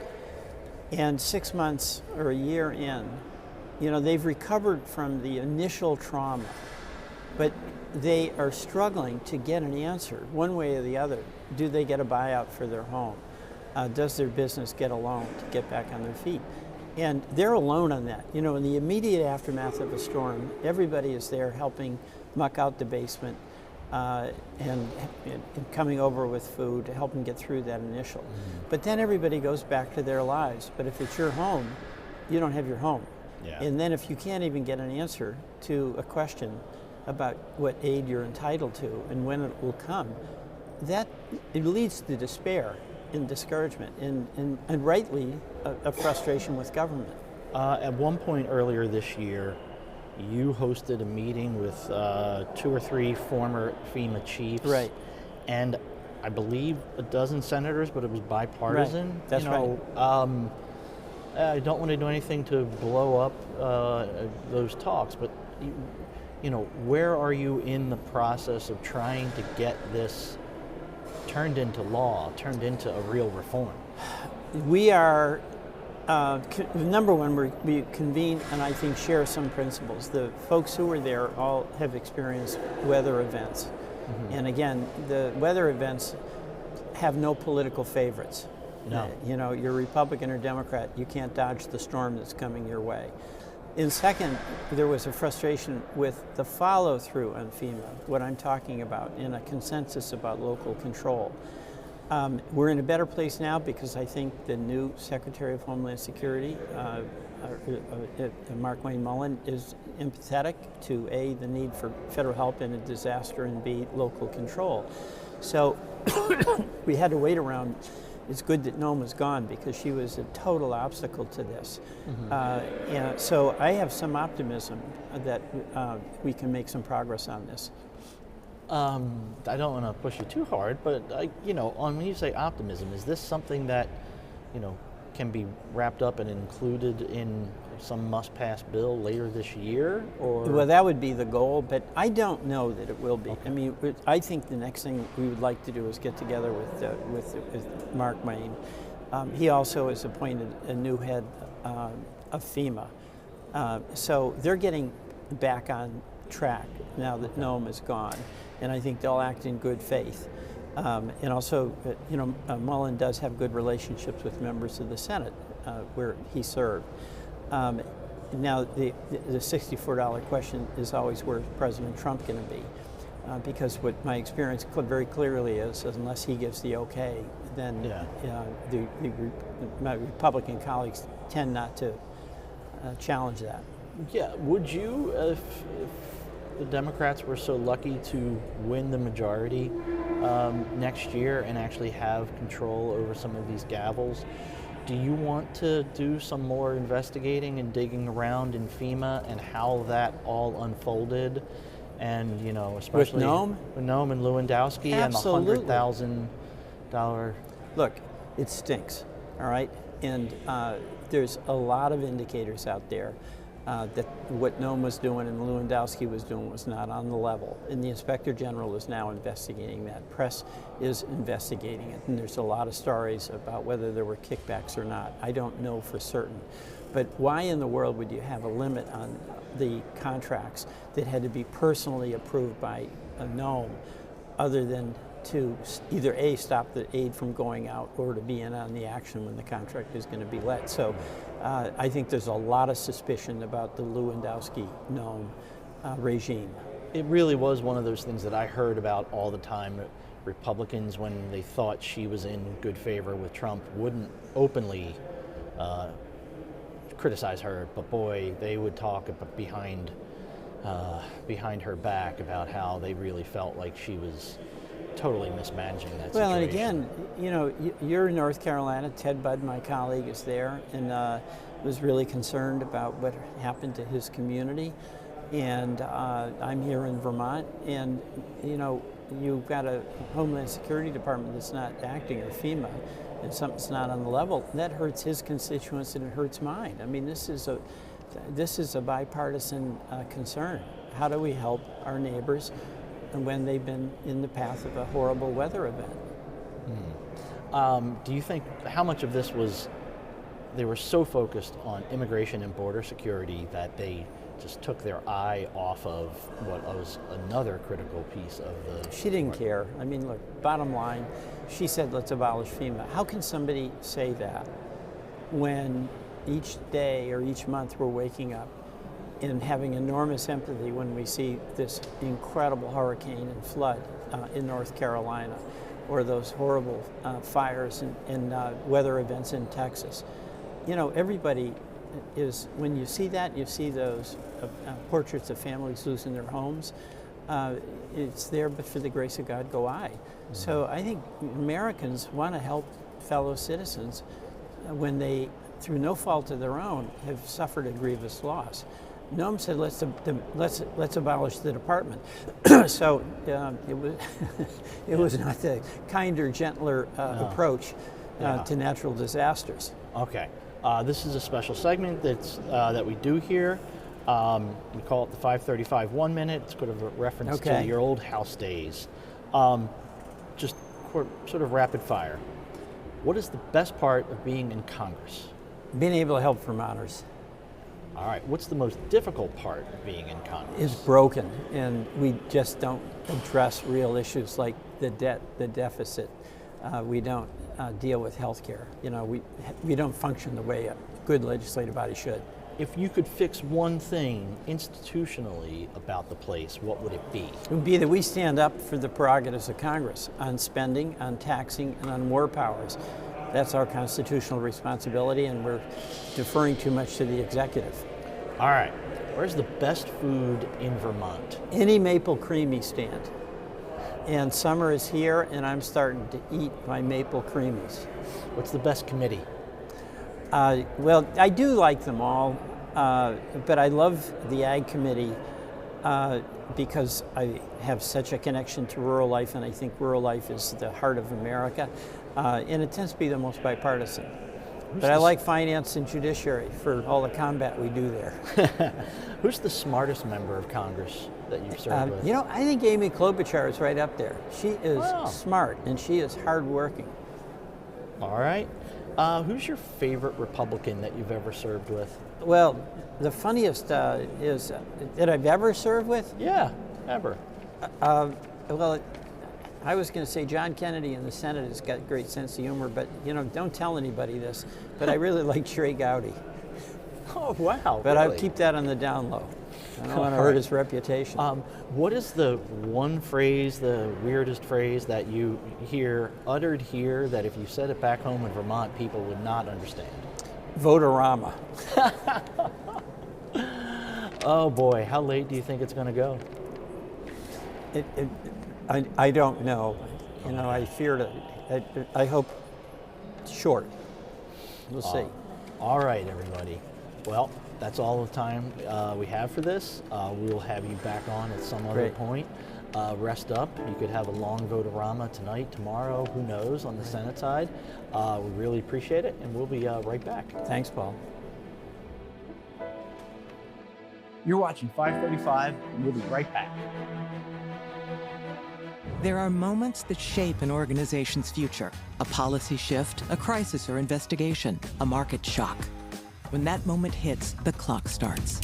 and 6 months or a year in, they've recovered from the initial trauma, but they are struggling to get an answer, one way or the other. Do they get a buyout for their home? Does their business get a loan to get back on their feet? And they're alone on that. In the immediate aftermath of a storm, everybody is there helping muck out the basement and coming over with food to help them get through that initial. But then everybody goes back to their lives. But if it's your home, you don't have your home. Yeah. And then if you can't even get an answer to a question about what aid you're entitled to and when it will come, it leads to despair and discouragement and rightly a frustration with government. At one point earlier this year, you hosted a meeting with 2 or 3 former FEMA chiefs. Right. And I believe a dozen senators, but it was bipartisan. Right. That's right. I don't want to do anything to blow up those talks, but where are you in the process of trying to get this turned into law, turned into a real reform? We are, number one, we convene and I think share some principles. The folks who were there all have experienced weather events. Mm-hmm. And again, the weather events have no political favorites. No. You're Republican or Democrat, you can't dodge the storm that's coming your way. And second, there was a frustration with the follow-through on FEMA, what I'm talking about, and a consensus about local control. We're in a better place now because I think the new Secretary of Homeland Security, Mark Wayne Mullen, is empathetic to A, the need for federal help in a disaster, and B, local control. So we had to wait around. It's good that Noma's gone because she was a total obstacle to this. Mm-hmm. So I have some optimism that we can make some progress on this. I don't want to push you too hard, but when you say optimism, is this something that can be wrapped up and included in some must-pass bill later this year? Or well, that would be the goal, but I don't know that it will be. Okay. I mean, I think the next thing we would like to do is get together with Mark Wayne. He also has appointed a new head of FEMA, so they're getting back on track now that Noam is gone, and I think they'll act in good faith. And also, Mullen does have good relationships with members of the Senate where he served. Now, the $64 question is always where President Trump going to be? Because what my experience very clearly is unless he gives the okay, then my Republican colleagues tend not to challenge that. Yeah, would you, if the Democrats were so lucky to win the majority next year and actually have control over some of these gavels, do you want to do some more investigating and digging around in FEMA and how that all unfolded? And, especially with Noam and Lewandowski. Absolutely. And the $100,000. Look, it stinks, all right? And there's a lot of indicators out there that what Noam was doing and Lewandowski was doing was not on the level. And the Inspector General is now investigating that. Press is investigating it. And there's a lot of stories about whether there were kickbacks or not. I don't know for certain. But why in the world would you have a limit on the contracts that had to be personally approved by Noam, other than to either A, stop the aid from going out, or to be in on the action when the contract is going to be let. So I think there's a lot of suspicion about the Lewandowski Nome regime. It really was one of those things that I heard about all the time. Republicans, when they thought she was in good favor with Trump, wouldn't openly criticize her, but boy, they would talk behind her back about how they really felt like she was totally mismanaging that situation. Well, and again, you know, you're in North Carolina. Ted Budd, my colleague, is there, and was really concerned about what happened to his community. And I'm here in Vermont, and you know, you've got a Homeland Security Department that's not acting, or FEMA, and something's not on the level. That hurts his constituents, and it hurts mine. I mean, this is a bipartisan concern. How do we help our neighbors when they've been in the path of a horrible weather event? Do you think, how much of this was, they were so focused on immigration and border security that they just took their eye off of what was another critical piece of the... She didn't care. I mean, look, bottom line, she said, let's abolish FEMA. How can somebody say that when each day or each month we're waking up and having enormous empathy when we see this incredible hurricane and flood in North Carolina, or those horrible fires and weather events in Texas? You know, everybody is, when you see that, you see those portraits of families losing their homes, it's there, but for the grace of God go I. So I think Americans want to help fellow citizens when they, through no fault of their own, have suffered a grievous loss. Noam said, let's abolish the department. So it was not the kinder, gentler approach to natural disasters. Okay. This is a special segment that we do here. We call it the 535 1 minute. It's sort of a reference to your old House days. Just sort of rapid fire. What is the best part of being in Congress? Being able to help Vermonters. All right. What's the most difficult part of being in Congress? It's broken, and we just don't address real issues like the debt, the deficit. We don't deal with health care. You know, we don't function the way a good legislative body should. If you could fix one thing institutionally about the place, what would it be? It would be that we stand up for the prerogatives of Congress on spending, on taxing, and on war powers. That's our constitutional responsibility, and we're deferring too much to the executive. All right. Where's the best food in Vermont? Any maple creamy stand. And summer is here, and I'm starting to eat my maple creamies. What's the best committee? Well, I do like them all, but I love the Ag Committee because I have such a connection to rural life, and I think rural life is the heart of America, and it tends to be the most bipartisan. But I like finance and judiciary for all the combat we do there. Who's the smartest member of Congress that you've served with? You know, I think Amy Klobuchar is right up there. She is smart, and she is hardworking. All right. Who's your favorite Republican that you've ever served with? Well, the funniest is that I've ever served with? Yeah, ever. Well, I was going to say John Kennedy in the Senate has got great sense of humor, but you know, don't tell anybody this. But I really like Trey Gowdy. Oh wow! But really? I'll keep that on the down low. I don't want to hurt his reputation. What is the one phrase, the weirdest phrase that you hear uttered here that if you said it back home in Vermont, people would not understand? Votorama. Oh boy, how late do you think it's going to go? I don't know. You know, I fear to. I hope short. We'll see. All right, everybody. Well, that's all the time we have for this. We'll have you back on at some other point. Rest up. You could have a long votorama tonight, tomorrow, who knows, on the Senate side. We really appreciate it, and we'll be right back. Thanks, Paul. You're watching 535, and we'll be right back. There are moments that shape an organization's future. A policy shift, a crisis or investigation, a market shock. When that moment hits, the clock starts.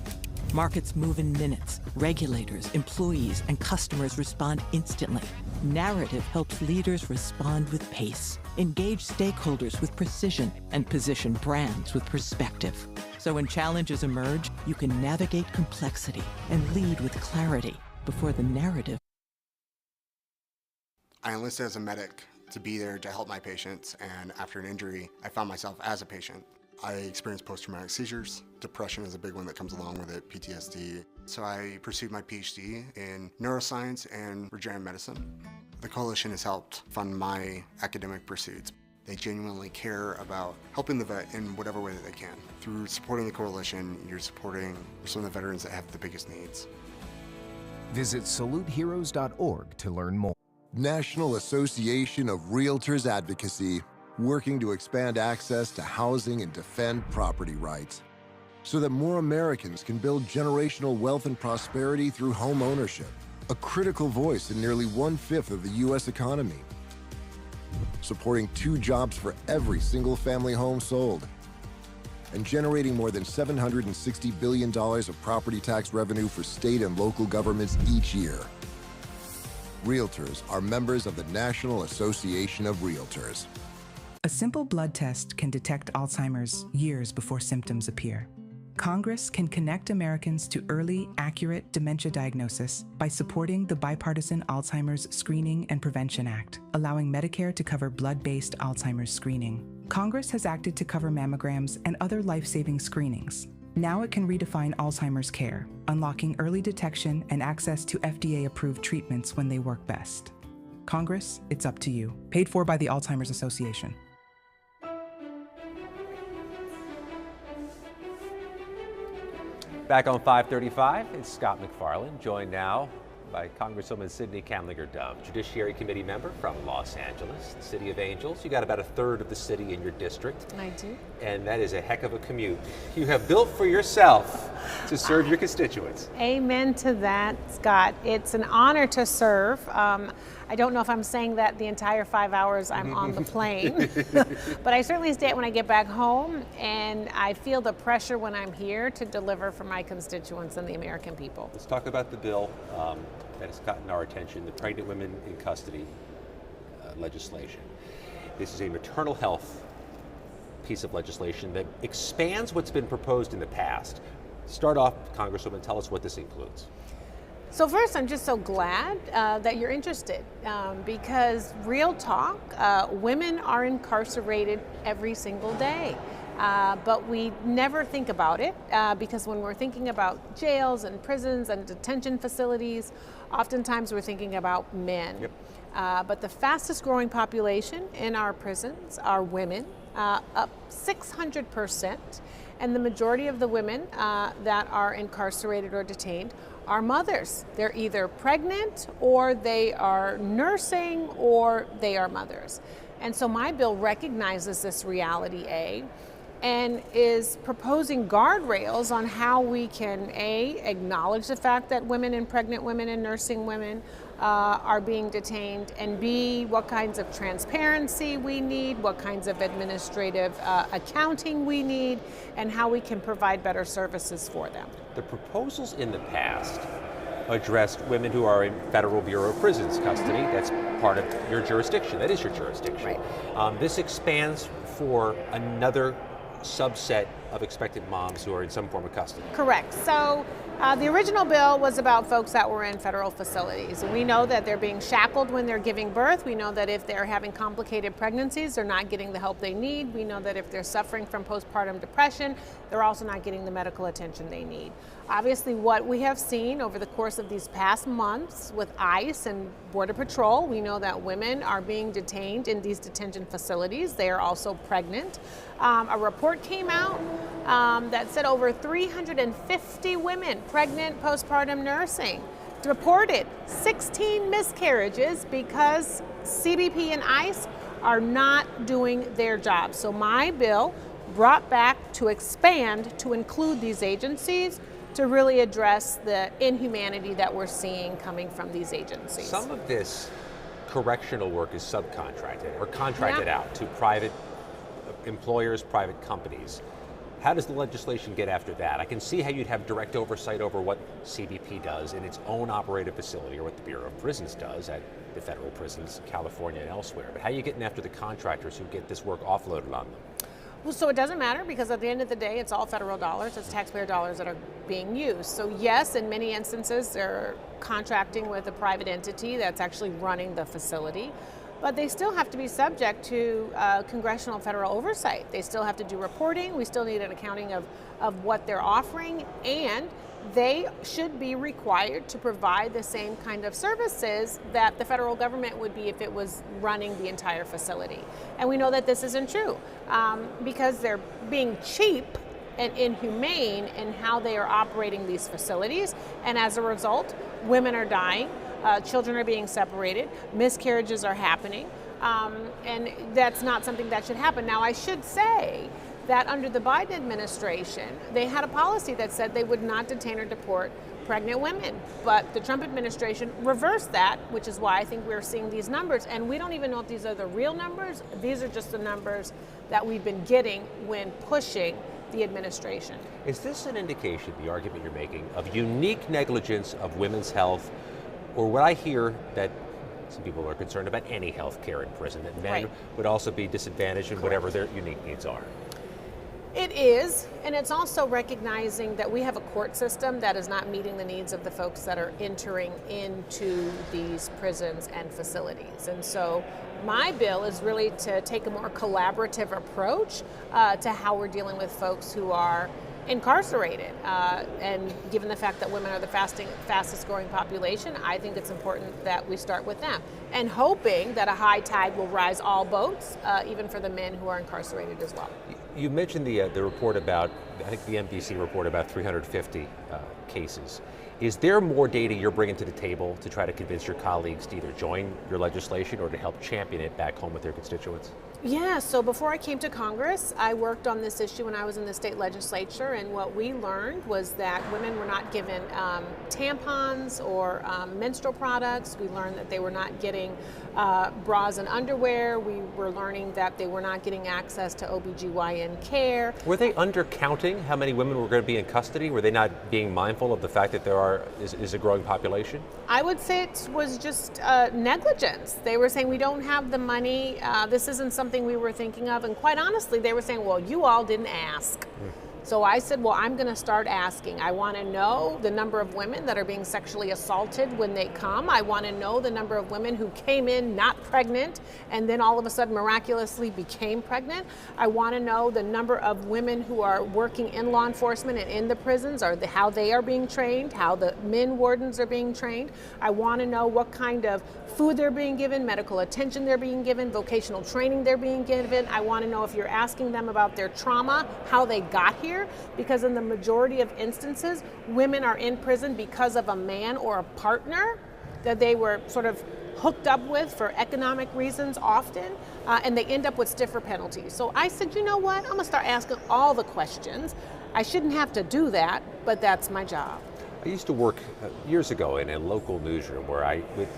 Markets move in minutes. Regulators, employees, and customers respond instantly. Narrative helps leaders respond with pace, engage stakeholders with precision, and position brands with perspective. So when challenges emerge, you can navigate complexity and lead with clarity before the narrative. I enlisted as a medic to be there to help my patients, and after an injury, I found myself as a patient. I experienced post-traumatic seizures. Depression is a big one that comes along with it, PTSD. So I pursued my PhD in neuroscience and regenerative medicine. The coalition has helped fund my academic pursuits. They genuinely care about helping the vet in whatever way that they can. Through supporting the coalition, you're supporting some of the veterans that have the biggest needs. Visit saluteheroes.org to learn more. National Association of Realtors Advocacy, working to expand access to housing and defend property rights so that more Americans can build generational wealth and prosperity through home ownership, a critical voice in nearly 1/5 of the U.S. economy. Supporting 2 jobs for every single family home sold, and generating more than $760 billion of property tax revenue for state and local governments each year. Realtors are members of the National Association of Realtors. A simple blood test can detect Alzheimer's years before symptoms appear. Congress can connect Americans to early, accurate dementia diagnosis by supporting the bipartisan Alzheimer's Screening and Prevention Act, allowing Medicare to cover blood-based Alzheimer's screening. Congress has acted to cover mammograms and other life-saving screenings. Now it can redefine Alzheimer's care, unlocking early detection and access to FDA-approved treatments when they work best. Congress, it's up to you. Paid for by the Alzheimer's Association. Back on 535, it's Scott McFarland, joined now by Congresswoman Sidney Kamlinger-Dove, Judiciary Committee member from Los Angeles, the City of Angels. You got about 1/3 of the city in your district. I do. And that is a heck of a commute you have built for yourself to serve your constituents. Amen to that, Scott. It's an honor to serve. I don't know if I'm saying that the entire 5 hours I'm on the plane, but I certainly stay it when I get back home, and I feel the pressure when I'm here to deliver for my constituents and the American people. Let's talk about the bill that has gotten our attention, the Pregnant Women in Custody legislation. This is a maternal health piece of legislation that expands what's been proposed in the past. Start off, Congresswoman, tell us what this includes. So first, I'm just so glad that you're interested because real talk, women are incarcerated every single day. But we never think about it because when we're thinking about jails and prisons and detention facilities, oftentimes we're thinking about men. Yep. But the fastest growing population in our prisons are women, up 600%. And the majority of the women that are incarcerated or detained are mothers. They're either pregnant or they are nursing or they are mothers. And so my bill recognizes this reality, and is proposing guardrails on how we can, acknowledge the fact that women and pregnant women and nursing women are being detained, and B, what kinds of transparency we need, what kinds of administrative accounting we need, and how we can provide better services for them. The proposals in the past addressed women who are in Federal Bureau of Prisons custody. That's part of your jurisdiction. That is your jurisdiction. Right. This expands for another subset of expectant moms who are in some form of custody. Correct. So the original bill was about folks that were in federal facilities. And we know that they're being shackled when they're giving birth. We know that if they're having complicated pregnancies, they're not getting the help they need. We know that if they're suffering from postpartum depression, they're also not getting the medical attention they need. Obviously, what we have seen over the course of these past months with ICE and Border Patrol, we know that women are being detained in these detention facilities. They are also pregnant. A report came out that said over 350 women pregnant postpartum nursing reported 16 miscarriages because CBP and ICE are not doing their job. So my bill brought back to expand to include these agencies to really address the inhumanity that we're seeing coming from these agencies. Some of this correctional work is subcontracted or contracted out to private employers, private companies. How does the legislation get after that? I can see how you'd have direct oversight over what CBP does in its own operative facility, or what the Bureau of Prisons does at the federal prisons in California and elsewhere. But how are you getting after the contractors who get this work offloaded on them? Well, so it doesn't matter, because at the end of the day, it's all federal dollars, it's taxpayer dollars that are being used. So yes, in many instances, they're contracting with a private entity that's actually running the facility, but they still have to be subject to congressional federal oversight. They still have to do reporting. We still need an accounting of what they're offering, and they should be required to provide the same kind of services that the federal government would be if it was running the entire facility. And we know that this isn't true because they're being cheap and inhumane in how they are operating these facilities. And as a result, women are dying, children are being separated, miscarriages are happening, and that's not something that should happen. Now, I should say that under the Biden administration, they had a policy that said they would not detain or deport pregnant women. But the Trump administration reversed that, which is why I think we're seeing these numbers. And we don't even know if these are the real numbers. These are just the numbers that we've been getting when pushing the administration. Is this an indication, the argument you're making, of unique negligence of women's health, or what I hear that some people are concerned about any health care in prison, that men would also be disadvantaged in whatever their unique needs are? It is, and it's also recognizing that we have a court system that is not meeting the needs of the folks that are entering into these prisons and facilities. And so my bill is really to take a more collaborative approach to how we're dealing with folks who are incarcerated. And given the fact that women are the fastest growing population, I think it's important that we start with them. And hoping that a high tide will rise all boats, even for the men who are incarcerated as well. You mentioned the report about, I think the NBC report about 350 cases. Is there more data you're bringing to the table to try to convince your colleagues to either join your legislation or to help champion it back home with their constituents? Yeah, so before I came to Congress, I worked on this issue when I was in the state legislature, and what we learned was that women were not given tampons or menstrual products. We learned that they were not getting bras and underwear. We were learning that they were not getting access to OBGYN care. Were they undercounting how many women were going to be in custody? Were they not being mindful of the fact that there is a growing population? I would say it was just negligence. They were saying, we don't have the money, this isn't something we were thinking of, and quite honestly, they were saying, well, you all didn't ask. So I said, well, I'm going to start asking. I want to know the number of women that are being sexually assaulted when they come. I want to know the number of women who came in not pregnant and then all of a sudden miraculously became pregnant. I want to know the number of women who are working in law enforcement and in the prisons, or how they are being trained, how the men wardens are being trained. I want to know what kind of food they're being given, medical attention they're being given, vocational training they're being given. I want to know if you're asking them about their trauma, how they got here. Because in the majority of instances, women are in prison because of a man or a partner that they were sort of hooked up with for economic reasons often, and they end up with stiffer penalties. So I said, you know what, I'm gonna start asking all the questions. I shouldn't have to do that, but that's my job. I used to work years ago in a local newsroom where I would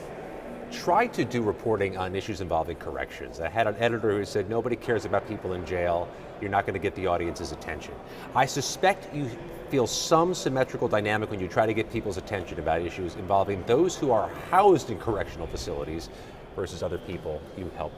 try to do reporting on issues involving corrections. I had an editor who said, nobody cares about people in jail. You're not going to get the audience's attention. I suspect you feel some symmetrical dynamic when you try to get people's attention about issues involving those who are housed in correctional facilities versus other people you help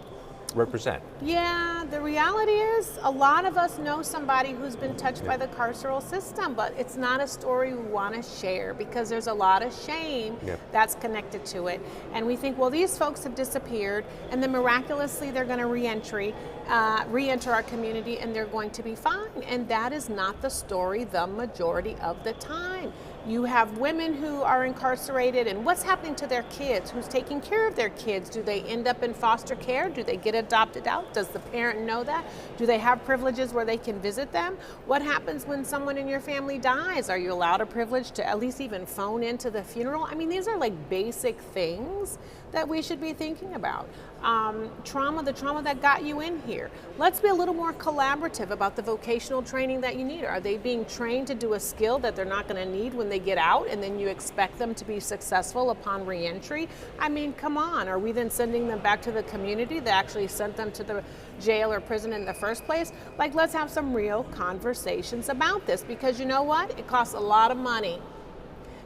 represent. Yeah, the reality is a lot of us know somebody who's been touched by the carceral system, but it's not a story we want to share because there's a lot of shame that's connected to it. And we think, well, these folks have disappeared and then miraculously they're going to re-enter our community and they're going to be fine. And that is not the story the majority of the time. You have women who are incarcerated, and what's happening to their kids? Who's taking care of their kids? Do they end up in foster care? Do they get adopted out? Does the parent know that? Do they have privileges where they can visit them? What happens when someone in your family dies? Are you allowed a privilege to at least even phone into the funeral? I mean, these are like basic things that we should be thinking about. The trauma that got you in here. Let's be a little more collaborative about the vocational training that you need. Are they being trained to do a skill that they're not going to need when they get out, and then you expect them to be successful upon reentry? I mean, come on. Are we then sending them back to the community that actually sent them to the jail or prison in the first place? Like, let's have some real conversations about this, because you know what? It costs a lot of money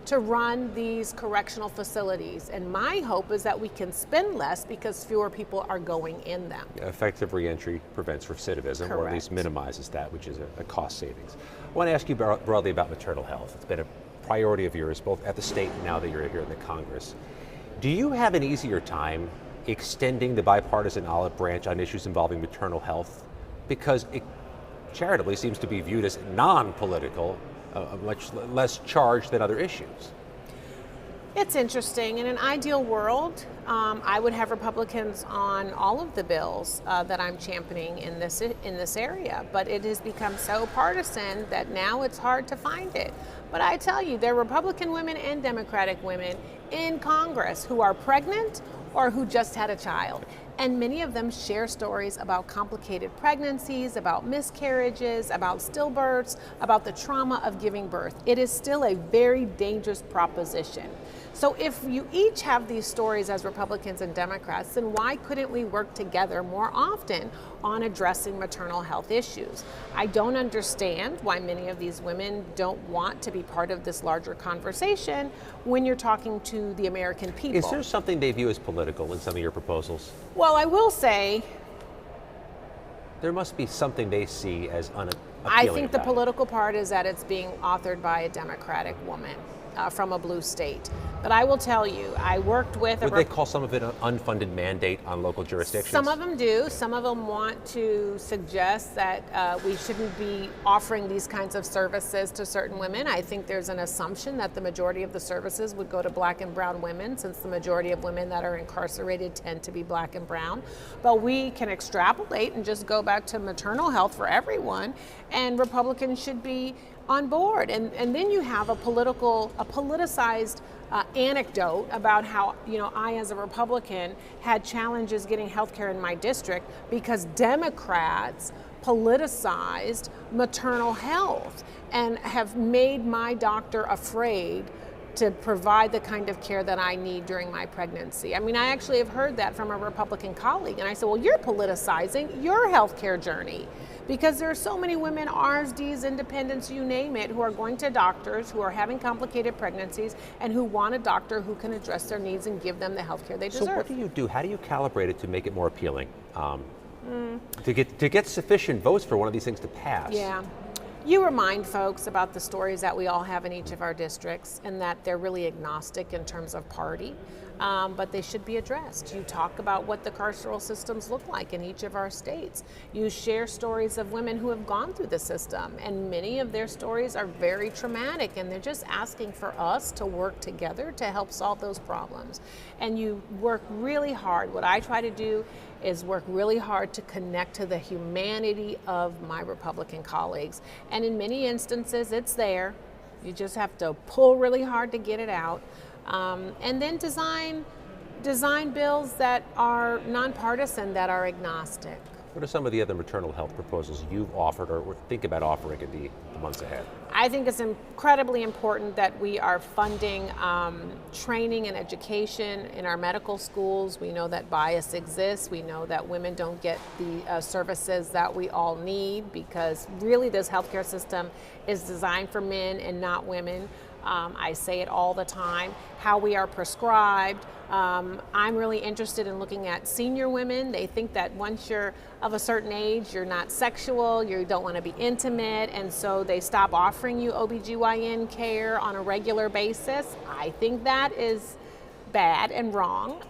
to run these correctional facilities. And my hope is that we can spend less because fewer people are going in them. Effective reentry prevents recidivism, Correct. or at least minimizes that, which is a cost savings. I want to ask you broadly about maternal health. It's been a priority of yours, both at the state and now that you're here in the Congress. Do you have an easier time extending the bipartisan olive branch on issues involving maternal health? Because it charitably seems to be viewed as non-political, much less charged than other issues. It's interesting. In an ideal world, I would have Republicans on all of the bills that I'm championing in this area. But it has become so partisan that now it's hard to find it. But I tell you, there are Republican women and Democratic women in Congress who are pregnant or who just had a child. And many of them share stories about complicated pregnancies, about miscarriages, about stillbirths, about the trauma of giving birth. It is still a very dangerous proposition. So if you each have these stories as Republicans and Democrats, then why couldn't we work together more often on addressing maternal health issues? I don't understand why many of these women don't want to be part of this larger conversation when you're talking to the American people. Is there something they view as political in some of your proposals? Well, I will say, there must be something they see as unappealing. I think the about it. political part is that it's being authored by a Democratic woman from a blue state. But I will tell you, I worked with Would they call some of it an unfunded mandate on local jurisdictions? Some of them do. Some of them want to suggest that we shouldn't be offering these kinds of services to certain women. I think there's an assumption that the majority of the services would go to black and brown women, since the majority of women that are incarcerated tend to be black and brown. But we can extrapolate and just go back to maternal health for everyone, and Republicans should be on board. And then you have a politicized anecdote about how, I as a Republican had challenges getting health care in my district because Democrats politicized maternal health and have made my doctor afraid to provide the kind of care that I need during my pregnancy. I mean, I actually have heard that from a Republican colleague, and I said, well, you're politicizing your healthcare journey, because there are so many women, RSDs, independents, you name it, who are going to doctors, who are having complicated pregnancies, and who want a doctor who can address their needs and give them the healthcare they deserve. So what do you do? How do you calibrate it to make it more appealing? To get sufficient votes for one of these things to pass? Yeah. You remind folks about the stories that we all have in each of our districts, and that they're really agnostic in terms of party, but they should be addressed. You talk about what the carceral systems look like in each of our states. You share stories of women who have gone through the system, and many of their stories are very traumatic, and they're just asking for us to work together to help solve those problems. And you work really hard. What I try to do is work really hard to connect to the humanity of my Republican colleagues. And in many instances, it's there. You just have to pull really hard to get it out. And then design bills that are nonpartisan, that are agnostic. What are some of the other maternal health proposals you've offered or think about offering in the months ahead? I think it's incredibly important that we are funding training and education in our medical schools. We know that bias exists. We know that women don't get the services that we all need, because really this healthcare system is designed for men and not women. I say it all the time, how we are prescribed. I'm really interested in looking at senior women. They think that once you're of a certain age, you're not sexual, you don't want to be intimate, and so they stop offering you OBGYN care on a regular basis. I think that is bad and wrong.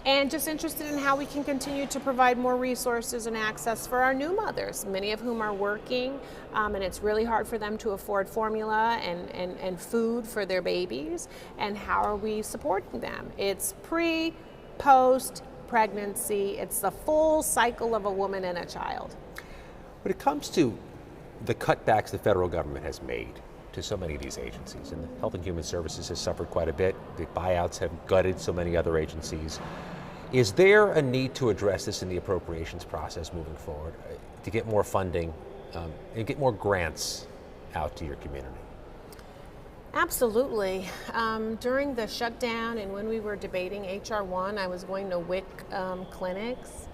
And just interested in how we can continue to provide more resources and access for our new mothers, many of whom are working, and it's really hard for them to afford formula and food for their babies. And how are we supporting them? It's pre, post, pregnancy. It's the full cycle of a woman and a child. When it comes to the cutbacks the federal government has made to so many of these agencies, and Health and Human Services has suffered quite a bit. The buyouts have gutted so many other agencies. Is there a need to address this in the appropriations process moving forward to get more funding and get more grants out to your community? Absolutely. During the shutdown and when we were debating HR 1, I was going to WIC clinics,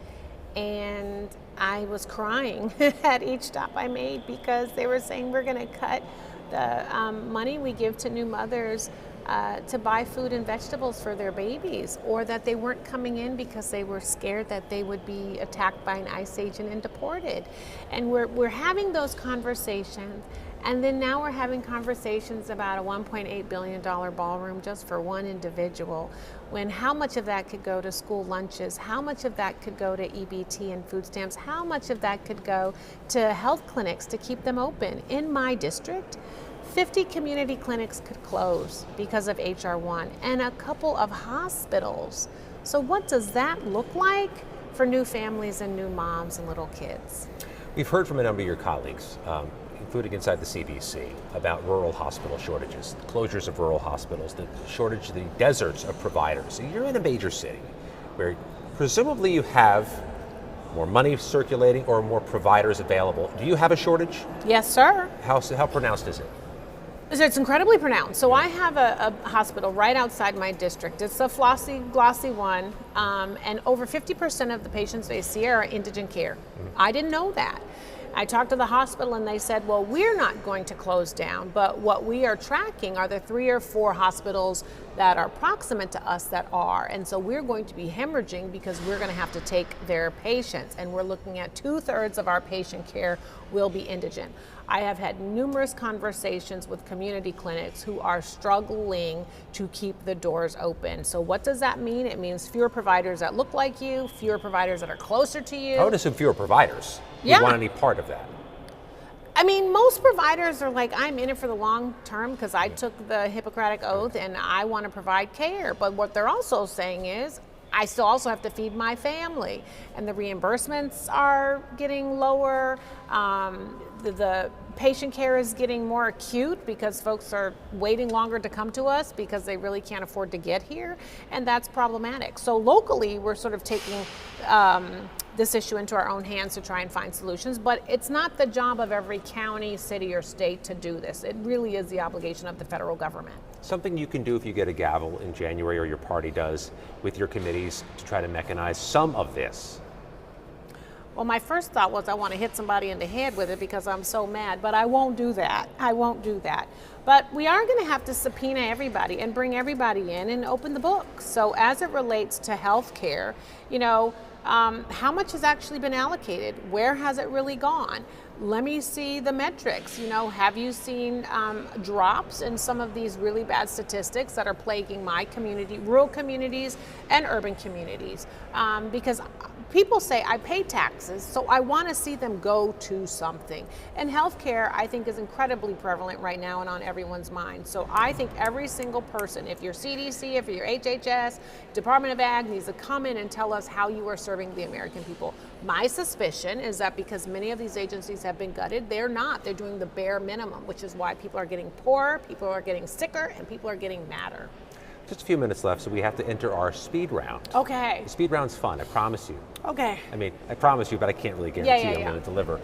and I was crying at each stop I made because they were saying we're going to cut the money we give to new mothers to buy food and vegetables for their babies, or that they weren't coming in because they were scared that they would be attacked by an ICE agent and deported. And we're having those conversations. And then now we're having conversations about a $1.8 billion ballroom just for one individual, when how much of that could go to school lunches, how much of that could go to EBT and food stamps, how much of that could go to health clinics to keep them open. In my district, 50 community clinics could close because of HR 1, and a couple of hospitals. So what does that look like for new families and new moms and little kids? We've heard from a number of your colleagues, including inside the CDC, about rural hospital shortages, the closures of rural hospitals, the shortage, the deserts of providers. You're in a major city where presumably you have more money circulating or more providers available. Do you have a shortage? Yes, sir. How pronounced is it? It's incredibly pronounced. So I have a hospital right outside my district. It's a glossy one, and over 50% of the patients they see are indigent care. I didn't know that. I talked to the hospital and they said, well, we're not going to close down, but what we are tracking are the 3 or 4 hospitals that are proximate to us that are. And so we're going to be hemorrhaging because we're going to have to take their patients. And we're looking at 2/3 of our patient care will be indigent. I have had numerous conversations with community clinics who are struggling to keep the doors open. So what does that mean? It means fewer providers that look like you, fewer providers that are closer to you. I would assume fewer providers. Yeah. You want any part of that? I mean, most providers are like, I'm in it for the long term because I took the Hippocratic Oath and I want to provide care. But what they're also saying is, I still also have to feed my family, and the reimbursements are getting lower. The patient care is getting more acute because folks are waiting longer to come to us because they really can't afford to get here, and that's problematic. So locally, we're sort of taking this issue into our own hands to try and find solutions, but it's not the job of every county, city, or state to do this. It really is the obligation of the federal government. Something you can do if you get a gavel in January, or your party does, with your committees to try to mechanize some of this? Well, my first thought was I want to hit somebody in the head with it because I'm so mad, but I won't do that. I won't do that. But we are going to have to subpoena everybody and bring everybody in and open the books. So as it relates to health care, how much has actually been allocated? Where has it really gone? Let me see the metrics. Have you seen drops in some of these really bad statistics that are plaguing my community, rural communities and urban communities? Because people say, I pay taxes, so I want to see them go to something. And healthcare, I think, is incredibly prevalent right now and on everyone's mind. So I think every single person, if you're CDC, if you're HHS, Department of Ag, needs to come in and tell us how you are serving the American people. My suspicion is that because many of these agencies have been gutted, they're not. They're doing the bare minimum, which is why people are getting poorer, people are getting sicker, and people are getting madder. Just a few minutes left, so we have to enter our speed round. Okay. The speed round's fun, I promise you. Okay. I mean, I promise you, but I can't really guarantee I'm going to deliver.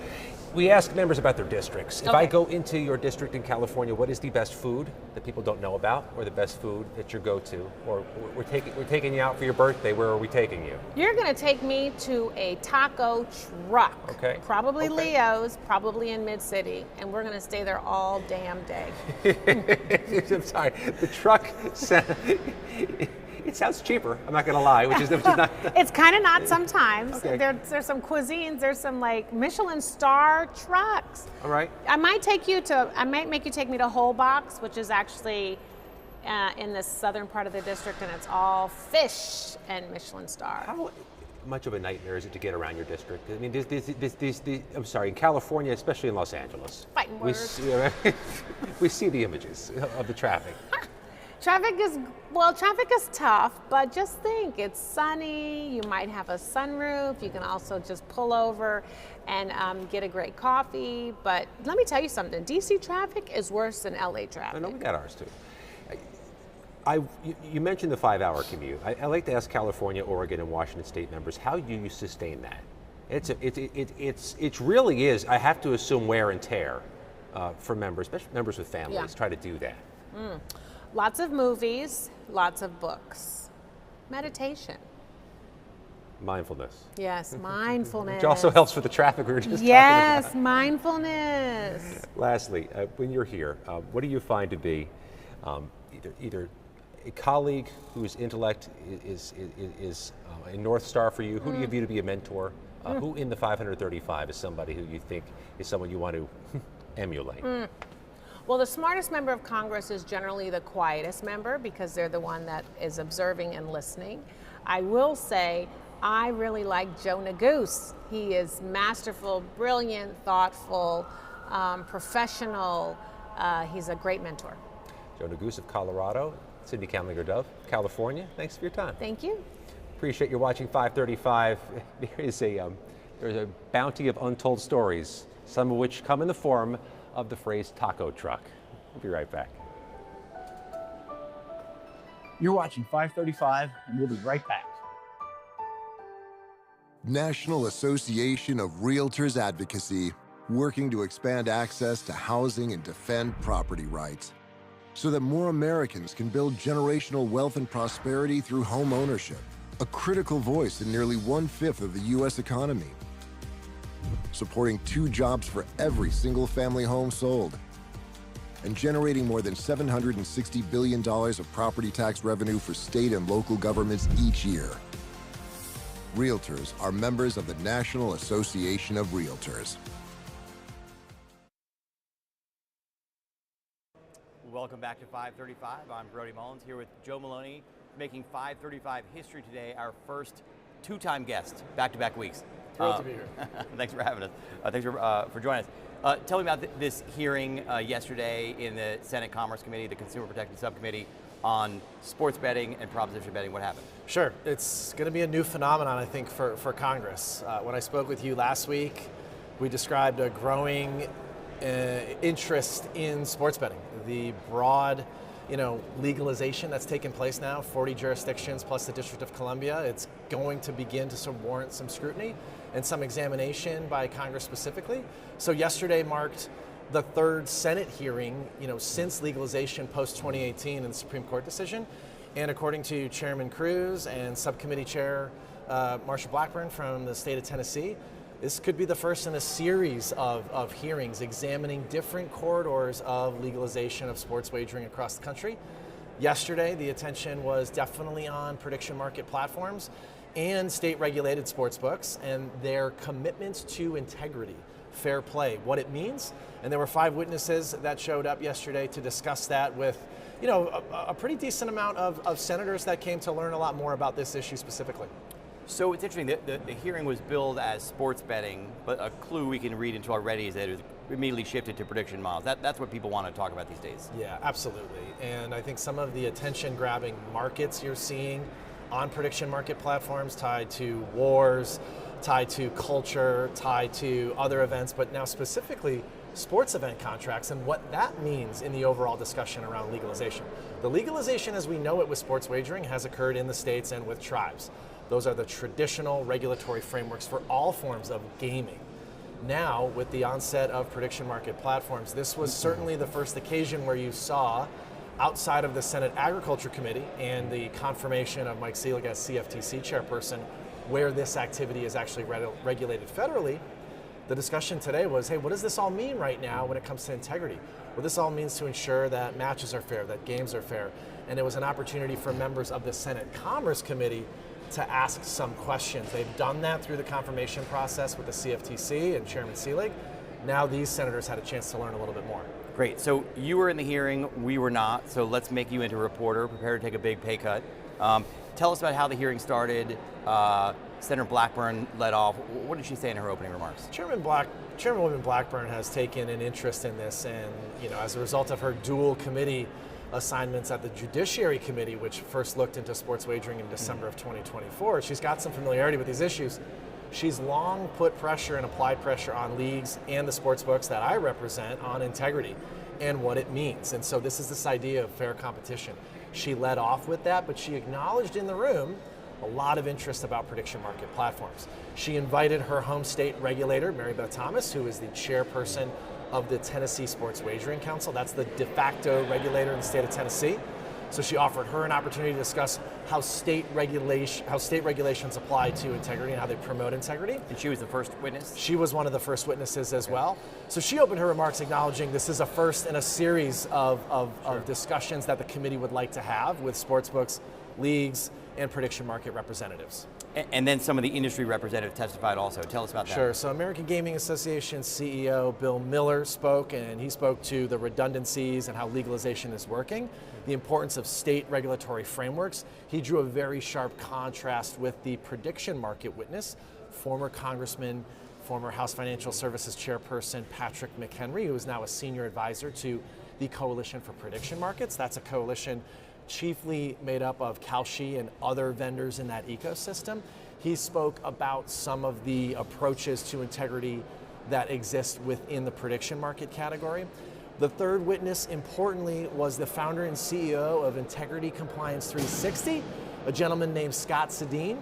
We ask members about their districts. If I go into your district in California, what is the best food that people don't know about, or the best food that you go to? Or we're taking you out for your birthday. Where are we taking you? You're going to take me to a taco truck. Okay. Probably Leo's, probably in Mid-City, and we're going to stay there all damn day. I'm sorry. The truck. It sounds cheaper, I'm not going to lie, which is not. It's kind of not sometimes. Okay. There's some cuisines, there's some like Michelin star trucks. All right. I might make you take me to Whole Box, which is actually in the southern part of the district, and it's all fish and Michelin star. How much of a nightmare is it to get around your district? I mean, I'm sorry, in California, especially in Los Angeles, Fighting words. we see the images of the traffic. Traffic is tough, but just think, it's sunny, you might have a sunroof, you can also just pull over and get a great coffee. But let me tell you something, DC traffic is worse than LA traffic. I know we got ours too. You mentioned the 5-hour commute. I like to ask California, Oregon, and Washington State members, how do you sustain that? It really is, I have to assume, wear and tear for members, especially members with families, try to do that. Lots of movies, lots of books. Meditation. Mindfulness. Yes, mindfulness. Which also helps with the traffic we were just talking about. Yes, mindfulness. Lastly, when you're here, what do you find to be either a colleague whose intellect is a North Star for you? Who do you view to be a mentor? Who in the 535 is somebody who you think is someone you want to emulate? Well, the smartest member of Congress is generally the quietest member because they're the one that is observing and listening. I will say I really like Joe Neguse. He is masterful, brilliant, thoughtful, professional. He's a great mentor. Joe Neguse of Colorado, Cindy Kamlinger-Dove, California. Thanks for your time. Thank you. Appreciate you watching 535. There's a bounty of untold stories, some of which come in the form of the phrase taco truck. We'll be right back. You're watching 535, and we'll be right back. National Association of Realtors Advocacy, working to expand access to housing and defend property rights so that more Americans can build generational wealth and prosperity through home ownership, a critical voice in nearly 1/5 of the U.S. economy. Supporting 2 jobs for every single-family home sold, and generating more than $760 billion of property tax revenue for state and local governments each year. Realtors are members of the National Association of Realtors. Welcome back to 535. I'm Brody Mullins here with Joe Maloney, making 535 history today, our first 2-time guest, back-to-back weeks. Thrilled to be here. Thanks for having us. Thanks for joining us. Tell me about this hearing yesterday in the Senate Commerce Committee, the Consumer Protection Subcommittee, on sports betting and proposition betting. What happened? Sure. It's going to be a new phenomenon, I think, for Congress. When I spoke with you last week, we described a growing interest in sports betting. The broad legalization that's taken place now, 40 jurisdictions plus the District of Columbia, it's going to begin to warrant some scrutiny and some examination by Congress specifically. So yesterday marked the 3rd Senate hearing, since legalization post-2018 in the Supreme Court decision. And according to Chairman Cruz and Subcommittee Chair Marsha Blackburn from the state of Tennessee, this could be the first in a series of hearings examining different corridors of legalization of sports wagering across the country. Yesterday, the attention was definitely on prediction market platforms and state-regulated sports books and their commitments to integrity, fair play, what it means. And there were 5 witnesses that showed up yesterday to discuss that with, a pretty decent amount of senators that came to learn a lot more about this issue specifically. So it's interesting that the hearing was billed as sports betting, but a clue we can read into already is that it was immediately shifted to prediction models. That's what people want to talk about these days. Yeah, absolutely. And I think some of the attention-grabbing markets you're seeing on prediction market platforms tied to wars, tied to culture, tied to other events, but now specifically sports event contracts and what that means in the overall discussion around legalization. The legalization as we know it with sports wagering has occurred in the states and with tribes. Those are the traditional regulatory frameworks for all forms of gaming. Now, with the onset of prediction market platforms, this was certainly the first occasion where you saw, outside of the Senate Agriculture Committee and the confirmation of Mike Seelig as CFTC chairperson, where this activity is actually regulated federally. The discussion today was, hey, what does this all mean right now when it comes to integrity? Well, this all means to ensure that matches are fair, that games are fair. And it was an opportunity for members of the Senate Commerce Committee to ask some questions. They've done that through the confirmation process with the CFTC and Chairman Seelig. Now these senators had a chance to learn a little bit more. Great. So you were in the hearing, we were not. So let's make you into a reporter, prepare to take a big pay cut. Tell us about how the hearing started. Senator Blackburn led off. What did she say in her opening remarks? Chairwoman Blackburn has taken an interest in this, and as a result of her dual committee assignments at the Judiciary Committee, which first looked into sports wagering in December of 2024. She's got some familiarity with these issues. She's long put pressure and applied pressure on leagues and the sports books that I represent on integrity and what it means. And so this is this idea of fair competition. She led off with that, but she acknowledged in the room a lot of interest about prediction market platforms. She invited her home state regulator, Mary Beth Thomas, who is the chairperson of the Tennessee Sports Wagering Council. That's the de facto regulator in the state of Tennessee. So she offered her an opportunity to discuss how state regulations apply to integrity and how they promote integrity. And she was the first witness? She was one of the first witnesses as well. So she opened her remarks acknowledging this is a first in a series of discussions that the committee would like to have with sportsbooks, leagues, and prediction market representatives. And then some of the industry representatives testified also. Tell us about that. Sure. So American Gaming Association CEO Bill Miller spoke, and he spoke to the redundancies and how legalization is working, the importance of state regulatory frameworks. He drew a very sharp contrast with the prediction market witness, former Congressman, former House Financial Services Chairperson Patrick McHenry, who is now a senior advisor to the Coalition for Prediction Markets. That's a coalition chiefly made up of Kalshi and other vendors in that ecosystem. He spoke about some of the approaches to integrity that exist within the prediction market category. The third witness, importantly, was the founder and CEO of Integrity Compliance 360, a gentleman named Scott Sedin.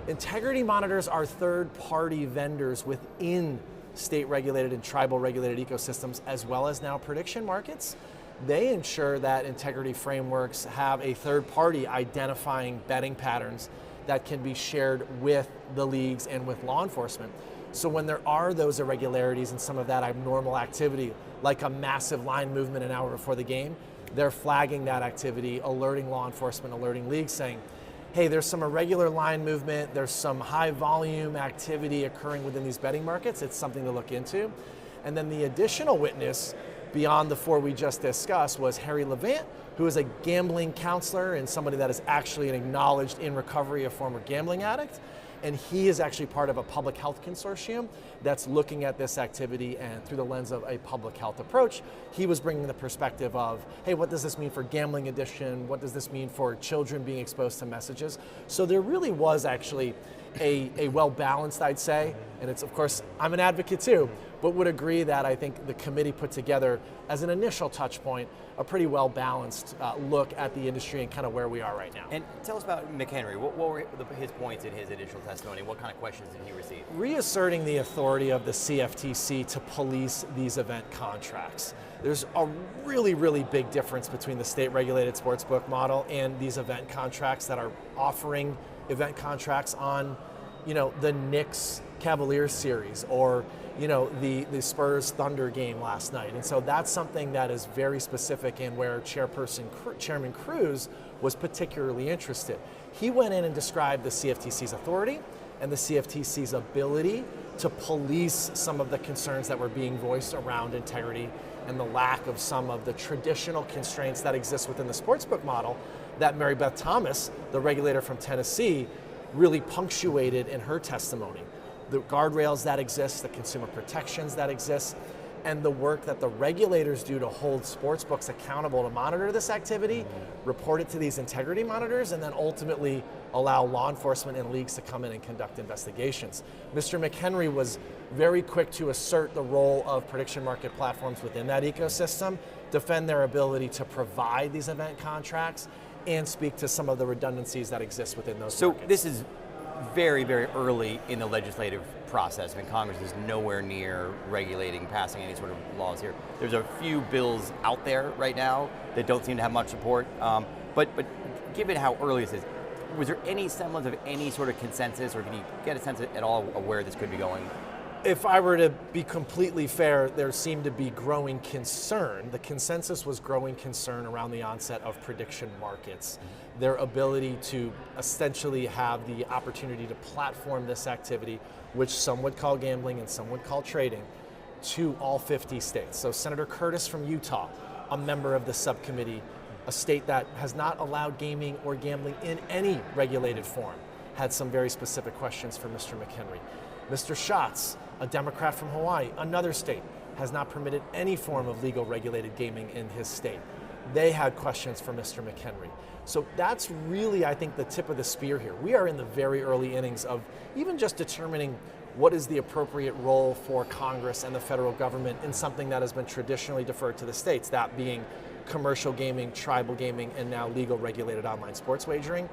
Integrity monitors are third-party vendors within state-regulated and tribal-regulated ecosystems, as well as now prediction markets. They ensure that integrity frameworks have a third party identifying betting patterns that can be shared with the leagues and with law enforcement. So when there are those irregularities and some of that abnormal activity, like a massive line movement an hour before the game, they're flagging that activity, alerting law enforcement, alerting leagues, saying, hey, there's some irregular line movement, there's some high volume activity occurring within these betting markets. It's something to look into. And then the additional witness beyond the four we just discussed was Harry Levant, who is a gambling counselor and somebody that is actually an acknowledged in recovery a former gambling addict. And he is actually part of a public health consortium that's looking at this activity and through the lens of a public health approach. He was bringing the perspective of, hey, what does this mean for gambling addiction? What does this mean for children being exposed to messages? So there really was actually a well-balanced, I'd say, and it's, of course, I'm an advocate too, but would agree that I think the committee put together as an initial touch point a pretty well-balanced look at the industry and kind of where we are right now. And tell us about McHenry. What were his points in his initial testimony? What kind of questions did he receive? Reasserting the authority of the CFTC to police these event contracts. There's a really, really big difference between the state-regulated sportsbook model and these event contracts that are offering event contracts on, the Knicks Cavaliers series or, the Spurs Thunder game last night. And so that's something that is very specific and where Chairman Cruz was particularly interested. He went in and described the CFTC's authority and the CFTC's ability to police some of the concerns that were being voiced around integrity and the lack of some of the traditional constraints that exist within the sportsbook model that Mary Beth Thomas, the regulator from Tennessee, really punctuated in her testimony. The guardrails that exist, the consumer protections that exist, and the work that the regulators do to hold sportsbooks accountable to monitor this activity, report it to these integrity monitors, and then ultimately allow law enforcement and leagues to come in and conduct investigations. Mr. McHenry was very quick to assert the role of prediction market platforms within that ecosystem, defend their ability to provide these event contracts, and speak to some of the redundancies that exist within those markets. So this is very, very early in the legislative process. I mean, Congress is nowhere near regulating, passing any sort of laws here. There's a few bills out there right now that don't seem to have much support. But given how early this is, was there any semblance of any sort of consensus, or can you get a sense at all of where this could be going? If I were to be completely fair, there seemed to be growing concern. The consensus was growing concern around the onset of prediction markets, their ability to essentially have the opportunity to platform this activity, which some would call gambling and some would call trading, to all 50 states. So Senator Curtis from Utah, a member of the subcommittee, a state that has not allowed gaming or gambling in any regulated form, had some very specific questions for Mr. McHenry. Mr. Schatz, a Democrat from Hawaii, another state, has not permitted any form of legal regulated gaming in his state. they had questions for Mr. McHenry. So that's really, I think, the tip of the spear here. We are in the very early innings of even just determining what is the appropriate role for Congress and the federal government in something that has been traditionally deferred to the states, that being commercial gaming, tribal gaming, and now legal regulated online sports wagering.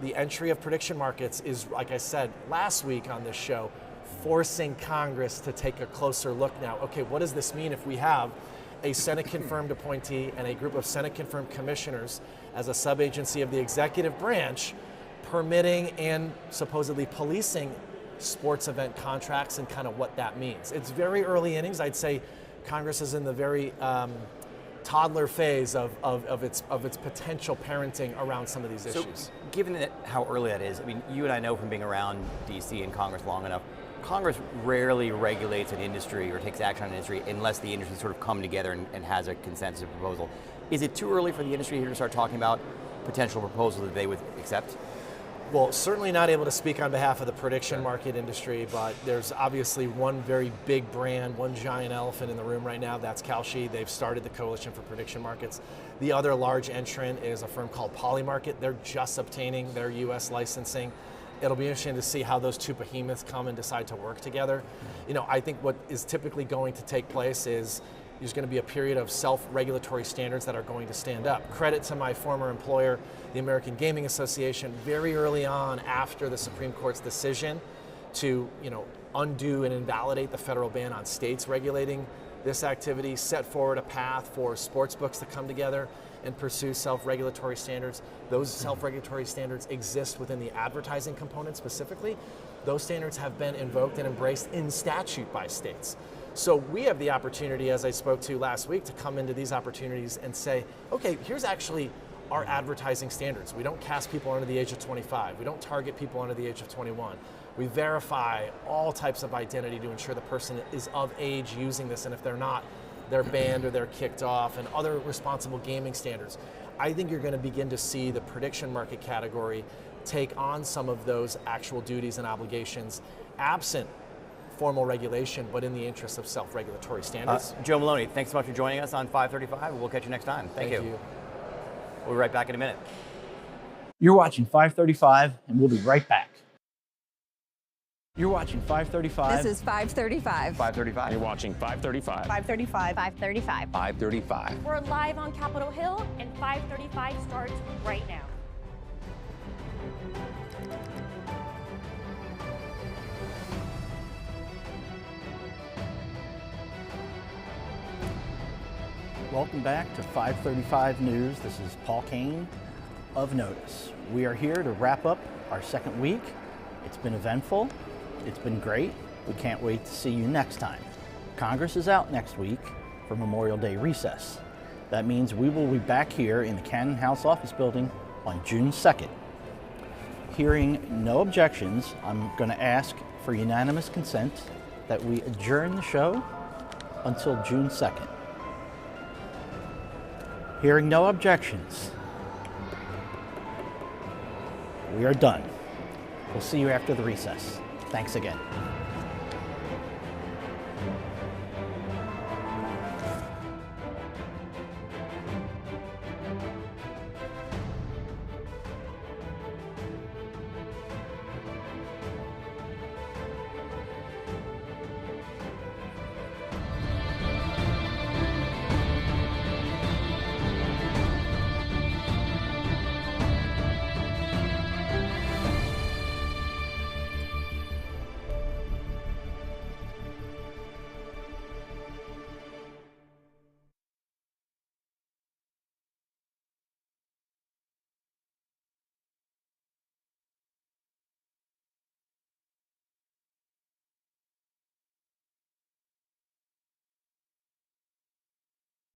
The entry of prediction markets is, like I said last week on this show, forcing Congress to take a closer look now. Okay, what does this mean if we have a Senate-confirmed appointee and a group of Senate-confirmed commissioners as a sub-agency of the executive branch permitting and supposedly policing sports event contracts and kind of what that means? It's very early innings. I'd say Congress is in the very toddler phase of its potential parenting around some of these issues. So, given that how early that is, I mean, you and I know from being around DC and Congress long enough, Congress rarely regulates an industry or takes action on an industry unless the industry sort of come together and has a consensus proposal. Is it too early for the industry here to start talking about potential proposals that they would accept? Well, certainly not able to speak on behalf of the prediction market industry, but there's obviously one very big brand, one giant elephant in the room right now, that's Kalshi. They've started the Coalition for Prediction Markets. The other large entrant is a firm called Polymarket. They're just obtaining their US licensing. It'll be interesting to see how those two behemoths come and decide to work together. You know, I think what is typically going to take place is there's going to be a period of self-regulatory standards that are going to stand up. Credit to my former employer, the American Gaming Association, very early on after the Supreme Court's decision to, undo and invalidate the federal ban on states regulating this activity, set forward a path for sports books to come together and pursue self-regulatory standards. Those self-regulatory standards exist within the advertising component specifically. Those standards have been invoked and embraced in statute by states. So we have the opportunity, as I spoke to last week, to come into these opportunities and say, okay, here's actually our advertising standards. We don't cast people under the age of 25. We don't target people under the age of 21. We verify all types of identity to ensure the person is of age using this, and if they're not, they're banned or they're kicked off, and other responsible gaming standards. I think you're going to begin to see the prediction market category take on some of those actual duties and obligations, absent formal regulation, but in the interest of self-regulatory standards. Joe Maloney, thanks so much for joining us on 535. We'll catch you next time. Thank you. We'll be right back in a minute. You're watching 535, and we'll be right back. You're watching 535. This is 535. 535. You're watching 535. 535. 535. 535. We're live on Capitol Hill, and 535 starts right now. Welcome back to 535 News. This is Paul Kane of Notice. We are here to wrap up our second week. It's been eventful. It's been great. We can't wait to see you next time. Congress is out next week for Memorial Day recess. That means we will be back here in the Cannon House office building on June 2nd. Hearing no objections, I'm going to ask for unanimous consent that we adjourn the show until June 2nd. Hearing no objections, we are done. We'll see you after the recess. Thanks again.